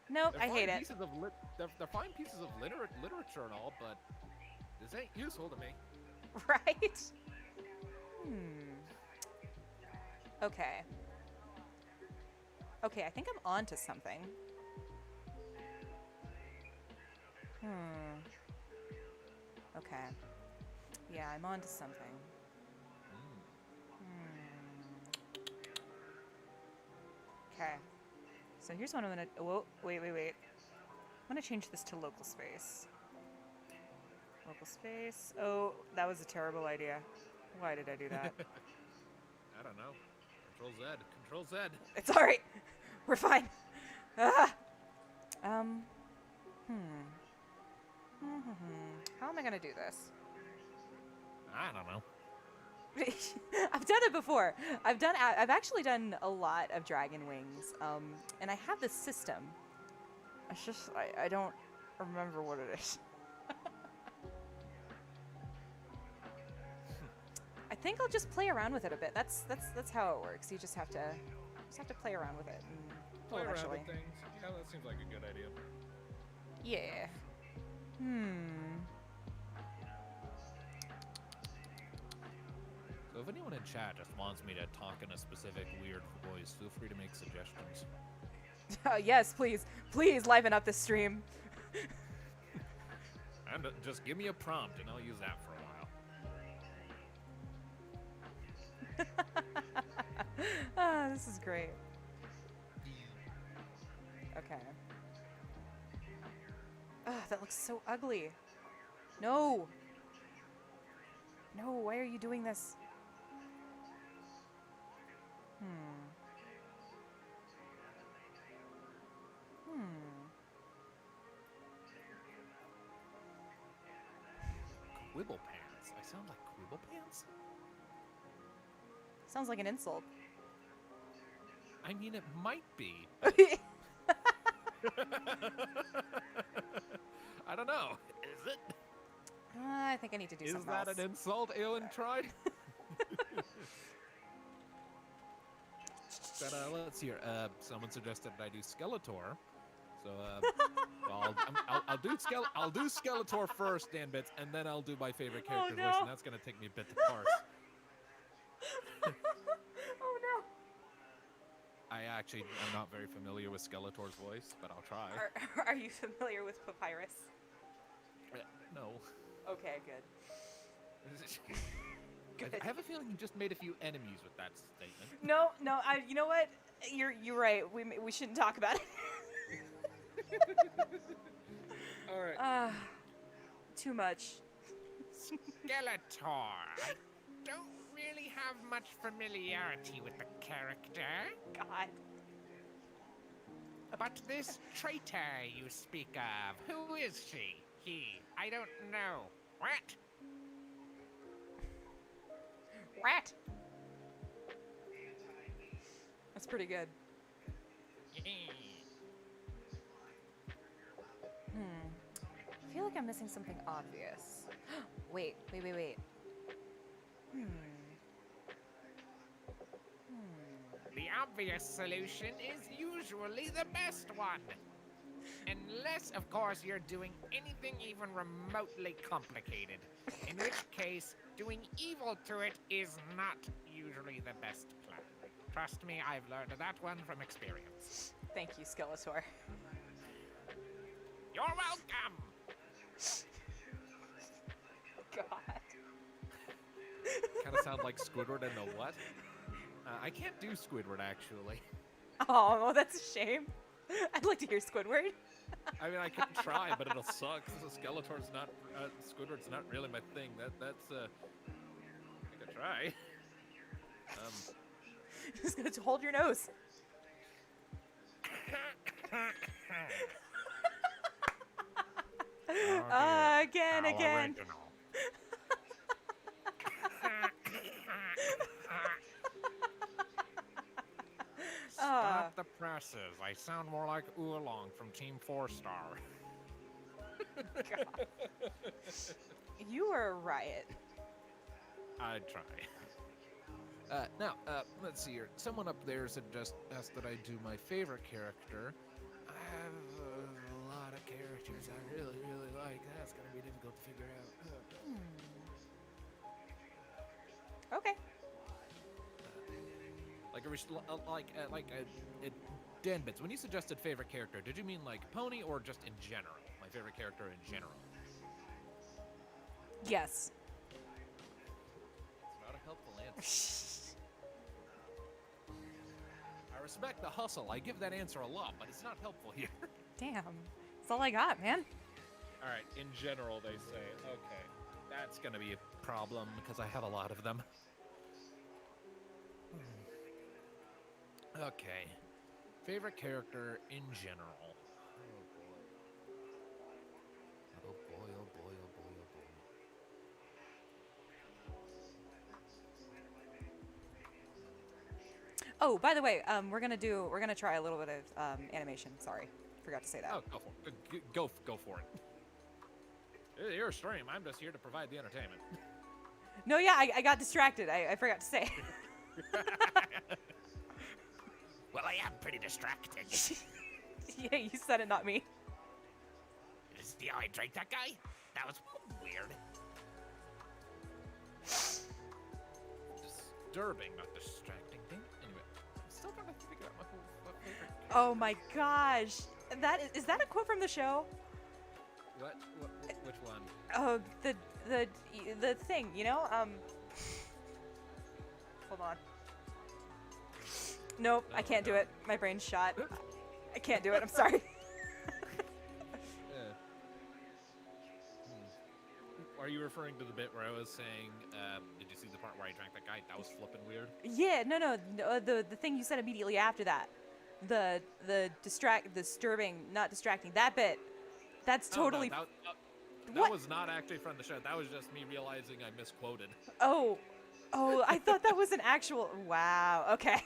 Nope, They're I fine hate it. pieces of they're fine pieces of literature and all, but this ain't useful to me. Right? Okay. Okay, I think I'm on to something. Okay. Yeah, I'm on to something. Okay. So here's what I'm gonna. Whoa, wait. I'm gonna change this to local space. Local space. Oh, that was a terrible idea. Why did I do that? I don't know. Control Z. Control Z. It's all right. We're fine. Ah. How am I gonna do this? I don't know. I've done it before. I've actually done a lot of Dragon Wings, and I have this system. It's just I don't remember what it is. I think I'll just play around with it a bit. That's how it works. You just have to play around with it. And Play around eventually. with things. Yeah, that seems like a good idea. Yeah. So if anyone in chat just wants me to talk in a specific weird voice, feel free to make suggestions. Yes, please liven up the stream. And just give me a prompt and I'll use that for a while. This is great. Okay. That looks so ugly. No! No, why are you doing this? Hmm. Quibble pants. I sound like Quibble pants? Sounds like an insult. I mean, it might be. I don't know. Is it? I think I need to do Is something that else. an insult Eowyn tried? But let's see here. Someone suggested that I do Skeletor. So I'll do Skeletor first, Dan Bits, and then I'll do my favorite character's voice, and that's gonna take me a bit to parse. Oh no! I actually am not very familiar with Skeletor's voice, but I'll try. Are you familiar with Papyrus? No. Okay, good. I have a feeling you just made a few enemies with that statement. No, you know what? You're right. We shouldn't talk about it. All right. Too much. Skeletor. I don't really have much familiarity with the character. God. But this traitor you speak of, who is she? He? I don't know. What? Rat. That's pretty good. I feel like I'm missing something obvious. Wait. The obvious solution is usually the best one. Unless, of course, you're doing anything even remotely complicated. In which case, doing evil to it is not usually the best plan. Trust me, I've learned that one from experience. Thank you, Skeletor. You're welcome! God. Kind of sound like Squidward and the what? I can't do Squidward, actually. Oh, well, that's a shame. I'd like to hear Squidward. I mean, I could try, but it'll suck. Skeletor's not, Squidward's not really my thing. That's I could try. Just gonna hold your nose. Again. Original. Stop the presses. I sound more like Oolong from Team 4-Star. God. You are a riot. I'd try. Now, let's see here. Someone up there asked that I do my favorite character. I have a lot of characters I really, really like. That's gonna be difficult to figure out. Okay. Dan Bits, when you suggested favorite character, did you mean like Pony or just in general? My favorite character in general. Yes. It's not a helpful answer. I respect the hustle. I give that answer a lot, but it's not helpful here. Damn. That's all I got, man. All right, in general, they say, okay, that's going to be a problem because I have a lot of them. Okay. Favorite character in general. Oh boy. Oh boy, oh boy, oh boy, oh boy. Oh, by the way, we're gonna try a little bit of animation. Sorry, forgot to say that. Oh, go for it. You're a stream. I'm just here to provide the entertainment. No, yeah, I got distracted. I forgot to say. Well, I am pretty distracted. Yeah, you said it, not me. See how I drank that guy? That was weird. Disturbing, not distracting thing. Anyway, I'm still trying to figure out my favorite. Oh my gosh, is that a quote from the show? What? Which one? Oh, the thing, you know? Hold on. Nope, I can't do it. My brain's shot. I can't do it. I'm sorry. are you referring to the bit where I was saying, did you see the part where I drank that guy? That was flippin' weird. Yeah, no, the thing you said immediately after that, the not distracting, that bit, that's totally. Oh, no, that What? was not actually from the show. That was just me realizing I misquoted. Oh, I thought that was an actual. Wow. Okay.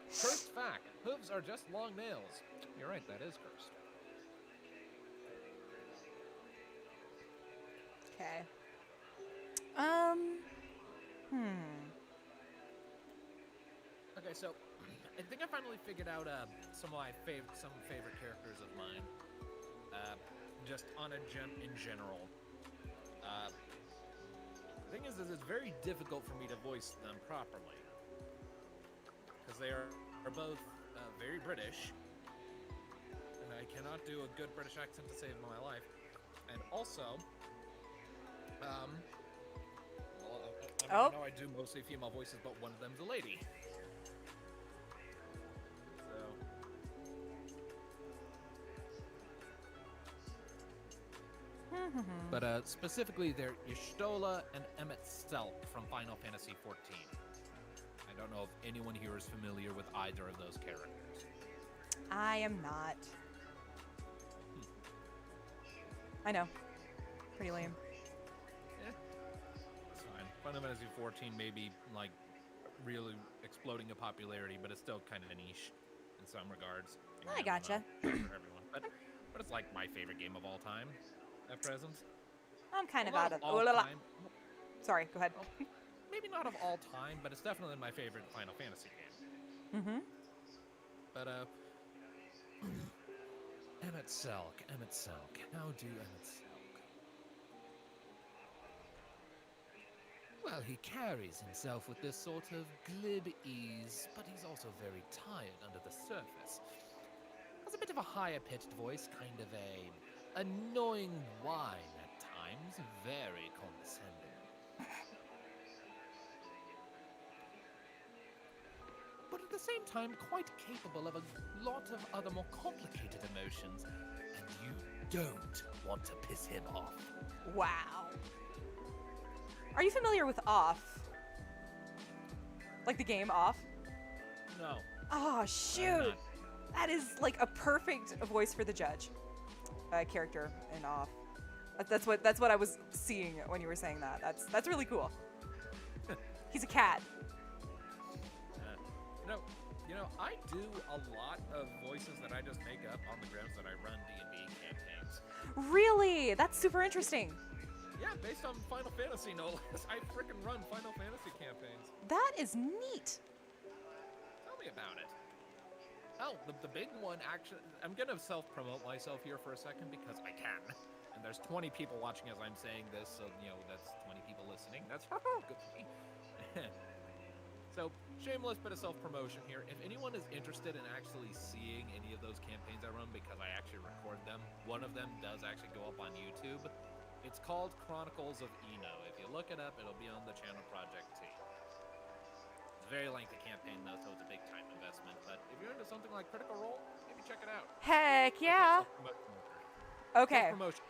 Cursed fact: hooves are just long nails. You're right. That is cursed. Okay. Okay, so I think I finally figured out some favorite characters of mine. Just in general. The thing is it's very difficult for me to voice them properly because they are both very British, and I cannot do a good British accent to save my life. And also, I know I do mostly female voices, but one of them's a lady. But specifically, they're Y'shtola and Emmett Stelk from Final Fantasy XIV. I don't know if anyone here is familiar with either of those characters. I am not. I know. Pretty lame. Yeah, that's fine. Final Fantasy XIV may be, like, really exploding in popularity, but it's still kind of a niche in some regards. I gotcha. For everyone. But it's, like, my favorite game of all time at present. I'm kind of Well, out of. all time. Sorry, go ahead. Well, maybe not of all time, but it's definitely my favorite Final Fantasy game. Mm-hmm. But, Emmett Selk. How do Emmett Selk? Well, he carries himself with this sort of glib ease, but he's also very tired under the surface. Has a bit of a higher-pitched voice, kind of a annoying whine at times, very condescending. But at the same time, quite capable of a lot of other more complicated emotions, and you don't want to piss him off. Wow. Are you familiar with Off? Like the game Off? No. Oh, shoot. That is like a perfect voice for the judge. Character in Off. That's what I was seeing when you were saying that. That's really cool. He's a cat. You know, I do a lot of voices that I just make up on the grounds that I run D&D campaigns. Really? That's super interesting. Yeah, based on Final Fantasy, no less. I frickin' run Final Fantasy campaigns. That is neat. Tell me about it. Oh, the big one, actually, I'm gonna self-promote myself here for a second because I can. And there's 20 people watching as I'm saying this, so, you know, that's 20 people listening. That's good for me. So, shameless bit of self-promotion here. If anyone is interested in actually seeing any of those campaigns I run, because I actually record them, one of them does actually go up on YouTube. It's called Chronicles of Eno. If you look it up, it'll be on the channel Project T. It's a very lengthy campaign, though, so it's a big time investment. But if you're into something like Critical Role, maybe check it out. Heck yeah. Okay. Self-promotion.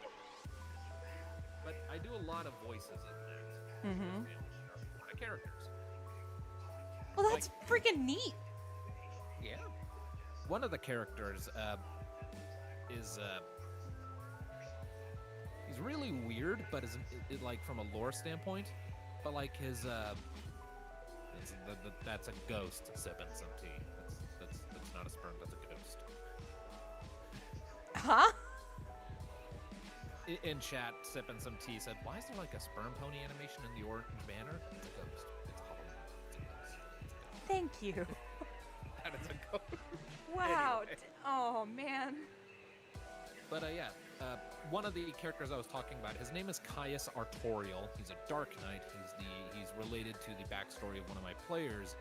But I do a lot of voices in that. Mm-hmm. A lot of characters. Well, that's freaking neat. Yeah. One of the characters is he's really weird, but is like from a lore standpoint. But like his that's a ghost sipping some tea. That's not a sperm. That's a ghost. Huh? In chat, sipping some tea said, "Why is there like a sperm pony animation in the orange banner?" It's a ghost. It's a hollow. It's a ghost. Thank you. That is a ghost. Wow. Anyway. Oh, man. But yeah, one of the characters I was talking about, his name is Caius Artorial. He's a Dark Knight. He's related to the backstory of one of my players,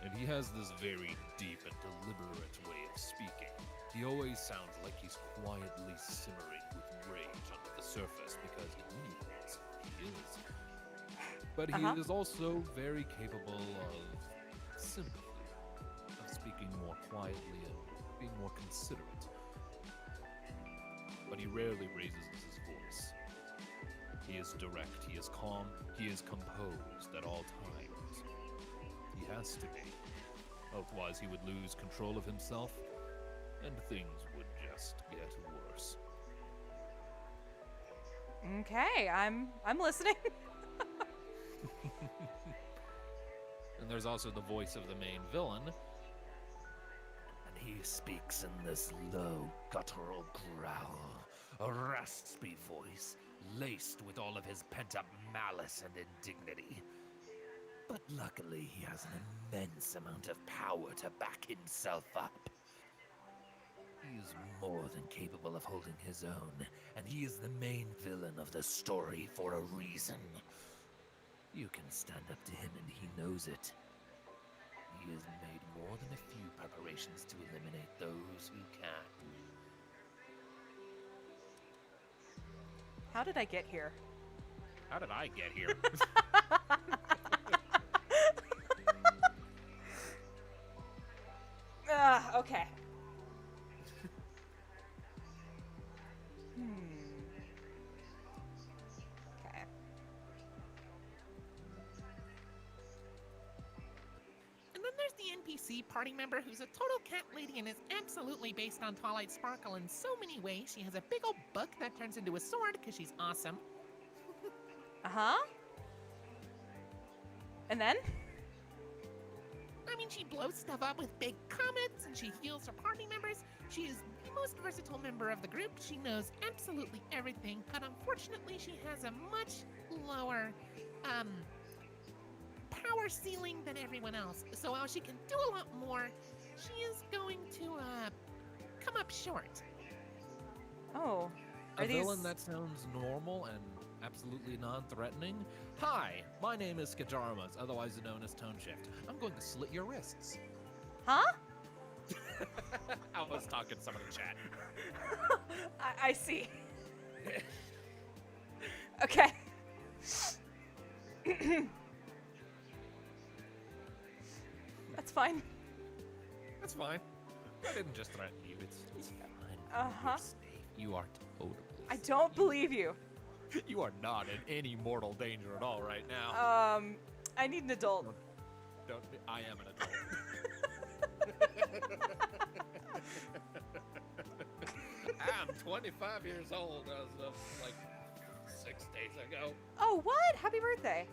and he has this very deep and deliberate way of speaking. He always sounds like he's quietly simmering with rage under the surface, because in many ways he is. But he is also very capable of sympathy, of speaking more quietly and being more considerate. But he rarely raises his voice. He is direct, he is calm, he is composed at all times. He has to be. Otherwise, he would lose control of himself, and things would just get worse. Okay, I'm listening. And there's also the voice of the main villain. And he speaks in this low, guttural growl, a raspy voice, laced with all of his pent-up malice and indignity. But luckily, he has an immense amount of power to back himself up. He is more than capable of holding his own, and he is the main villain of the story for a reason. You can stand up to him and he knows it. He has made more than a few preparations to eliminate those who can. How did I get here? How did I get here? Okay. Okay. And then there's the NPC party member who's a total cat lady and is absolutely based on Twilight Sparkle in so many ways. She has a big old book that turns into a sword because she's awesome. Uh-huh. And then? I mean, she blows stuff up with big comets and she heals her party members. She is the most versatile member of the group. She knows absolutely everything, but unfortunately she has a much lower, power ceiling than everyone else. So while she can do a lot more, she is going to, come up short. Oh. Are A these villain that sounds normal and absolutely non-threatening? Hi, my name is Skajaramas, otherwise known as Tone Shift. I'm going to slit your wrists. Huh? I was talking to some of the chat. I see. Okay. That's fine. That's fine. I didn't just threaten you. It's fine. Uh-huh. You're safe. You are totally I don't believe you. You are not in any mortal danger at all right now. I need an adult. I am an adult. I'm 25 years old as of like 6 days ago. Oh, what? Happy birthday.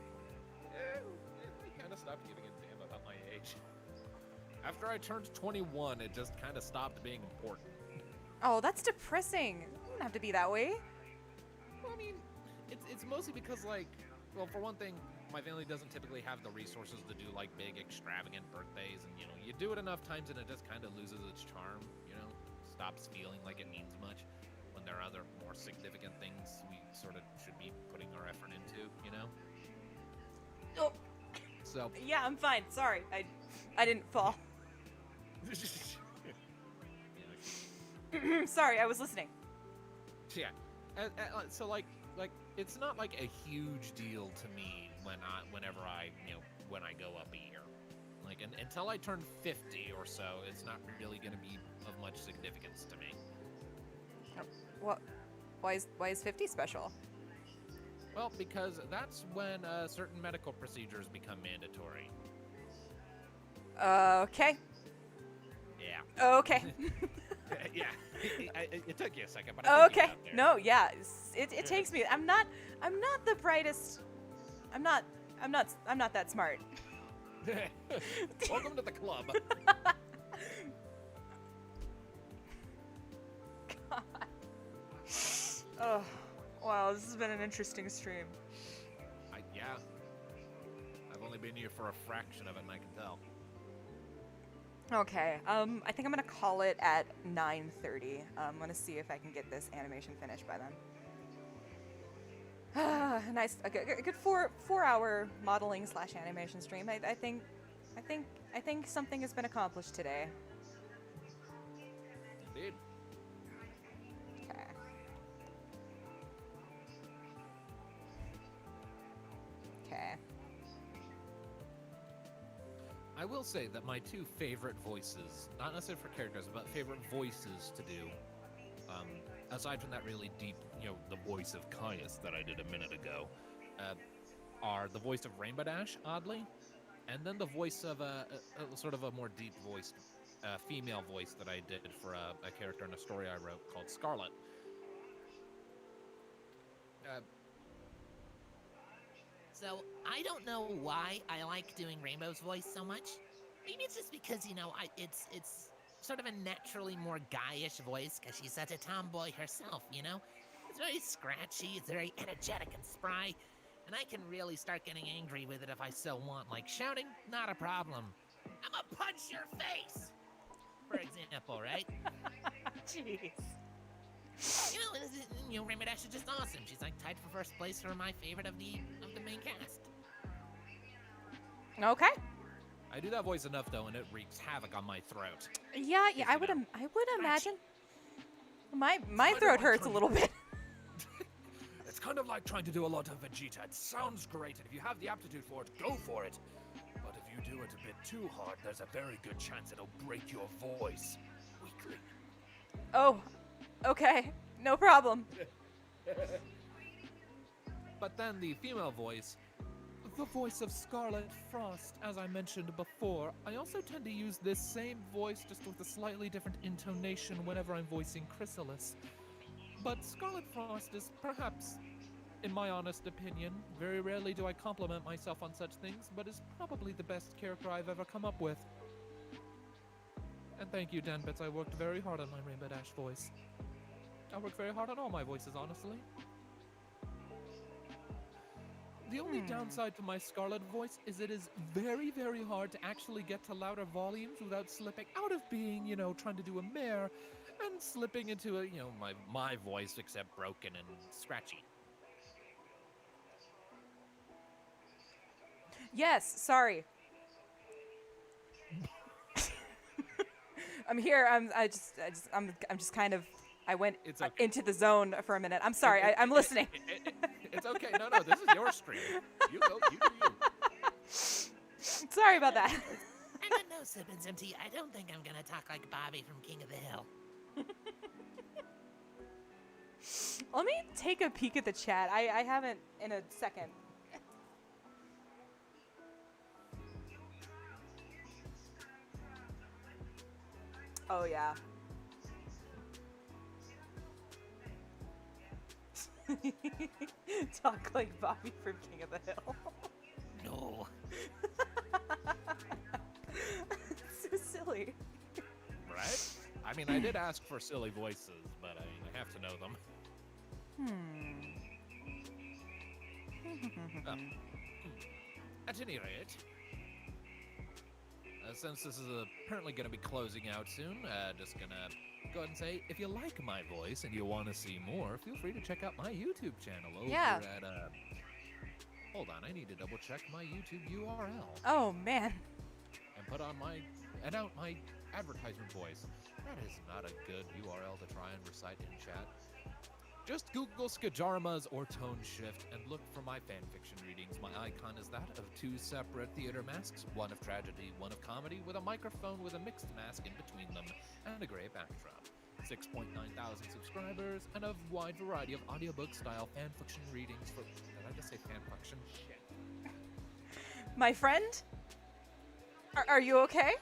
I kind of stopped giving a damn about my age. After I turned 21, it just kind of stopped being important. Oh, that's depressing. It doesn't have to be that way. Well, I mean, it's mostly because, like, well, for one thing, my family doesn't typically have the resources to do, like, big, extravagant birthdays, and, you know, you do it enough times and it just kind of loses its charm, you know? Stops feeling like it means much when there are other more significant things we sort of should be putting our effort into, you know? Oh, So, yeah, I'm fine. Sorry. I didn't fall. Sorry, I was listening. yeah. So, like, it's not like a huge deal to me whenever I, you know, when I go up a year. Like, until I turn 50 or so, it's not really going to be of much significance to me. What? Why is 50 special? Well, because that's when certain medical procedures become mandatory. Okay. Yeah. Okay. Yeah. It took you a second, but I think you Okay. got there. No, yeah. It takes me. I'm not the brightest. I'm not that smart. Welcome to the club. God. Oh, wow. This has been an interesting stream. Yeah. I've only been here for a fraction of it, and I can tell. Okay. I think I'm gonna call it at 9:30. I'm gonna see if I can get this animation finished by then. Nice. A good 4-hour modeling / animation stream. I think something has been accomplished today. Indeed. Okay. Okay. I will say that my two favorite voices, not necessarily for characters, but favorite voices to do, aside from that really deep, the voice of Caius that I did a minute ago, are the voice of Rainbow Dash, oddly, and then the voice of a sort of a more deep voiced female voice that I did for a character in a story I wrote called Scarlet. So, I don't know why I like doing Rainbow's voice so much. Maybe it's just because, it's sort of a naturally more guyish voice because she's such a tomboy herself, It's very scratchy, it's very energetic and spry, and I can really start getting angry with it if I so want. Like, shouting, not a problem. I'ma punch your face! For example, right? Jeez. Rainbow Dash is just awesome. She's like tied for first place for my favorite of the main cast. Okay. I do that voice enough though, and it wreaks havoc on my throat. Yeah. I would imagine. My throat hurts a little bit. It's kind of like trying to do a lot of Vegeta. It sounds great, and if you have the aptitude for it, go for it. But if you do it a bit too hard, there's a very good chance it'll break your voice. Weakling. Oh. Okay. No problem. But then the female voice, the voice of Scarlet Frost, as I mentioned before, I also tend to use this same voice just with a slightly different intonation whenever I'm voicing Chrysalis. But Scarlet Frost is perhaps, in my honest opinion, very rarely do I compliment myself on such things, but is probably the best character I've ever come up with. And thank you, Danbits. I worked very hard on my Rainbow Dash voice. I work very hard on all my voices, honestly. The only downside to my Scarlet voice is it is very, very hard to actually get to louder volumes without slipping out of being, trying to do a mare and slipping into my voice, except broken and scratchy. Yes. Sorry. I'm here. I'm just kind of. I went It's okay. into the zone for a minute. I'm sorry. I'm listening. It's okay. No, this is your stream. You go. You do you. Sorry about that. And then no, Sippin's empty. I don't think I'm gonna talk like Bobby from King of the Hill. Let me take a peek at the chat. I haven't in a second. Oh, yeah. Talk like Bobby from King of the Hill. No. So silly. Right? I mean, I did ask for silly voices, but I have to know them. At any rate, since this is apparently going to be closing out soon, just going to go ahead and say, if you like my voice and you want to see more, feel free to check out my YouTube channel over at, hold on, I need to double check my YouTube URL. Oh, man. And put on my advertisement voice. That is not a good URL to try and recite in chat. Just Google Skajarmas or Tone Shift and look for my fanfiction readings. My icon is that of two separate theater masks, one of tragedy, one of comedy, with a microphone with a mixed mask in between them, and a gray backdrop. 6.9 thousand subscribers, and a wide variety of audiobook-style fanfiction readings for... Did I just say fanfiction? Shit. My friend? Are you okay?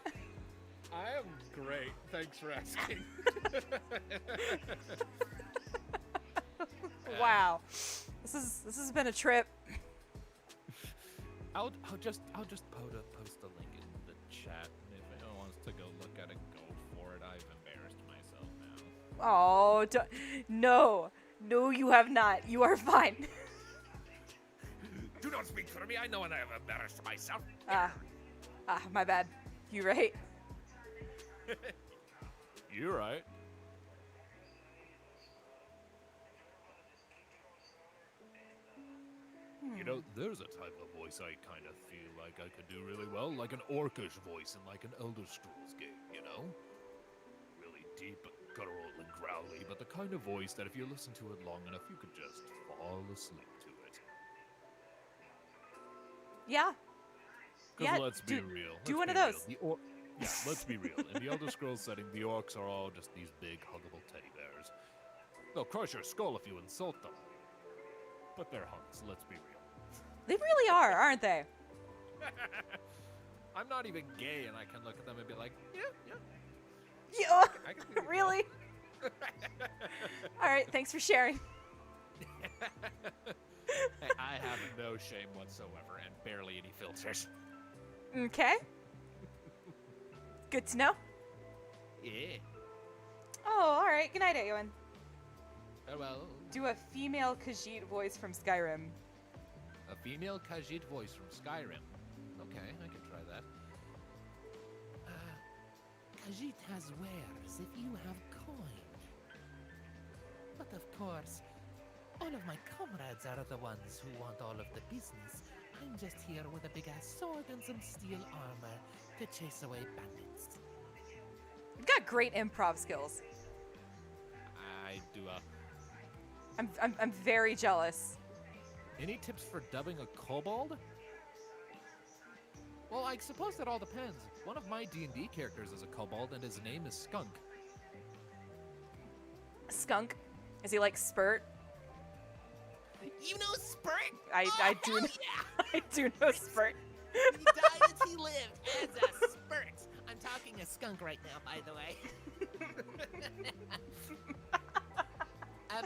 I am great. Thanks for asking. Wow. This has been a trip. I'll just post a link in the chat, and if anyone wants to go look at it, go for it. I've embarrassed myself now. Oh, no, you have not. You are fine. Do not speak for me. I know when I have embarrassed myself. My bad. You right? You're right. You know, there's a type of voice I kind of feel like I could do really well, like an orcish voice in like an Elder Scrolls game, you know? Really deep, guttural and growly, but the kind of voice that if you listen to it long enough, you could just fall asleep to it. Yeah. Because let's be real. Do one of those. Yeah, let's be real. In the Elder Scrolls setting, the orcs are all just these big, huggable teddy bears. They'll crush your skull if you insult them. But they're hunks, let's be real. They really are, aren't they? I'm not even gay, and I can look at them and be like, yeah. Yeah. I can see Really? All right, thanks for sharing. Hey, I have no shame whatsoever and barely any filters. Okay. Good to know. Yeah. Oh, all right. Good night, Eowyn. Well, Do a female Khajiit voice from Skyrim. a female Khajiit voice from Skyrim. Okay, I can try that. Khajiit has wares if you have coin. But of course, all of my comrades are the ones who want all of the business. I'm just here with a big ass sword and some steel armor to chase away bandits. You've got great improv skills. I do I'm very jealous. Any tips for dubbing a kobold? Well, I suppose that all depends. One of my D&D characters is a kobold, and his name is Skunk. Skunk? Is he like Spurt? You know Spurt? I do. Hell yeah! I do know Spurt. He died as he lived as a Spurt. I'm talking a skunk right now, by the way. I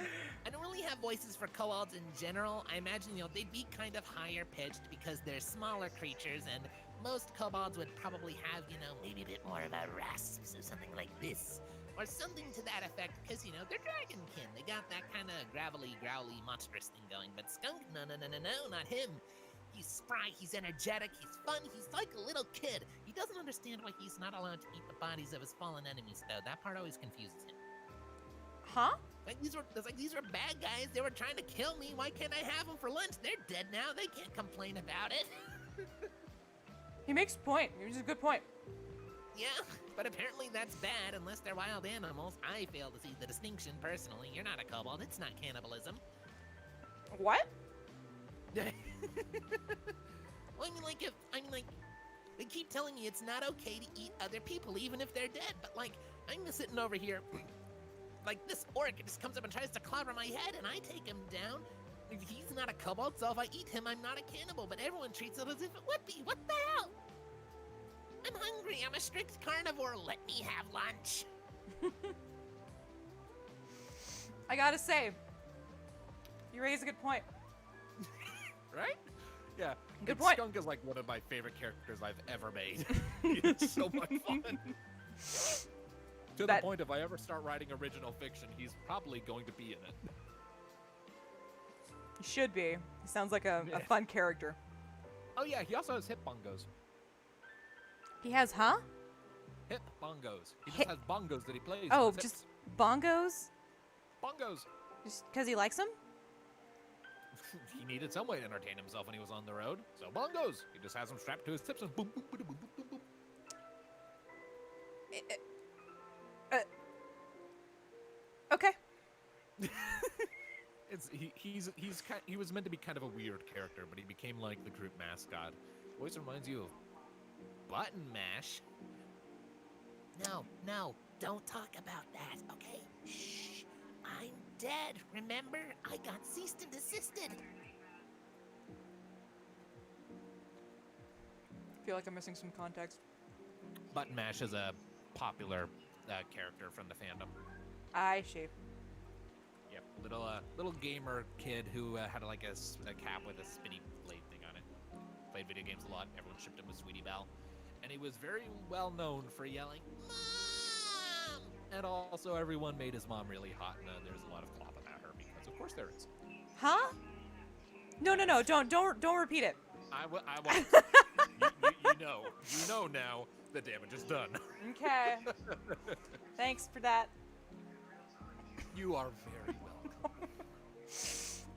don't really have voices for kobolds in general. I imagine, they'd be kind of higher pitched because they're smaller creatures, and most kobolds would probably have, maybe a bit more of a rasp, so something like this. Or something to that effect, because, they're dragonkin. They got that kind of gravelly, growly, monstrous thing going. But Skunk, no, not him. He's spry, he's energetic, he's fun, he's like a little kid. He doesn't understand why he's not allowed to eat the bodies of his fallen enemies, though. That part always confuses him. Huh? These were bad guys. They were trying to kill me. Why can't I have them for lunch? They're dead now. They can't complain about it. He makes a point. He makes a good point. Yeah, but apparently that's bad unless they're wild animals. I fail to see the distinction personally. You're not a kobold. It's not cannibalism. What? Well, they keep telling me it's not okay to eat other people, even if they're dead. But I'm just sitting over here, this orc just comes up and tries to clobber my head, and I take him down. He's not a kobold, so if I eat him, I'm not a cannibal. But everyone treats it as if it would be. What the hell? I'm hungry. I'm a strict carnivore. Let me have lunch. I gotta say, you raise a good point. Right? Yeah. Good point. Skunk is one of my favorite characters I've ever made. It's so much fun. To the point, if I ever start writing original fiction, he's probably going to be in it. He should be. He sounds like a fun character. Oh yeah, he also has hip bongos. He has, huh? Hip bongos. He Hip- just has bongos that he plays. Oh, with his just hips. bongos? Bongos. Just because he likes them? He needed some way to entertain himself when he was on the road. So bongos. He just has them strapped to his hips and boom, boom, boom, boom, boom, boom. Okay. He was meant to be kind of a weird character, but he became like the group mascot. Always reminds you of Button Mash. No, don't talk about that, okay? Shh. I'm dead, remember? I got ceased and desisted. I feel like I'm missing some context. Button Mash is a popular character from the fandom. I see. Yep, little gamer kid who had a cap with a spinny blade thing on it. Played video games a lot. Everyone shipped him a Sweetie Belle, and he was very well known for yelling "Mom!" And also, everyone made his mom really hot, and there's a lot of clop about her because, of course, there is. Huh? No, don't repeat it. I won't. You know now. The damage is done. Okay. Thanks for that. You are very welcome.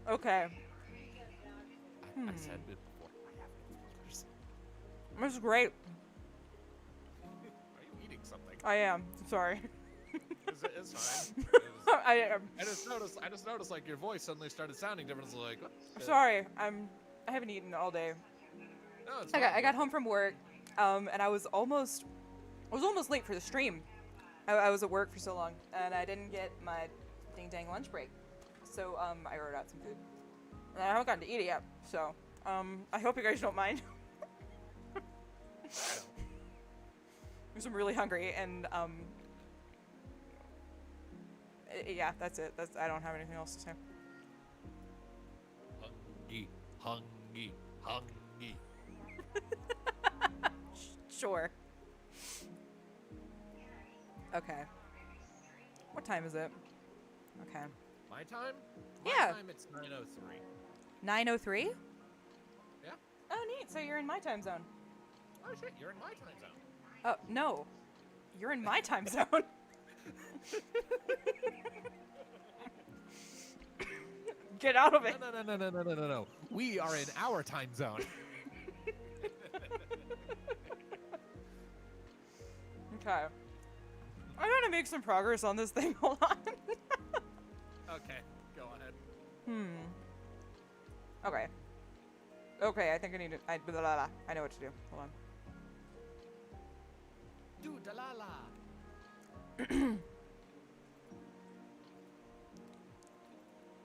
Okay. I said it before. I have no filters. This is great. Are you eating something? I am. Sorry. It's fine. I am. I just noticed your voice suddenly started sounding different. It's like, what? Sorry. I haven't eaten all day. No, it's I fine. got home from work, and I was almost late for the stream. I was at work for so long, and I didn't get my ding dang lunch break. So I ordered out some food. And I haven't gotten to eat it yet. So I hope you guys don't mind. Because I'm really hungry and yeah, that's it. I don't have anything else to say. Hungry, hungry, hungry. Sure. Okay. What time is it? Okay. My time? Yeah. My time, it's 9:03. 9:03? Yeah. Oh, neat. So you're in my time zone. Oh shit, you're in my time zone. Oh, no. You're in my time zone. Get out of it. No. We are in our time zone. Okay. I'm gonna make some progress on this thing. Hold on. Okay, go ahead. Okay. Okay, I think I need to. Blah, blah, blah. I know what to do. Hold on. Do dalala.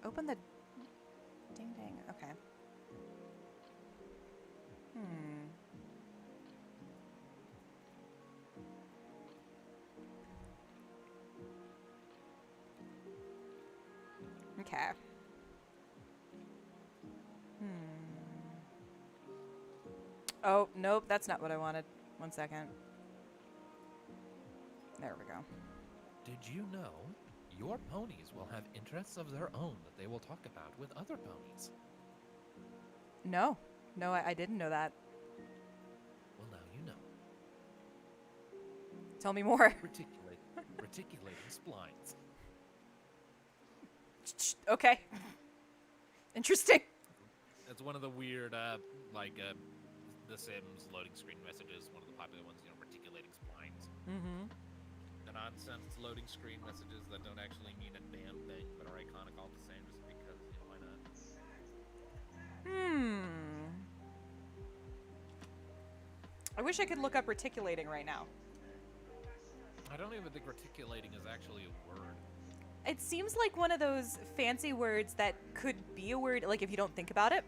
Open the ding dang. Okay. Okay. Oh, nope, that's not what I wanted. 1 second. There we go. Did you know your ponies will have interests of their own that they will talk about with other ponies? No. No, I didn't know that. Well, now you know. Tell me more. Reticulating splines. Okay. Interesting. It's one of the weird, The Sims loading screen messages, one of the popular ones, reticulating splines. Mm-hmm. The nonsense loading screen messages that don't actually mean a damn thing, but are iconic all the same just because, why not? I wish I could look up reticulating right now. I don't even think reticulating is actually a word. It seems like one of those fancy words that could be a word, like if you don't think about it.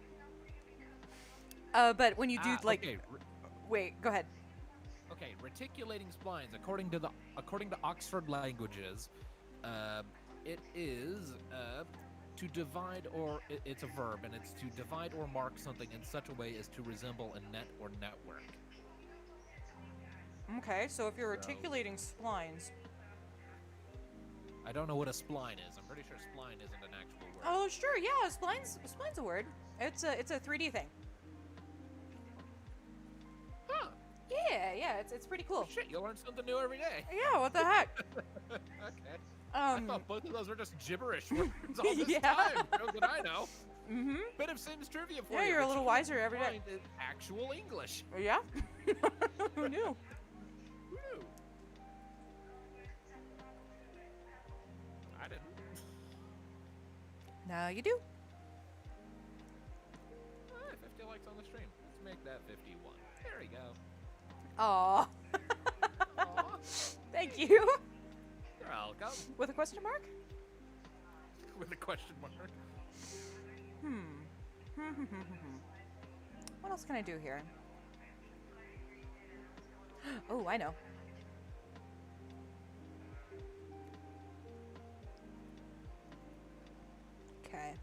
But when you do, Okay. Wait, go ahead. Okay, reticulating splines, according to Oxford Languages, it is to divide, or it's a verb, and it's to divide or mark something in such a way as to resemble a net or network. Okay, so if you're reticulating splines. I don't know what a spline is. I'm pretty sure spline isn't an actual word. Oh, sure, yeah, spline's a word. It's a 3D thing. Huh. Yeah, it's pretty cool. Shit, you learn something new every day. Yeah, what the heck? Okay. I thought both of those were just gibberish words all this Yeah. time. How did I know? Mm-hmm. Bit of Sims trivia for you. Yeah, you're a little wiser every day. Spline is actual English. Yeah? Who knew? Who knew? I didn't. Now you do. 50 likes on the stream. Let's make that 51. There we go. Aw. Aw. Thank you. You're welcome. With a question mark? With a question mark. What else can I do here? Oh, I know. Okay.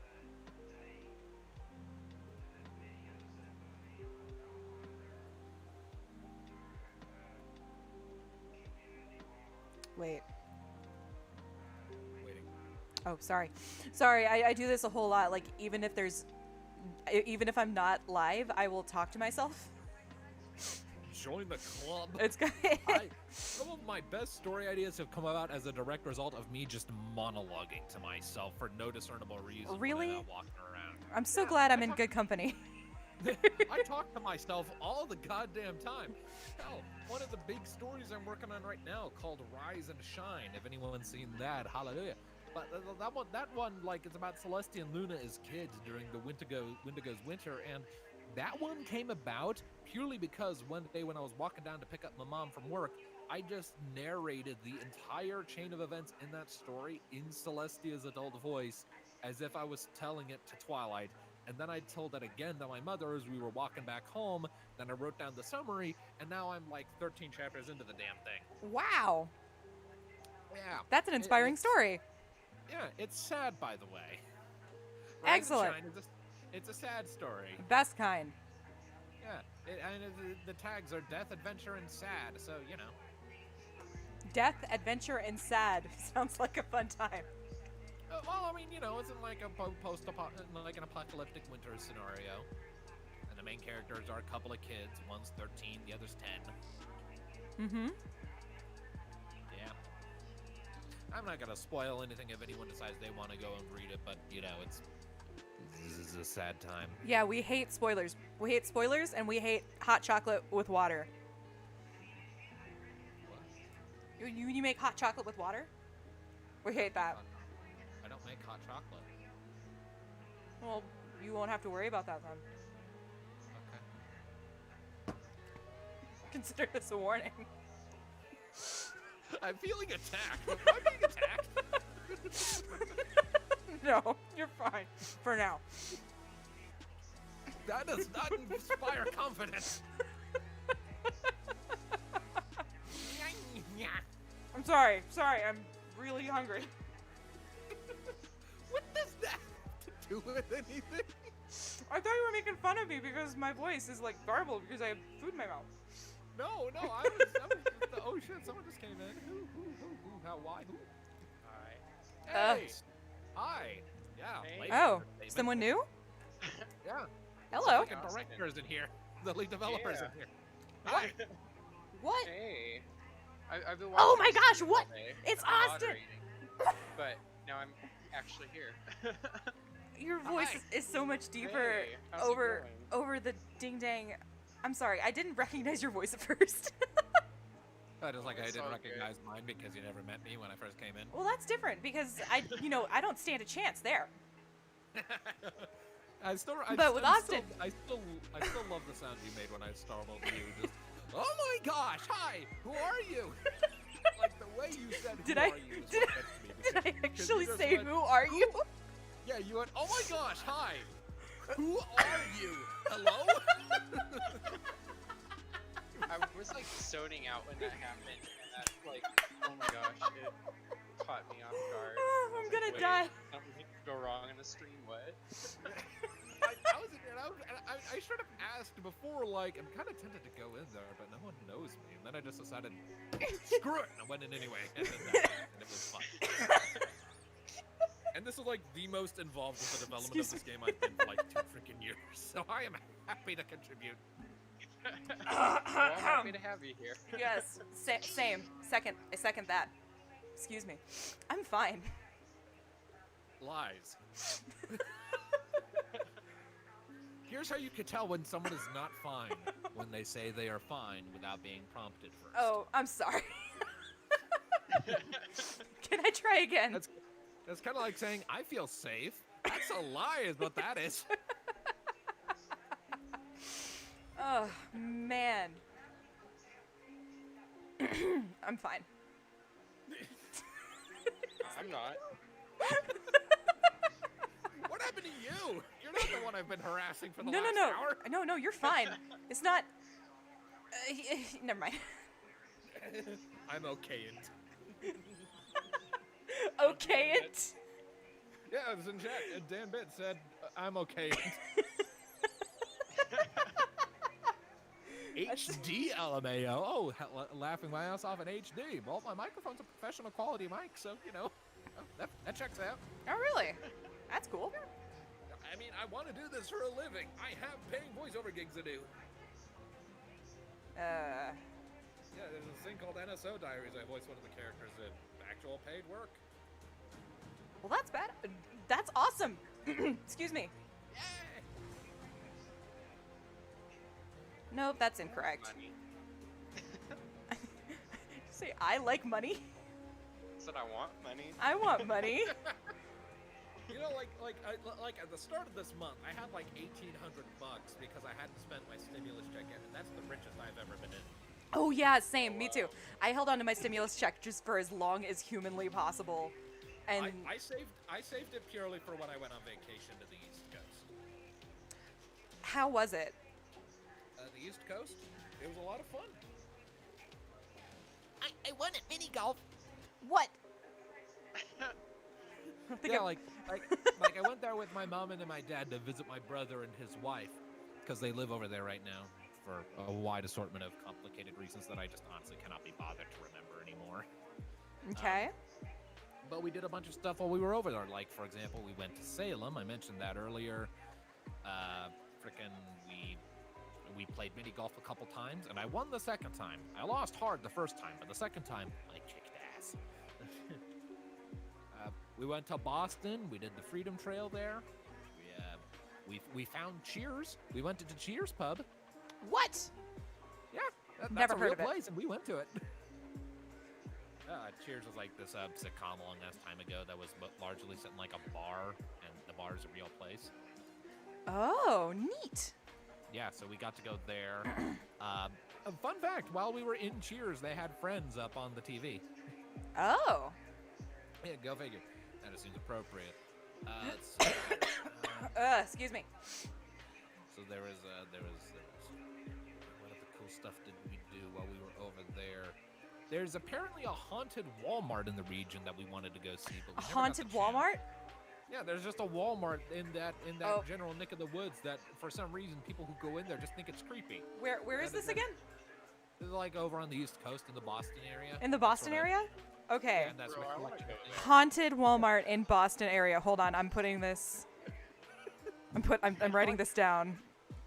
Wait. Waiting. Oh, sorry. Sorry, I do this a whole lot. Like, even if I'm not live, I will talk to myself. Join the club. It's good. Some of my best story ideas have come about as a direct result of me just monologuing to myself for no discernible reason. Really? When I'm not walking around. I'm so glad I'm in good company. I talk to myself all the goddamn time. Hell, one of the big stories I'm working on right now called Rise and Shine. If anyone's seen that, hallelujah. But that one, like, it's about Celestia and Luna as kids during the Wendigo's winter, and that one came about purely because one day when I was walking down to pick up my mom from work, I just narrated the entire chain of events in that story in Celestia's adult voice as if I was telling it to Twilight. And then I told it again to my mother as we were walking back home. Then I wrote down the summary, and now I'm like 13 chapters into the damn thing. Wow. Yeah. That's an inspiring story. Yeah, it's sad, by the way. Excellent. Rise and Shine it's a sad story. Best kind. Yeah, the tags are death, adventure, and sad, so, you know. Death, adventure, and sad. Sounds like a fun time. Well, I mean, you know, it's in like a like an apocalyptic winter scenario. And the main characters are a couple of kids. One's 13, the other's 10. Mm-hmm. Yeah. I'm not gonna spoil anything if anyone decides they want to go and read it, but, you know, this is a sad time. Yeah, we hate spoilers. We hate spoilers, and we hate hot chocolate with water. What? You make hot chocolate with water? We hate that. I don't make hot chocolate. Well, you won't have to worry about that then. Okay. Consider this a warning. I'm feeling attacked. Am I being attacked? No, you're fine. For now. That does not inspire confidence. I'm sorry. Sorry, I'm really hungry. What does that have to do with anything? I thought you were making fun of me because my voice is like garbled because I have food in my mouth. No, I was just, oh shit, someone just came in. Who, how, why, who? Hi. Hey. Hi. Yeah. Hey. late Oh, entertainment. someone new? Yeah. Hello. Fucking directors in here. The lead developers Yeah. in here. Hi. What? Hey, I've been Oh watching my this gosh, what? all day. It's I'm Austin. moderating, but now I'm actually here. Your voice Hi. is so much deeper Hey, how's it over going? over the ding dang. I'm sorry, I didn't recognize your voice at first. Just like I It's didn't all recognize mine because you never met me when I first came in. Well, that's different because I don't stand a chance there. But with Austin- I still love the sound you made when I startled you. Just, oh my gosh, hi, who are you? Like the way you said, who Did are I- you? Is did what I- gets me, Did I because you actually just say went, who are you? Yeah, you went, oh my gosh, hi, who are you? Hello? I was like zoning out when that happened, and that like, oh my gosh, it caught me off guard. Oh, I I'm was gonna like, die. wait, something could go wrong in the stream. What? I was in here, and I straight up asked before, like, I'm kind of tempted to go in there, but no one knows me. And then I just decided, screw it, and I went in anyway, and it was fun. And this is like the most involved with the development of this game I've been for like 2 freaking years, so I am happy to contribute. Well, I'm happy to have you here. Yes, same. I second that. Excuse me. I'm fine. Lies. Here's how you can tell when someone is not fine, when they say they are fine without being prompted first. Oh, I'm sorry. Can I try again? That's kind of like saying, I feel safe. That's a lie is what that is. Oh, man. I'm fine. I'm not. What happened to you? You're not the one I've been harassing for the No, last no, hour. no, you're fine. It's not. Never mind. I'm okay. Okay, it. Yeah, it was in chat. Dan Bitt said, I'm okay. HD LMAO. Oh, laughing my ass off in HD. Well, my microphone's a professional quality mic, so, you know, that checks out. Oh, really? That's cool. I mean, I want to do this for a living. I have paying voiceover gigs to do. Uh. Yeah, there's a thing called NSO Diaries. I voice one of the characters in actual paid work. Well, that's bad. That's awesome. Excuse me. Yay! Nope, that's incorrect. Money. Say I like money. Said I want money. I want money. You know, like at the start of this month, I had like $1,800 because I hadn't spent my stimulus check yet, and that's the richest I've ever been in. Oh yeah, same. Me too. I held on to my stimulus check just for as long as humanly possible, and I saved it purely for when I went on vacation to the East Coast. how was it? The East Coast, it was a lot of fun. I won at mini golf. What? I think Yeah, I'm- like I went there with my mom and my dad to visit my brother and his wife, because they live over there right now for a wide assortment of complicated reasons that I just honestly cannot be bothered to remember anymore. Okay. But we did a bunch of stuff while we were over there. Like, for example, we went to Salem. I mentioned that earlier. Frickin' we played mini golf a couple times, and I won the second time. I lost hard the first time, but the second time, I kicked ass. We went to Boston. We did the Freedom Trail there. We found Cheers. We went to the Cheers pub. What? Yeah, that's Never a heard real of it. place, and we went to it. Cheers was like this sitcom a long ass time ago that was largely set in like a bar, and the bar is a real place. Oh, neat. Yeah, so we got to go there. A fun fact: while we were in Cheers, they had Friends up on the TV. Oh. Yeah, go figure. That seems appropriate. Let's see. Excuse me. So there was what other cool stuff did we do while we were over there? There's apparently a haunted Walmart in the region that we wanted to go see, but we A never got haunted the chance. Walmart? Yeah, there's just a Walmart in that Oh. general nick of the woods that for some reason people who go in there just think it's creepy. Where is Yeah, this that- again? It's like over on the East Coast in the Boston area. In the Boston Sorta- area? Okay. Yeah, and that's Bro, what I wanna collection go of there. things. Haunted Walmart in Boston area. Hold on, I'm putting this. I'm writing this down.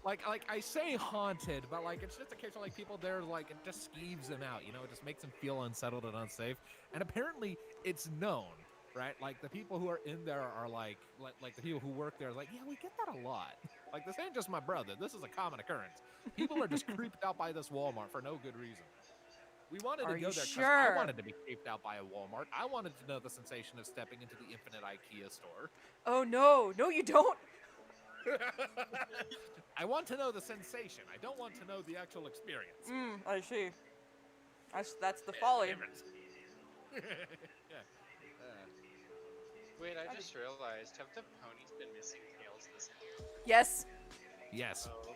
Like I say haunted, but like it's just a case of like people there like it just skeeves them out, you know, it just makes them feel unsettled and unsafe. And apparently it's known, right? Like the people who are in there are like the people who work there are like, yeah, we get that a lot. Like this ain't just my brother. This is a common occurrence. People are just creeped out by this Walmart for no good reason. We wanted Are to you go there because sure? I wanted to be creeped out by a Walmart. I wanted to know the sensation of stepping into the infinite IKEA store. Oh no, no you don't. I want to know the sensation. I don't want to know the actual experience. I see. That's the folly. Yeah. Wait, I just realized, have the ponies been missing tails this year? Yes. Yes. Oh,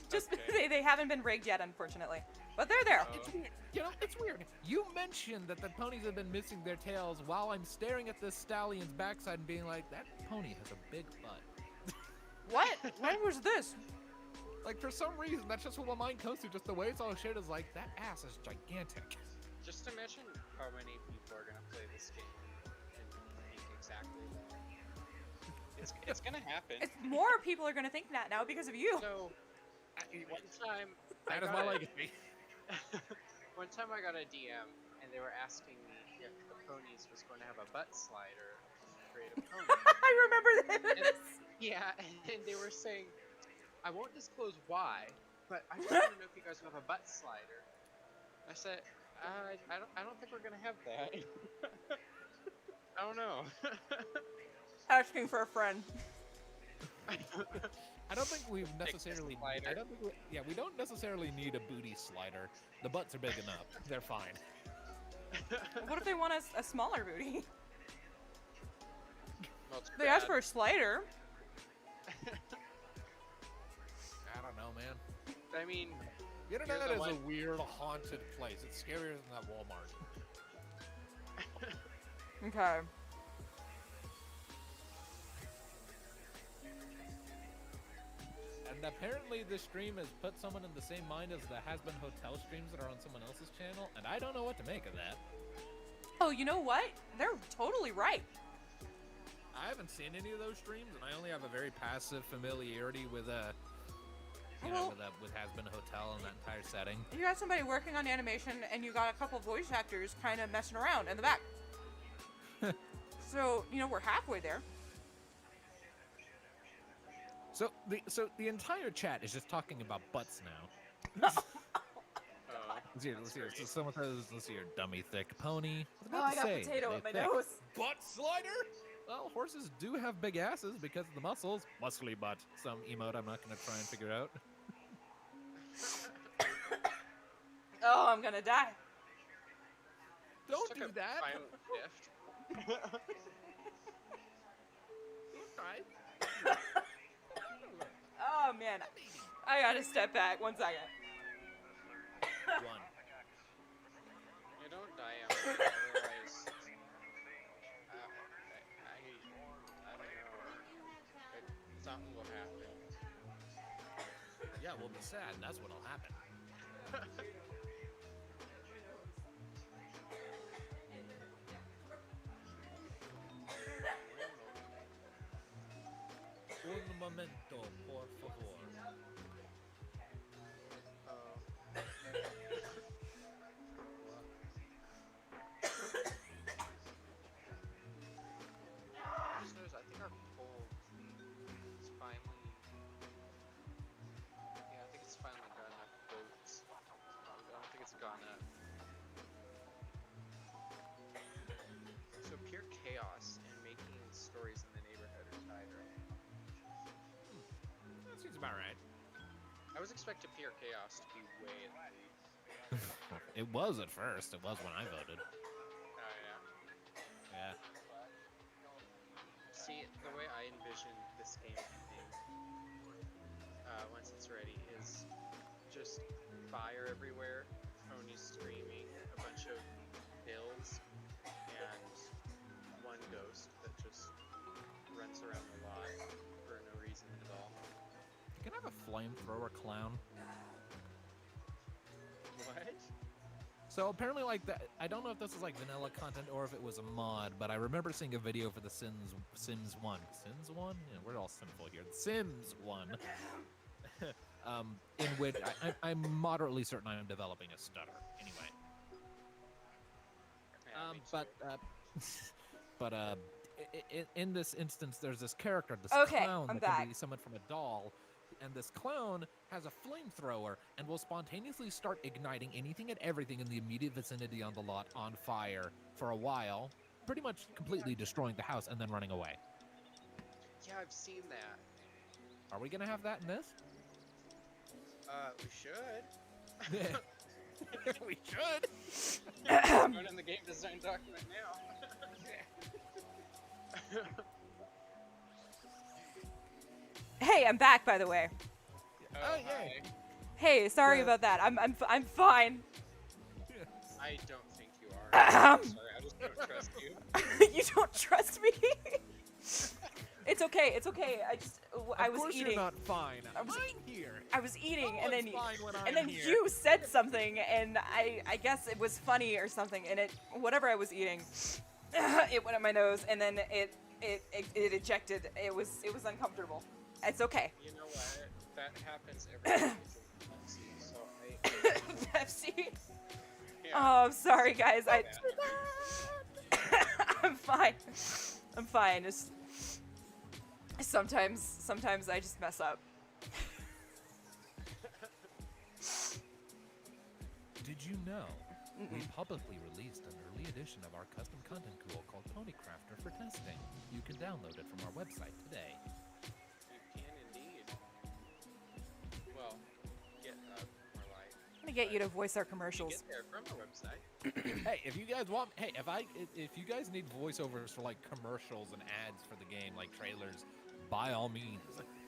Just Okay. they haven't been rigged yet, unfortunately. But they're there. Oh. It's weird. You know, it's weird. You mentioned that the ponies have been missing their tails while I'm staring at this stallion's backside and being like, that pony has a big butt. What? When was this? Like, for some reason, that's just what my mind goes to. Just the way it's all shit is like, that ass is gigantic. just imagine how many people are gonna play this game and think exactly that. It's gonna happen. It's more people are gonna think that now because of you. So, one time, That is my legacy. one time I got a DM and they were asking me if the ponies was going to have a butt slider to create a pony. I remember this. Yeah, and they were saying, I won't disclose why, but I just want to know if you guys have a butt slider. I said, I don't think we're gonna have that. I don't know. Asking for a friend. I don't think we've necessarily. slider. I don't think. We don't necessarily need a booty slider. The butts are big enough. They're fine. What if they want a smaller booty? Well, too They asked bad. for a slider. I don't know, man. I mean, The internet You're the is a one- weird, haunted place. It's scarier than that Walmart. Okay. And apparently this stream has put someone in the same mind as the Has Been Hotel streams that are on someone else's channel, and I don't know what to make of that. Oh, you know what? They're totally right. I haven't seen any of those streams, and I only have a very passive familiarity with Well- with Has Been Hotel and that entire setting. You got somebody working on animation, and you got a couple voice actors kind of messing around in the back. So, you know, we're halfway there. So the entire chat is just talking about butts now. Let's hear. So someone says, "Let's hear, dummy thick pony." What Oh, about I to got say? potato They up my thick. nose. Butt slider? Well, horses do have big asses because of the muscles. Muscly butt. Some emote I'm not going to try and figure out. I'm gonna die. Don't Took do a that. violent shift. Don't die. Oh man, I gotta step back. 1 second. One. You don't die, Emily, otherwise, I don't know. Something will happen. Yeah, we'll be sad, and that's what'll happen. Un momento, por favor. I just noticed, I think our poll is finally. Yeah, I think it's finally got enough votes. I don't think it's gone up. So pure chaos and making stories in the neighborhood are tied right now. That seems about right. I was expecting pure chaos to be way in the lead. It was at first. It was when I voted. Oh yeah. Yeah. See, the way I envision this game ending, once it's ready, is just fire everywhere, ponies screaming, a bunch of builds, and one ghost that just runs around the lot for no reason at all. You can have a flamethrower clown. What? So apparently, like that, I don't know if this is like vanilla content or if it was a mod, but I remember seeing a video for the Sims 1. Sims 1? Yeah, we're all sinful here. Sims 1. In which I'm moderately certain I am developing a stutter. Anyway. Yeah, me But in this instance, there's this character, this Okay, clown I'm that can back. be summoned from a doll, and this clown has a flamethrower and will spontaneously start igniting anything and everything in the immediate vicinity on the lot on fire for a while, pretty much completely destroying the house and then running away. Yeah, I've seen that. Are we gonna have that in this? We should. We should. I'm going in the game design document now. Hey, I'm back, by the way. Oh, yay. hi. Hey, sorry Yeah. about that. I'm fine. I don't think you are. I'm Ahem. sorry, I just don't trust you. You don't trust me? It's okay. It's okay. I Of was course eating. you're not fine. I was- I'm here. I was eating, No and then one's fine when I'm and then here. you said something, and I guess it was funny or something, and whatever I was eating, it went up my nose, and then it ejected. It was uncomfortable. It's okay. You know what? That happens every time it's in Pepsi, so Pepsi. yeah. Oh, I'm sorry, guys. My I'm fine. I'm fine. Just sometimes I just mess up. Did you know we publicly released an early edition of our custom content tool called Pony Crafter for testing? You can download it from our website today. You can indeed. Well, get more light. I'm gonna get you to voice our You commercials. get there from our website. Hey, if you guys want, hey, if you guys need voiceovers for like commercials and ads for the game, like trailers, by all means,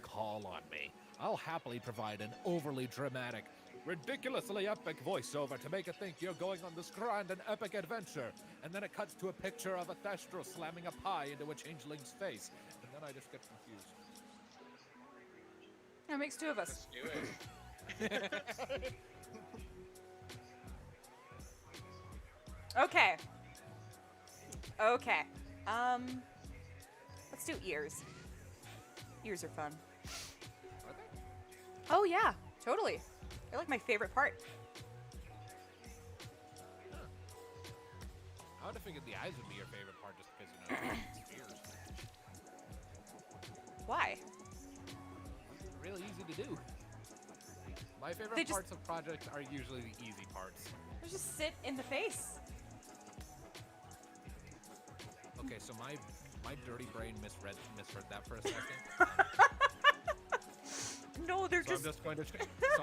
call on me. I'll happily provide an overly dramatic, ridiculously epic voiceover to make it think you're going on this grand and epic adventure, and then it cuts to a picture of a Thestral slamming a pie into a changeling's face, and then I just get confused. That makes two of us. Let's do it. Okay. Okay. Let's do ears. Ears are fun. Are they? Oh yeah, totally. They're like my favorite part. I would have figured the eyes would be your favorite part just because, you know, it's ears. Why? Really easy to do. My favorite They just- parts of projects are usually the easy parts. They just sit in the face. Okay, so my dirty brain misread that for a second. No, they're So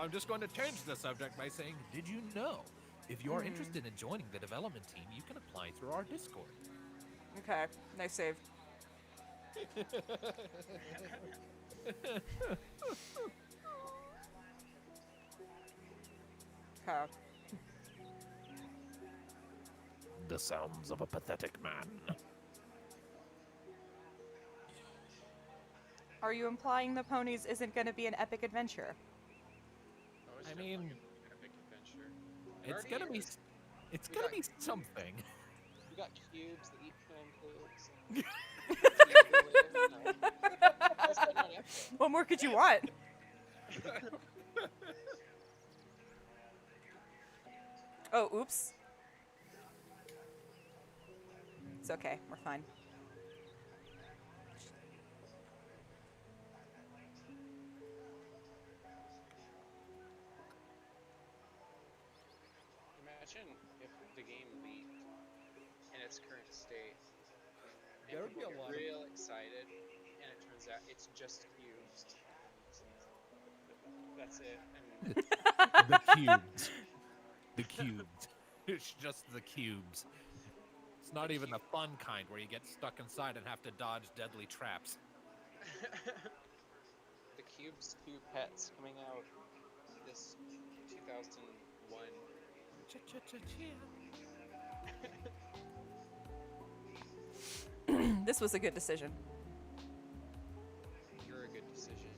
I'm just going to change the subject by saying, did you know If you are interested in joining the development team, you can apply through our Discord. Okay, nice save. Okay. The sounds of a pathetic man. Are you implying the Ponies isn't going to be an epic adventure? Oh, it's I definitely mean, gonna be an epic adventure. It It's already gonna be. is. It's We gonna got- be something. We got cubes that eat pancakes. And How's that not epic? What more could you want? Oh, oops. It's okay. We're fine. Imagine if the game leaked in its current state, and There would be people a get lot of- real excited, and it turns out it's just cubes. That's it. And The cubes. The cubes. It's just the cubes. It's not even the fun kind where you get stuck inside and have to dodge deadly traps. the cubes cube pets coming out this 2001. This was a good decision. You're a good decision.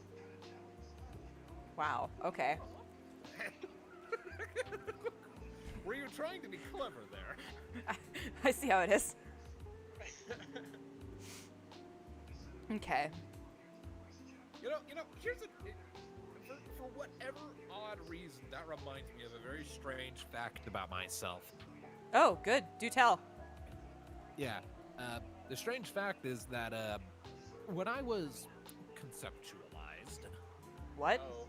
Wow. Okay. Were you trying to be clever there? I see how it is. Okay. You know. Here's for whatever odd reason, that reminds me of a very strange fact about myself. Oh, good. Do tell. Yeah. The strange fact is that when I was conceptualized, What? Oh,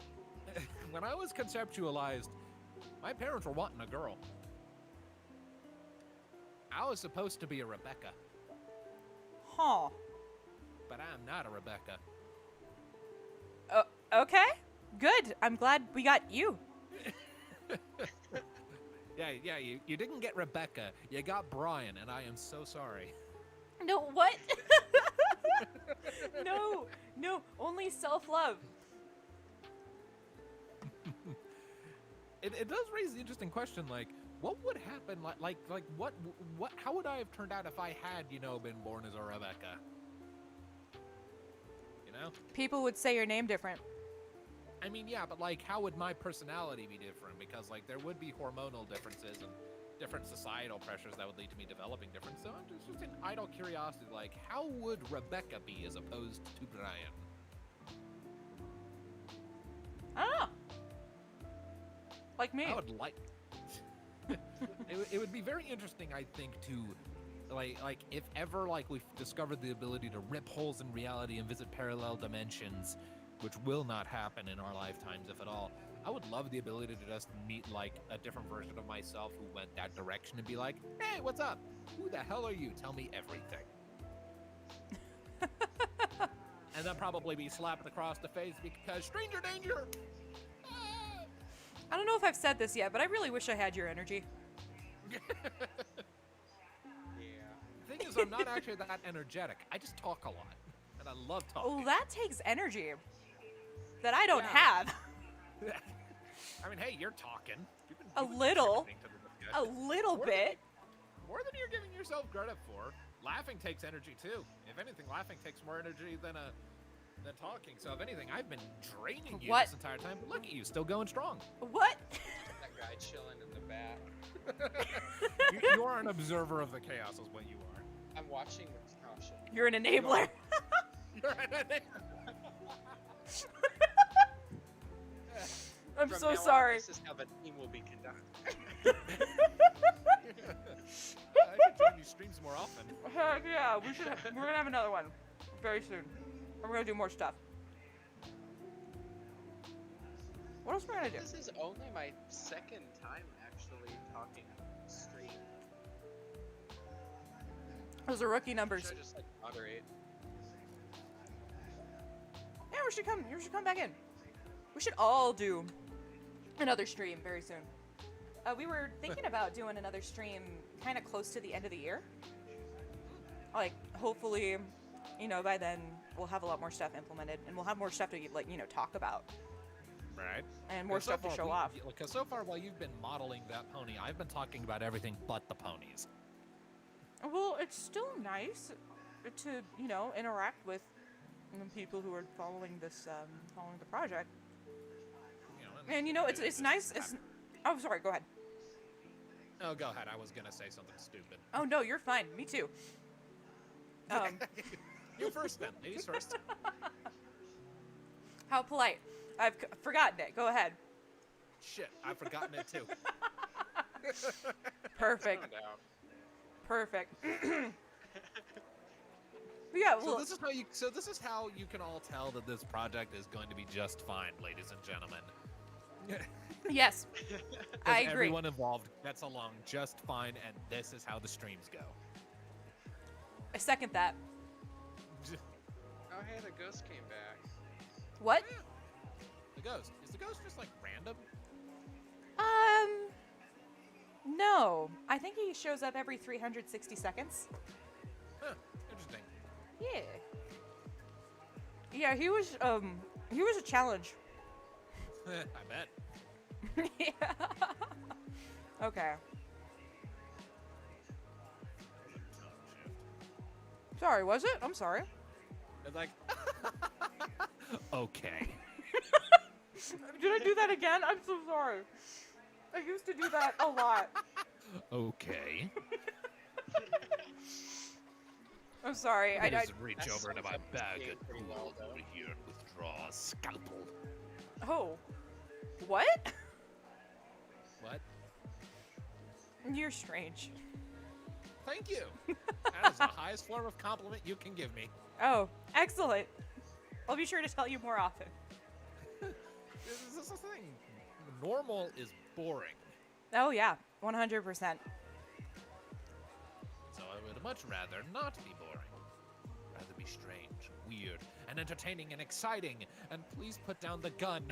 when I was conceptualized, my parents were wanting a girl. I was supposed to be a Rebecca, Huh. but I'm not a Rebecca. Okay. Good. I'm glad we got you. Yeah, you didn't get Rebecca. You got Brian, and I am so sorry. No, what? No, only self-love. It does raise the interesting question, like, what would happen, how would I have turned out if I had, been born as a Rebecca? You know? People would say your name different. I mean, yeah, but, how would my personality be different? Because, there would be hormonal differences and different societal pressures that would lead to me developing different. So I'm just in idle curiosity, how would Rebecca be as opposed to Brian? I don't know. Like me. I would like. it would be very interesting, I think, to if ever we've discovered the ability to rip holes in reality and visit parallel dimensions, which will not happen in our lifetimes, if at all. I would love the ability to just meet a different version of myself who went that direction and be like, "Hey, what's up? Who the hell are you? Tell me everything." And then probably be slapped across the face because stranger danger. I don't know if I've said this yet, but I really wish I had your energy. yeah. The thing is, I'm not actually that energetic. I just talk a lot, and I love talking. Oh, that takes energy that I don't Yeah. have. I mean, hey, you're talking. You've been A little. contributing to the A discussion. little More bit. More than you're giving yourself credit for. Laughing takes energy too. If anything, laughing takes more energy than talking. So if anything, I've been draining you What? this entire time. But look at you, still going strong. What? That guy chilling in the back. You are an observer of the chaos, is what you are. I'm watching with caution. You're an enabler. I'm From so now on, sorry. This is how the team will be conducted. I should join these streams more often. Heck yeah, we should. We're gonna have another one very soon. We're gonna do more stuff. What else are we gonna do? This is only my second time actually talking stream. Those are rookie numbers. Should I just moderate? Yeah, we should come. You should come back in. We should all do another stream very soon. we were thinking about doing another stream kind of close to the end of the year. Like, hopefully, you know, by then we'll have a lot more stuff implemented, and we'll have more stuff to, like, you know, talk about. Right. And more stuff to show off. Because so far, while you've been modeling that pony, I've been talking about everything but the ponies. Well, it's still nice to, you know, interact with people who are following this, following the project. You know, And, you know, it's nice. Oh, sorry, go ahead. Oh, go ahead. I was going to say something stupid. Oh, no, you're fine. Me too. You first, then. Ladies first. How polite. I've forgotten it. Go ahead. Shit, I've forgotten it too. Perfect. Found out. Perfect. Yeah, well, So this is how you can all tell that this project is going to be just fine, ladies and gentlemen. yes, I agree. Everyone involved gets along just fine, and this is how the streams go. I second that. Oh, hey, the ghost came back. What? The ghost. Is the ghost just like random? No. I think he shows up every 360 seconds. Huh, interesting. Yeah. Yeah, he was a challenge. I bet. Yeah. Okay. Sorry, was it? I'm sorry. It's like, okay. Did I do that again? I'm so sorry. I used to do that a lot. Okay. I'm sorry. I reach That over into sounds my like bag it's and pretty pull well, though. over here and withdraw a scalpel. Oh. What? What? You're strange. Thank you. That is the highest form of compliment you can give me. Oh, excellent. I'll be sure to tell you more often. This is the thing. Normal is boring. Oh yeah, 100%. So I would much rather not be boring. Rather be strange, weird, and entertaining and exciting. And please put down the gun.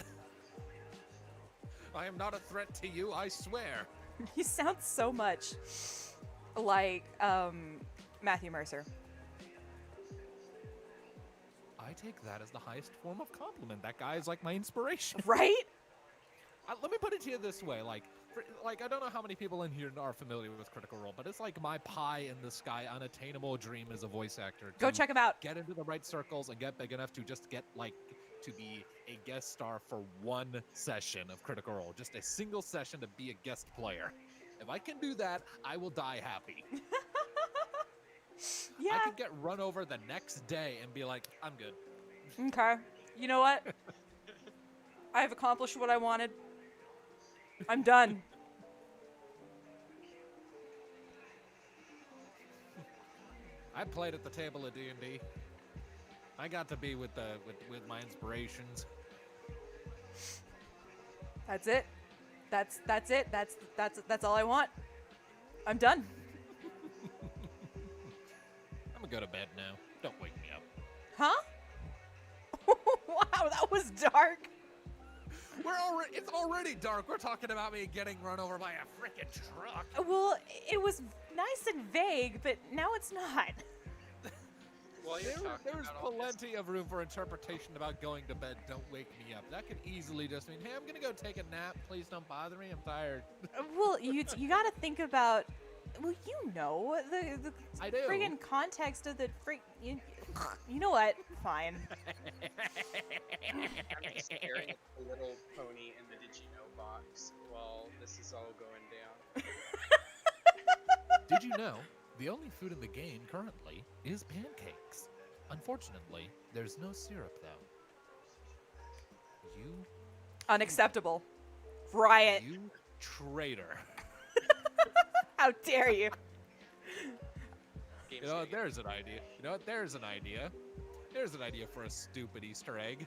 I am not a threat to you, I swear. You sound so much like Matthew Mercer. I take that as the highest form of compliment. That guy is like my inspiration. Right? Let me put it to you this way, like I don't know how many people in here are familiar with Critical Role, but it's like my pie in the sky, unattainable dream as a voice actor. Go to check him out. Get into the right circles and get big enough to just get to be a guest star for one session of Critical Role, just a single session to be a guest player. If I can do that, I will die happy. Yeah. I could get run over the next day and be like, I'm good. Okay. You know what? I've accomplished what I wanted. I'm done. I played at the table of D&D. I got to be with my inspirations. That's it. That's it. That's all I want. I'm done. I'm gonna go to bed now. Don't wake me up. Huh? Wow, that was dark. It's already dark. We're talking about me getting run over by a freaking truck. Well, it was nice and vague, but now it's not. Well, you're talking There's about all this. plenty of room for interpretation about going to bed. Don't wake me up. That could easily just mean, hey, I'm gonna go take a nap. Please don't bother me. I'm tired. Well, you got to think about. Well, you know the I do. friggin' context of the you know what? Fine. I'm just staring at the little pony in the Did You Know box while this is all going down. Did you know the only food in the game currently is pancakes? Unfortunately, there's no syrup though. You Unacceptable. Riot. You traitor. How dare you? Game's You know what? getting- There's an idea. You know what? There's an idea. There's an idea for a stupid Easter egg.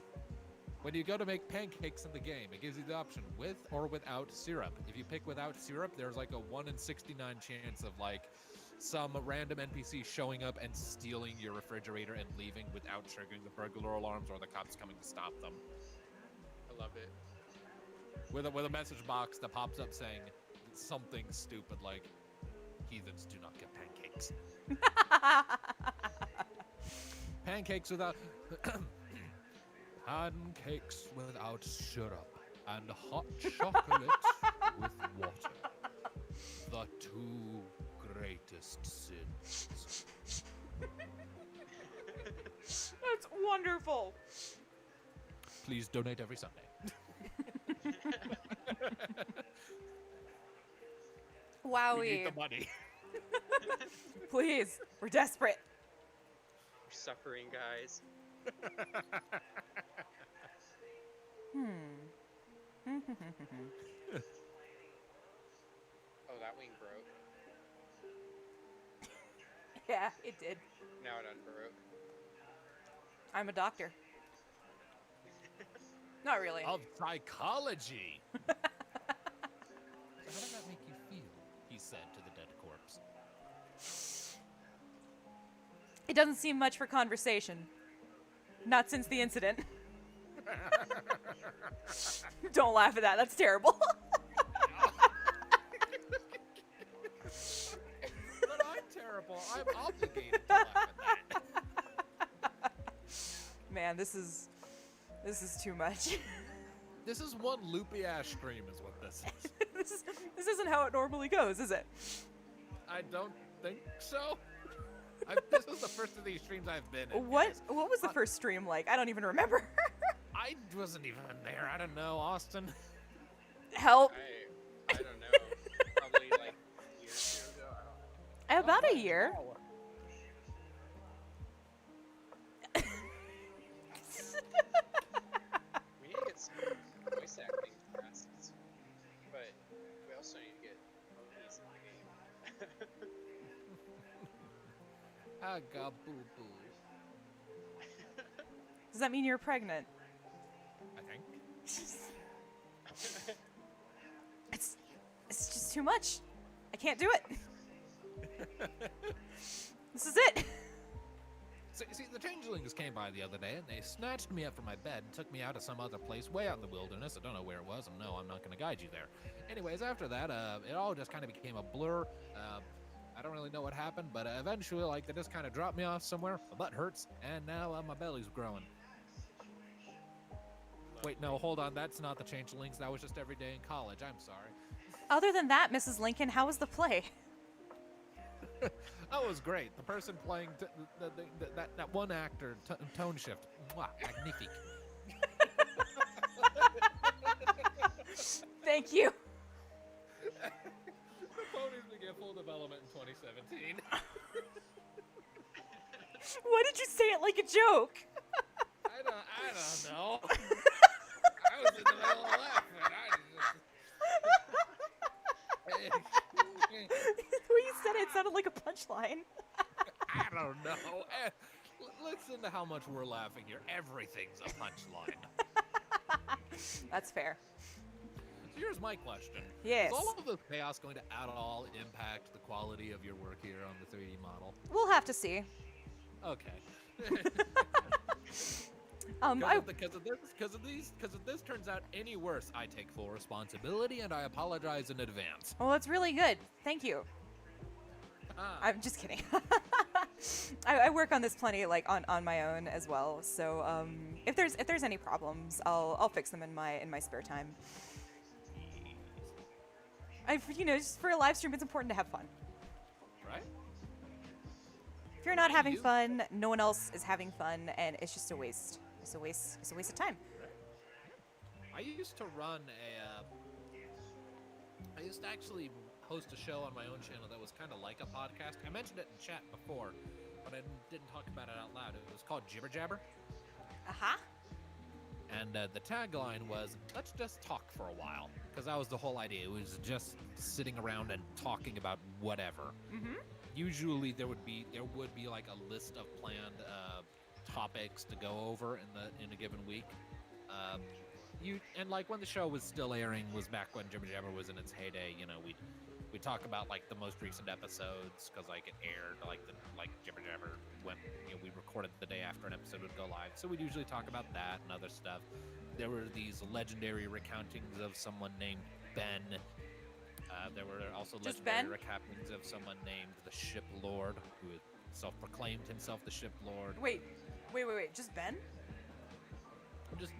When you go to make pancakes in the game, it gives you the option with or without syrup. If you pick without syrup, there's like a 1 in 69 chance of like some random NPC showing up and stealing your refrigerator and leaving without triggering the burglar alarms or the cops coming to stop them. I love it. With a message box that pops up saying something stupid like, heathens do not get pancakes. Pancakes without... Pancakes without syrup and hot chocolate with water. The two greatest sins. That's wonderful. Please donate every Sunday. We Wowie. need the money. Please, we're desperate. We're suffering, guys. Oh, that wing broke. Yeah, it did. Now it unbroke. I'm a doctor. Not really. Of psychology. So how does that make you feel? He said to the dead corpse. It doesn't seem much for conversation. Not since the incident. Don't laugh at that. That's terrible. But I'm terrible. I'm obligated to laugh at that. Man, this is too much. This is one loopy ass stream is what this is. this isn't how it normally goes, is it? I don't think so. This is the first of these streams I've been in. What guys. was the first stream like? I don't even remember. I wasn't even there. I don't know, Austin. Help. I don't know. Probably like a year or two ago. I don't know. About a year. We need to get some voice acting classes, but we also need to get ponies in the game. Aga boo boo. Does that mean you're pregnant? I think. It's just too much. I can't do it. This is it. See, the changelings came by the other day, and they snatched me up from my bed and took me out to some other place way out in the wilderness. I don't know where it was, and no, I'm not going to guide you there. Anyways, after that, it all just kind of became a blur. I don't really know what happened, but eventually, like, they just kind of dropped me off somewhere. My butt hurts, and now my belly's growing. Wait, no, hold on. That's not the changelings. That was just every day in college. I'm sorry. Other than that, Mrs. Lincoln, how was the play? That was great. The person playing that one actor, tone shift. Mwah, magnifique. Thank you. The Ponies began full development in 2017. Why did you say it like a joke? I don't know. I was in the middle of laughing. The way you said it sounded like a punchline. I don't know. Listen to how much we're laughing here. Everything's a punchline. That's fair. So here's my question. Yes. Is all of the chaos going to at all impact the quality of your work here on the 3D model? We'll have to see. Okay. Because if this turns out any worse, I take full responsibility and I apologize in advance. Well, that's really good. Thank you. Ah. I'm just kidding. I work on this plenty, like on my own as well. So if there's any problems, I'll fix them in my spare time. Just for a live stream, it's important to have fun. Right? If you're not having You- fun, no one else is having fun, and it's just a waste. It's a waste of time. I used to run I used to actually host a show on my own channel that was kind of like a podcast. I mentioned it in chat before, but I didn't talk about it out loud. It was called Jibber Jabber. Aha. And the tagline was, let's just talk for a while. Because that was the whole idea. It was just sitting around and talking about whatever. Mm-hmm. Usually there would be like a list of planned topics to go over in a given week. And like when the show was still airing was back when Jibber Jabber was in its heyday. We'd talk about like the most recent episodes because like it aired like Jibber Jabber when we recorded the day after an episode would go live. So we'd usually talk about that and other stuff. There were these legendary recountings of someone named Ben There were also Just legendary Ben? recaptings of someone named the Ship Lord, who self-proclaimed himself the Ship Lord. Wait. Just Ben?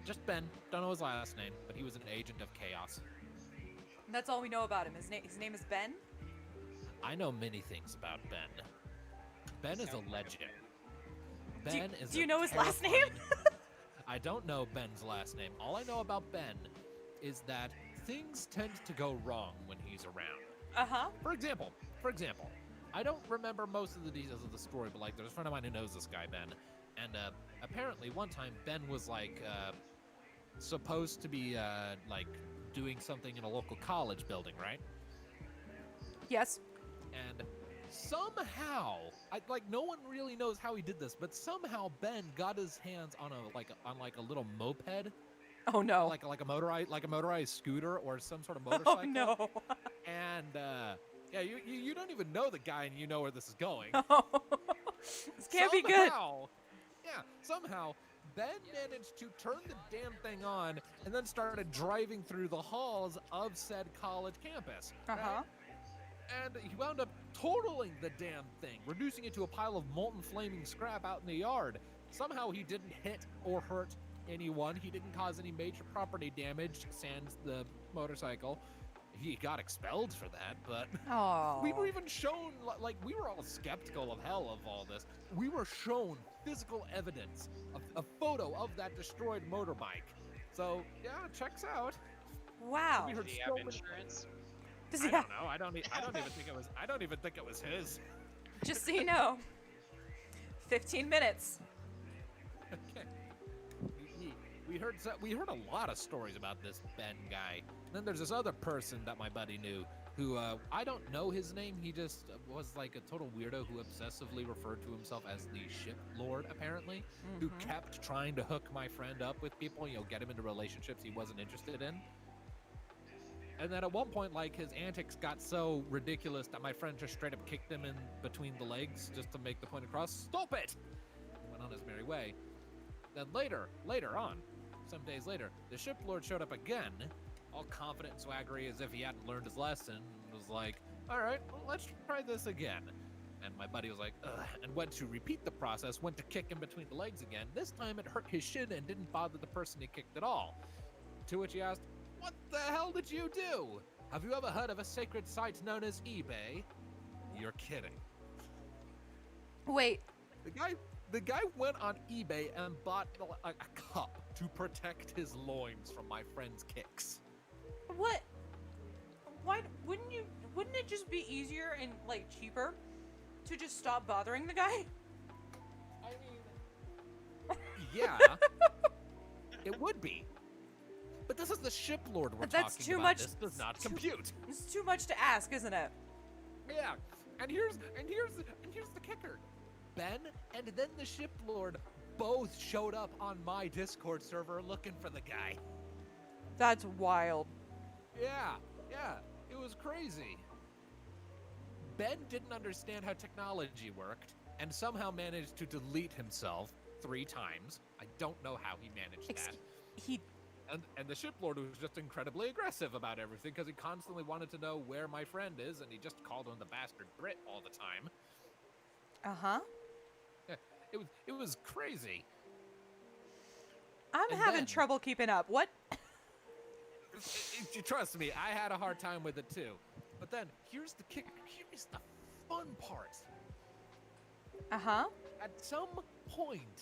Just Ben. Don't know his last name, but he was an agent of chaos. That's all we know about him. His name is Ben? I know many things about Ben. Ben is a legend. Ben is. Do you know his last name? terrifying- I don't know Ben's last name. All I know about Ben is that things tend to go wrong when he's around. Uh-huh. For example, I don't remember most of the details of the story, but like there's a friend of mine who knows this guy Ben, and apparently one time Ben was like supposed to be like doing something in a local college building, right? Yes. And somehow, no one really knows how he did this, but somehow Ben got his hands on a little moped, Oh no. like a motorized scooter or some sort of motorcycle. Oh no. And yeah, you don't even know the guy, and you know where this is going. This can't be good. Somehow Ben managed to turn the damn thing on and then started driving through the halls of said college campus. Uh-huh. And he wound up totaling the damn thing, reducing it to a pile of molten flaming scrap out in the yard. Somehow he didn't hit or hurt anyone. He didn't cause any major property damage, sans the motorcycle. He got expelled for that, but Oh. we were even shown, like, we were all skeptical of hell of all this. We were shown physical evidence, a photo of that destroyed motorbike. So, yeah, checks out. Wow. We Did heard he so have many- insurance? Does I he don't know. I don't even think it was his. Just so you know. 15 minutes. Okay. We heard a lot of stories about this Ben guy. Then there's this other person that my buddy knew who I don't know his name. He just was like a total weirdo who obsessively referred to himself as the Ship Lord, apparently, who kept trying to hook my friend up with people, get him into relationships he wasn't interested in. And then at one point, like, his antics got so ridiculous that my friend just straight up kicked him in between the legs just to make the point across. Stop it! He went on his merry way. Then later on, some days later, the Ship Lord showed up again, all confident and swaggery as if he hadn't learned his lesson, and was like, all right, well, let's try this again. And my buddy was like, ugh, and went to repeat the process, went to kick him between the legs again. This time it hurt his shin and didn't bother the person he kicked at all. To which he asked, what the hell did you do? Have you ever heard of a sacred site known as eBay? You're kidding. Wait. The guy went on eBay and bought a cup to protect his loins from my friend's kicks. What? Why wouldn't it just be easier and like cheaper to just stop bothering the guy? I mean, yeah, it would be. But this is the Ship Lord we're But that's talking too about. much- This does not too- compute. It's too much to ask, isn't it? Yeah, and here's the kicker. Ben and then the Ship Lord both showed up on my Discord server looking for the guy. That's wild. Yeah, it was crazy. Ben didn't understand how technology worked and somehow managed to delete himself 3 times. I don't know how he managed that. He And the Ship Lord was just incredibly aggressive about everything because he constantly wanted to know where my friend is, and he just called him the bastard Brit all the time. Uh-huh. Yeah, it was crazy. I'm And having then- trouble keeping up. What? Trust me, I had a hard time with it too. But then here's the kicker. Here's the fun part. Uh-huh. At some point,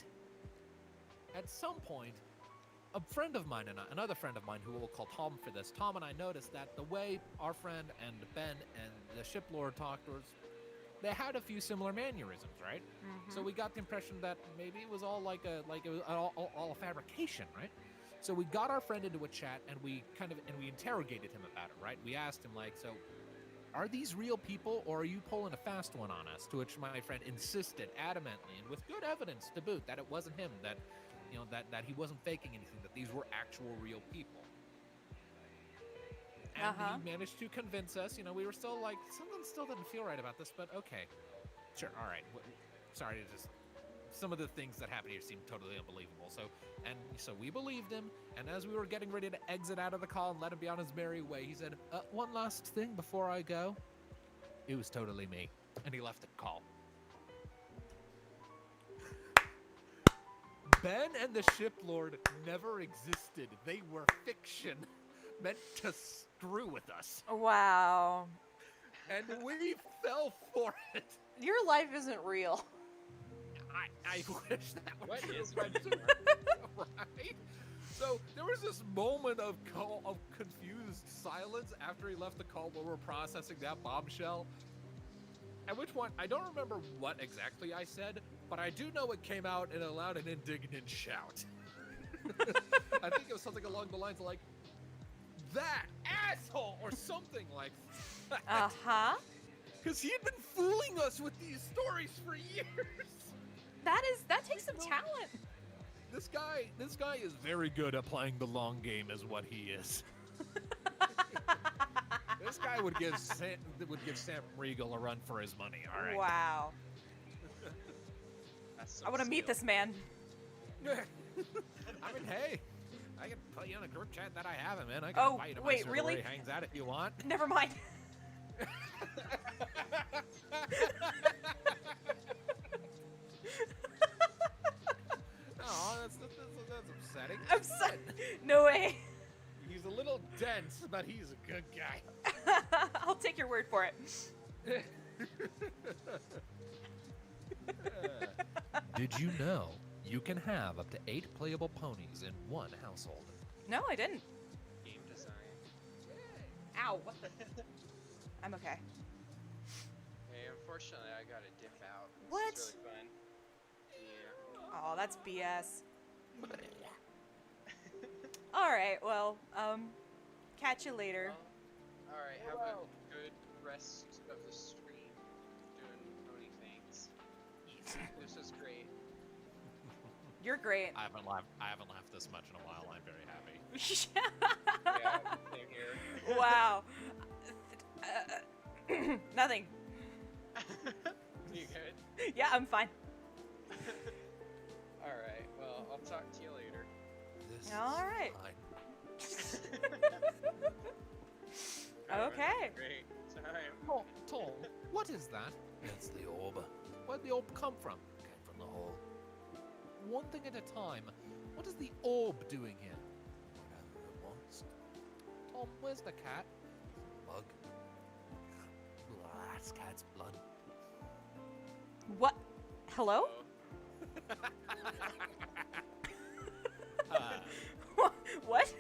a friend of mine and another friend of mine who we'll call Tom for this, Tom and I noticed that the way our friend and Ben and the Ship Lord talked was, they had a few similar mannerisms, right? So we got the impression that maybe it was all like it was all a fabrication, right? So we got our friend into a chat and we interrogated him about it, right? We asked him like, so are these real people or are you pulling a fast one on us? To which my friend insisted adamantly and with good evidence to boot that it wasn't him, that that he wasn't faking anything, that these were actual real people. And he managed to convince us, we were still like, something still didn't feel right about this, but okay. Sure, all right. Sorry to just some of the things that happened here seem totally unbelievable. So we believed him, and as we were getting ready to exit out of the call and let him be on his merry way, he said, one last thing before I go. It was totally me. And he left the call. Ben and the Ship Lord never existed. They were fiction, meant to screw with us. Wow. And we fell for it. Your life isn't real. I wish that was What true, is but- right? So there was this moment of confused silence after he left the call while we were processing that bombshell. At which point, I don't remember what exactly I said, but I do know it came out in a loud and indignant shout. I think it was something along the lines of like, that asshole, or something like that. Uh-huh. Because he had been fooling us with these stories for years. That takes some talent. This guy is very good at playing the long game, is what he is. This guy would give Sam Riegel a run for his money. All right. Wow. That's so I want to meet silly. this man. I mean, hey, I can put you in a group chat that I have him in. I can invite him wait, server really? where he hangs out if you want. Never mind. Oh, that's upsetting. I'm sorry. No way. He's a little dense, but he's a good guy. I'll take your word for it. Did you know you can have up to 8 playable ponies in one household? No, I didn't. Game design. Ow. What the? I'm okay. Hey, unfortunately, I gotta dip out. What? This is really fun. Yeah. Oh, that's BS. All right. Well, catch you later. Well, all right. Have a good rest of the stream. Doing pony things. This is great. You're great. I haven't laughed this much in a while. I'm very happy. Yeah, same here. Wow. Nothing. You good? Yeah, I'm fine. All right. Well, I'll talk to you later. This All right. Having a Okay. Great time. Tom, what is that? It's the orb. Where'd the orb come from? Came from the hole. One thing at a time. What is the orb doing here? Whatever it wants. Tom, where's the cat? Bug. That's cat's blood. What? Hello? What?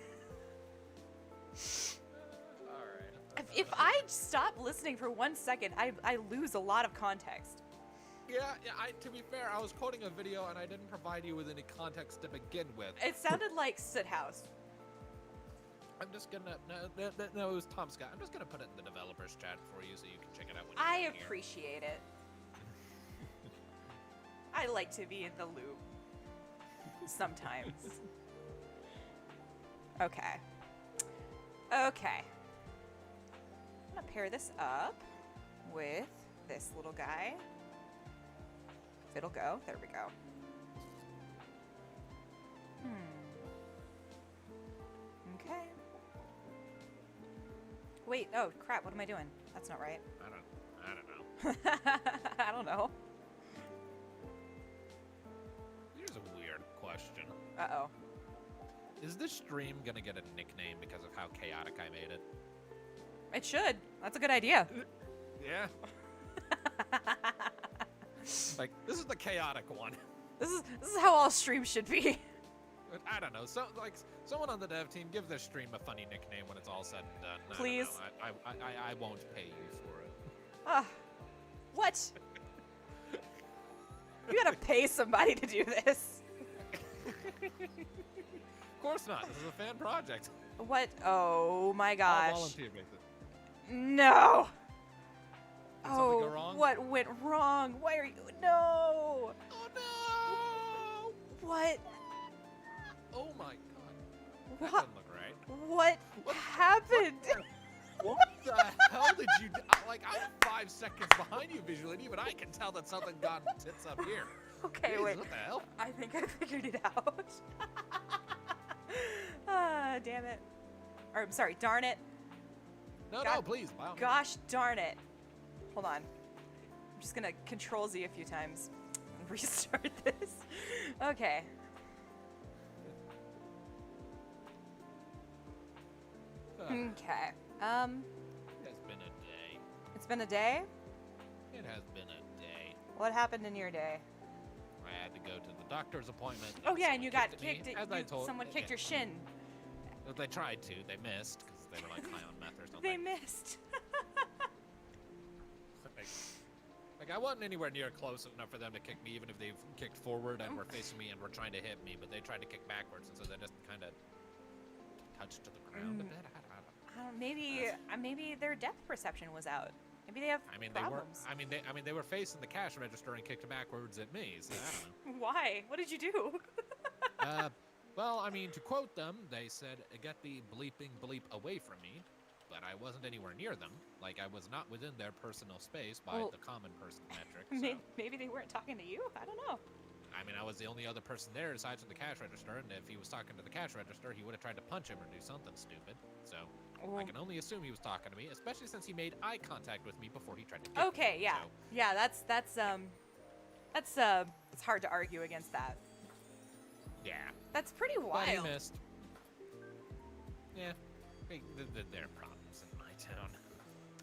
All right. If I stop listening for 1 second, I lose a lot of context. Yeah, to be fair, I was quoting a video and I didn't provide you with any context to begin with. It sounded like Sit House. I'm just gonna no, it was Tom Scott. I'm just gonna put it in the developers chat for you so you can check it out when I you're here. appreciate it. I like to be in the loop. Sometimes. Okay. Okay. I'm gonna pair this up with this little guy. If it'll go. There we go. Okay. Wait, oh crap, what am I doing? That's not right. I don't know. I don't know. Here's a weird question. Uh-oh. Is this stream gonna get a nickname because of how chaotic I made it? It should. That's a good idea. Yeah. Like, this is the chaotic one. This is how all streams should be. I don't know. So, like, someone on the dev team, give this stream a funny nickname when it's all said and done. I don't Please. know. I won't pay you for it. What? You gotta pay somebody to do this. Of course not. This is a fan project. What? Oh my All gosh. volunteer makes it. No. Did something go wrong? What went wrong? Why are you? No. Oh no! What? Oh my god. That What? doesn't look right. What happened? What the hell did you do? Like, I'm 5 seconds behind you visually, and even I can tell that something got tits up here. Okay, Jeez, wait. What the hell? I think I figured it out. Ah, damn it. Or, I'm sorry, darn it. No, God- please. By all means. Gosh darn it. Hold on. I'm just gonna Control Z a few times and restart this. Okay. Okay. It's been a day. It's been a day? It has been a day. What happened in your day? I had to go to the doctor's appointment. Oh yeah, and someone you got at me, kicked. As I told. Someone kicked yeah. your shin. Well, they tried to. They missed because they were like high on meth or something. They missed. Like I wasn't anywhere near close enough for them to kick me, even if they kicked forward and were facing me and were trying to hit me. But they tried to kick backwards, and so they just kind of touched to the ground a bit. I don't know. Maybe their depth perception was out. Maybe they have I mean, problems. they were facing the cash register and kicked backwards at me. So I don't know. Why? What did you do? Well, I mean, to quote them, they said, "Get the bleeping bleep away from me." But I wasn't anywhere near them. Like, I was not within their personal space by Well, the common person metric. So. Maybe they weren't talking to you. I don't know. I mean, I was the only other person there aside from the cash register, and if he was talking to the cash register, he would have tried to punch him or do something stupid. So, I can only assume he was talking to me, especially since he made eye contact with me before he tried to kick me. Okay, yeah, So, yeah. That's it's hard to argue against that. yeah. That's pretty But he wild. missed. Yeah. There are problems in my town.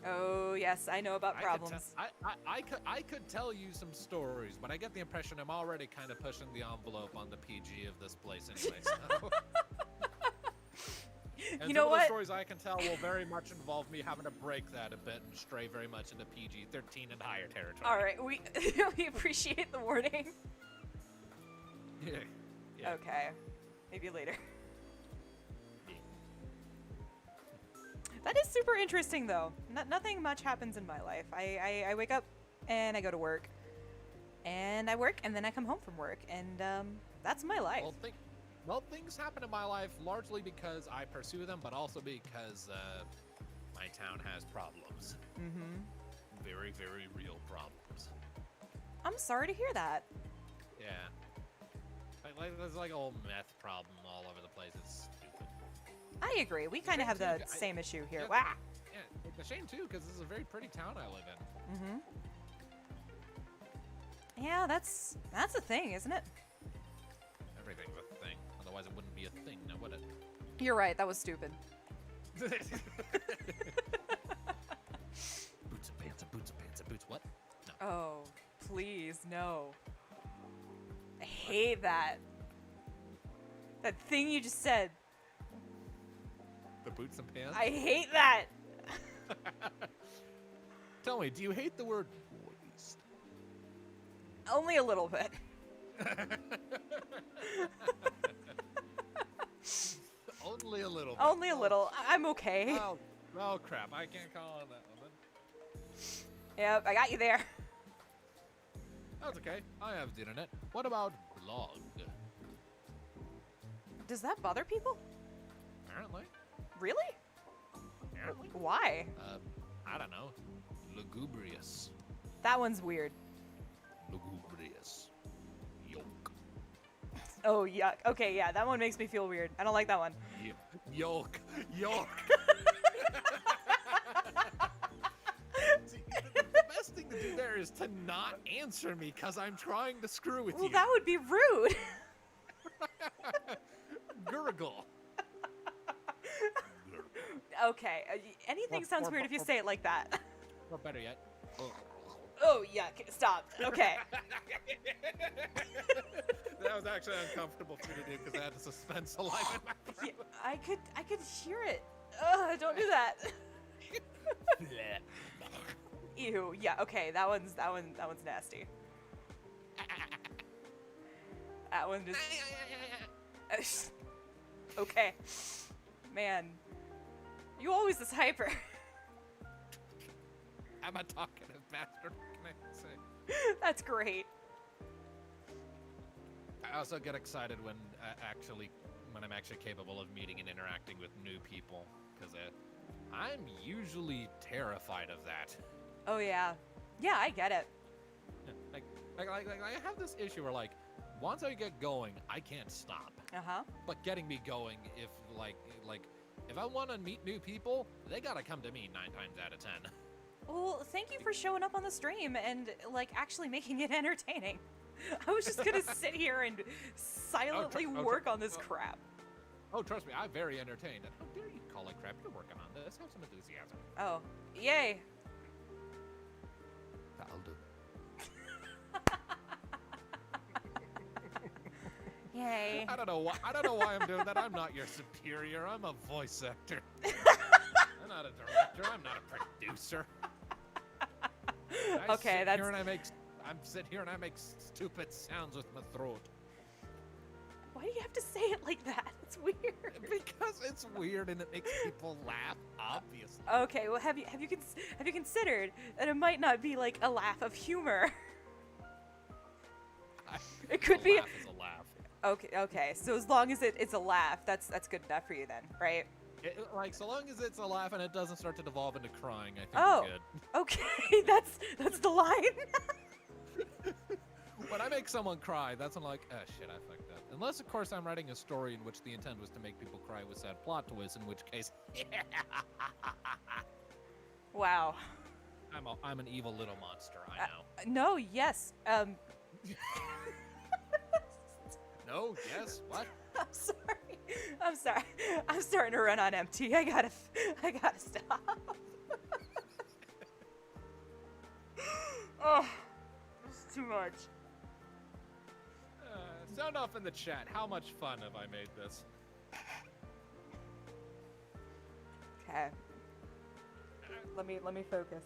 Oh yes, I know about problems. I could tell you some stories, but I get the impression I'm already kind of pushing the envelope on the PG of this place anyway. So. And You know some of what? the stories I can tell will very much involve me having to break that a bit and stray very much into PG-13 and higher territory. All right, we we appreciate the warning. Yeah. Yeah. Okay, maybe later. That is super interesting, though. Nothing much happens in my life. I wake up and I go to work, and I work, and then I come home from work, and that's my life. Well, things happen in my life largely because I pursue them, but also because my town has problems. Mm-hmm. Very, very real problems. I'm sorry to hear that. Yeah. Like there's like a whole meth problem all over the place. It's stupid. I agree. We kind of have the same issue here. Yeah. Wow. Yeah, it's a shame too, because this is a very pretty town I live in. Mm-hmm. Yeah, that's a thing, isn't it? Everything's a thing. Otherwise, it wouldn't be a thing, now would it? You're right. That was stupid. Boots and pants and boots and pants and boots. What? No. Oh, please, no. I hate that. That thing you just said. The boots and pants? I hate that. Tell me, do you hate the word moist? Only a little bit. Only a little bit. Only a little. I'm okay. Oh, crap. I can't call on that one. Yep, I got you there. That's okay. I have the internet. What about blog? Does that bother people? Apparently. Really? Apparently. Why? I don't know. Lugubrious. That one's weird. Lugubrious. Yolk. Oh, yuck. Okay, yeah, that one makes me feel weird. I don't like that one. Yolk. Yolk. See, the best thing to do there is to not answer me because I'm trying to screw with Well, you. that would be rude. Gurgle. Okay, anything sounds weird if you say it like that. Or better yet. Oh, yuck. Stop. Okay. That was actually uncomfortable for me to do because I had to suspend saliva in my throat. Yeah, I could hear it. Ugh, don't do that. Ew. Yeah. Okay. That one's nasty. That one just. Okay. Man, you always this hyper. I'm a talkative bastard. What can I say? That's great. I also get excited when I'm actually capable of meeting and interacting with new people because I'm usually terrified of that. Oh yeah. Yeah, I get it. Like I have this issue where like once I get going, I can't stop. But getting me going, if if I want to meet new people, they gotta come to me 9 times out of 10. Well, thank you for showing up on the stream and like actually making it entertaining. I was just gonna sit here and silently work on this crap. Oh, trust me, I'm very entertained. And how dare you call it crap? You're working on this. Have some enthusiasm. Oh, yay! That'll do. Yay! I don't know why I'm doing that. I'm not your superior. I'm a voice actor. I'm not a director. I'm not a producer. Okay, that's. I'm sitting here and I make stupid sounds with my throat. Why do you have to say it like that? It's weird. Because it's weird and it makes people laugh. Obviously. Okay, well, have you considered that it might not be like a laugh of humor? It could be. A laugh is a laugh. Okay. So as long as it's a laugh, that's good enough for you then, right? So long as it's a laugh and it doesn't start to devolve into crying, I think we're good. Okay, that's the line. When I make someone cry, that's when I'm like, oh shit, I fucked up. Unless, of course, I'm writing a story in which the intent was to make people cry with sad plot twists, in which case, Wow. I'm an evil little monster. I know. No. Yes. No. Yes. What? I'm sorry. I'm starting to run on empty. I gotta stop. Oh, it's too much. Sound off in the chat. How much fun have I made this? Okay. Let me focus.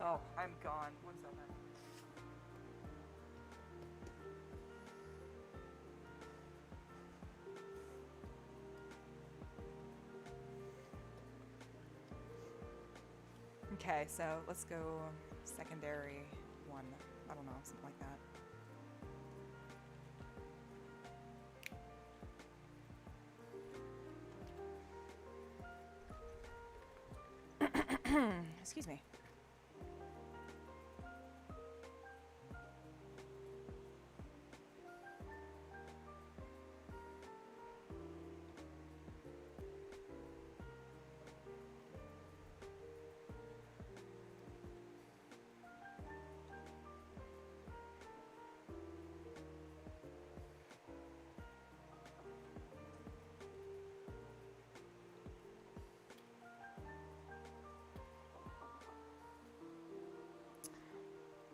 Oh, I'm gone. 1 second. Okay, so let's go secondary 1. I don't know, something like that. Excuse me.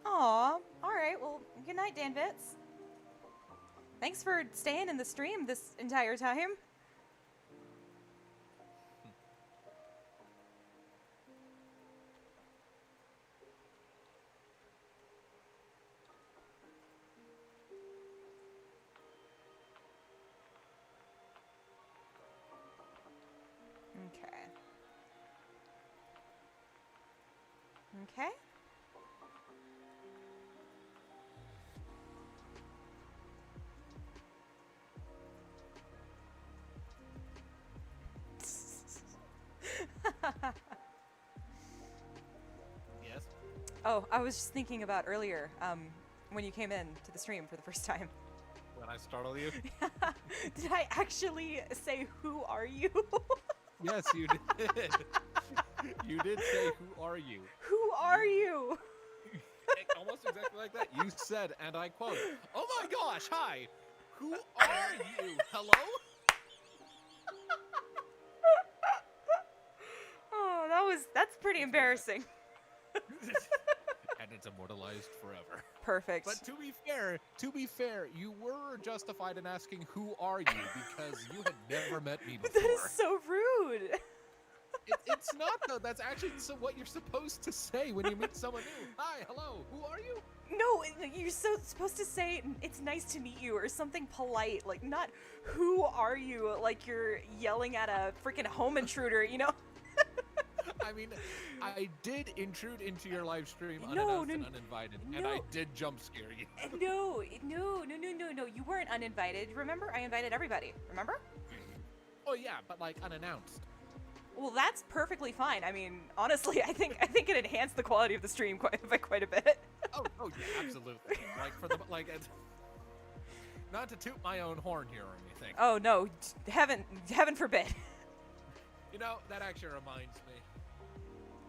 Aw, alright, well, good night, Dan Vitz. Thanks for staying in the stream this entire time. Okay. Okay. Yes. Oh, I was just thinking about earlier, when you came in to the stream for the first time. When I startle you? Did I actually say, "Who are you?" Yes, you did. You did say, "Who are you?" Who are you? Almost exactly like that. You said, and I quote, "Oh my gosh, hi! Who are you? Hello?" Oh, that's pretty embarrassing. And it's immortalized forever. Perfect. But to be fair, you were justified in asking, "Who are you?" because you had never met me before. That is so rude. It's not, though. That's actually what you're supposed to say when you meet someone new. Hi, hello, who are you? No, you're supposed to say, "It's nice to meet you," or something polite, like not "Who are you?" like you're yelling at a freaking home intruder, you know? I mean, I did intrude into your live stream unannounced and uninvited, and I did jump scare you. No, you weren't uninvited. Remember, I invited everybody. Remember? Oh yeah, but like unannounced. Well, that's perfectly fine. I mean, honestly, I think it enhanced the quality of the stream quite a bit. Oh, yeah, absolutely. Like for the like, not to toot my own horn here or anything. Oh no, heaven forbid. You know, that actually reminds me.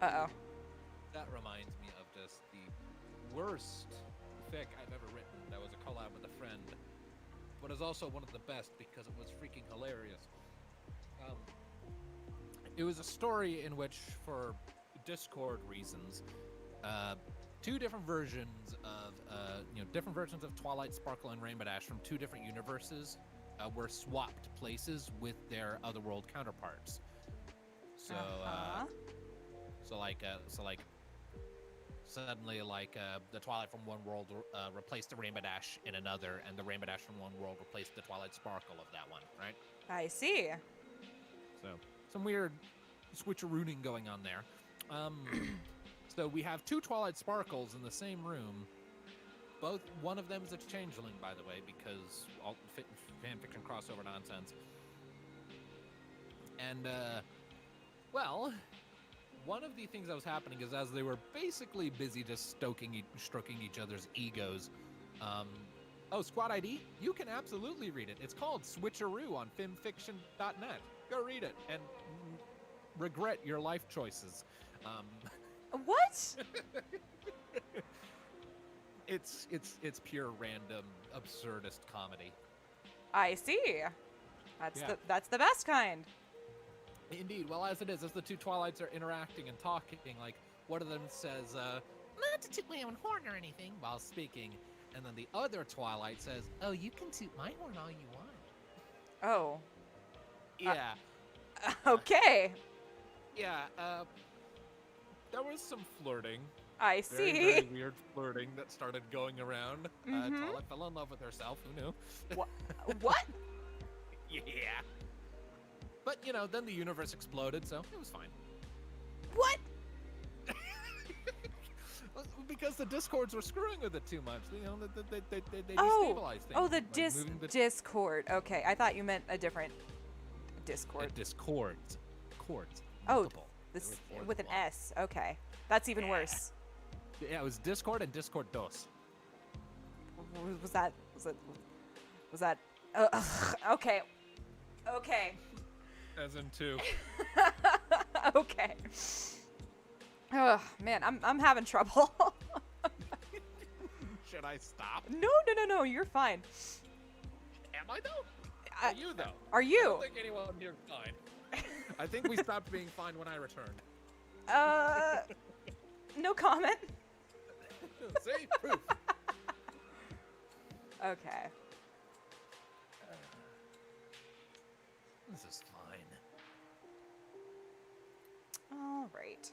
Uh oh. That reminds me of just the worst fic I've ever written. That was a collab with a friend, but is also one of the best because it was freaking hilarious. It was a story in which, for Discord reasons, two different versions of different versions of Twilight Sparkle and Rainbow Dash from two different universes were swapped places with their otherworld counterparts. So, suddenly, the Twilight from one world replaced the Rainbow Dash in another, and the Rainbow Dash from one world replaced the Twilight Sparkle of that one, right? I see. So, some weird switcherooning going on there. So we have two Twilight Sparkles in the same room. One of them is a changeling, by the way, because all fanfiction crossover nonsense. And, well, one of the things that was happening is as they were basically busy just stroking each other's egos. Squad ID, you can absolutely read it. It's called Switcheroo on femfiction.net. Go read it and regret your life choices. What? It's pure random absurdist comedy. I see. That's the best kind. Indeed. Well, as the two Twilights are interacting and talking, like one of them says, Not to toot my own horn or anything while speaking, and then the other Twilight says, Oh, you can toot my horn all you want. Oh. yeah. Okay. Yeah, there was some flirting. I Very, see. very weird flirting that started going around. Twilight fell in love with herself. Who knew? What? Yeah. But, then the universe exploded, so it was fine. What? Because the Discords were screwing with it too much. They Oh, destabilized things. oh, the like moving the Discord. Okay, I thought you meant a different Discord. Discords. Chords. Oh, Multiple. this There was more with than an one. S. Okay, that's even worse. Yeah, it was Discord and Discord DOS. Was that? Okay. Okay. As in two. Okay. Oh man, I'm having trouble. Should I stop? No. You're fine. Am I though? Are you though? Are I you? don't think anyone here is fine. I think we stopped being fine when I returned. No comment. See? Proof. Okay. This is fine. All right.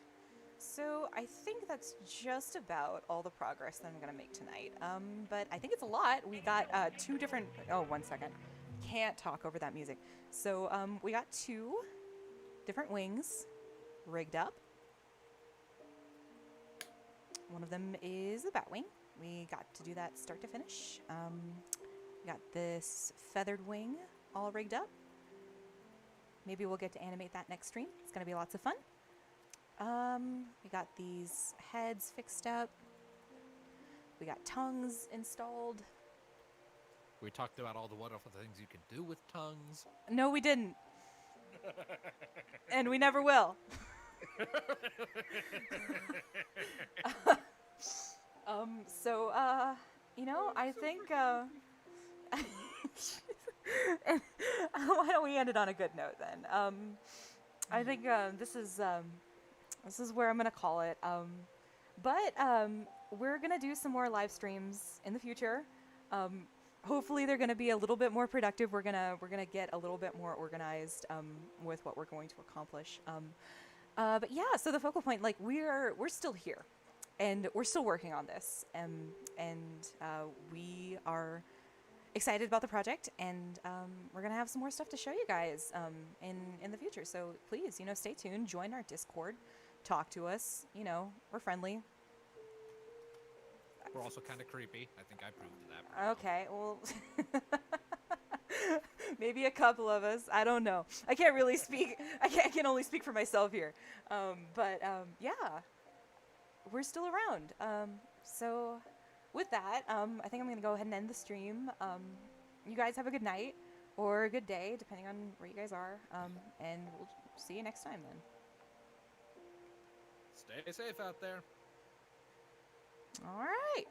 So I think that's just about all the progress that I'm gonna make tonight. But I think it's a lot. We got two different. Oh, 1 second. Can't talk over that music. So we got two different wings rigged up. One of them is the Batwing. We got to do that start to finish. We got this feathered wing all rigged up. Maybe we'll get to animate that next stream. It's gonna be lots of fun. We got these heads fixed up. We got tongues installed. We talked about all the wonderful things you can do with tongues. No, we didn't. And we never will. I think, why don't we end it on a good note then? I think this is where I'm gonna call it. But we're gonna do some more live streams in the future. Hopefully they're gonna be a little bit more productive. We're gonna get a little bit more organized with what we're going to accomplish. But yeah, so the focal point, like we're still here, and we're still working on this, and we are excited about the project, and we're gonna have some more stuff to show you guys in the future. So please, stay tuned, join our Discord, talk to us. We're friendly. We're also kind of creepy. I think I proved that. Okay, well, Maybe a couple of us. I don't know. I can't really speak. I can only speak for myself here. Yeah, we're still around. So with that, I think I'm gonna go ahead and end the stream. You guys have a good night or a good day, depending on where you guys are. And we'll see you next time then. Stay safe out there. All right.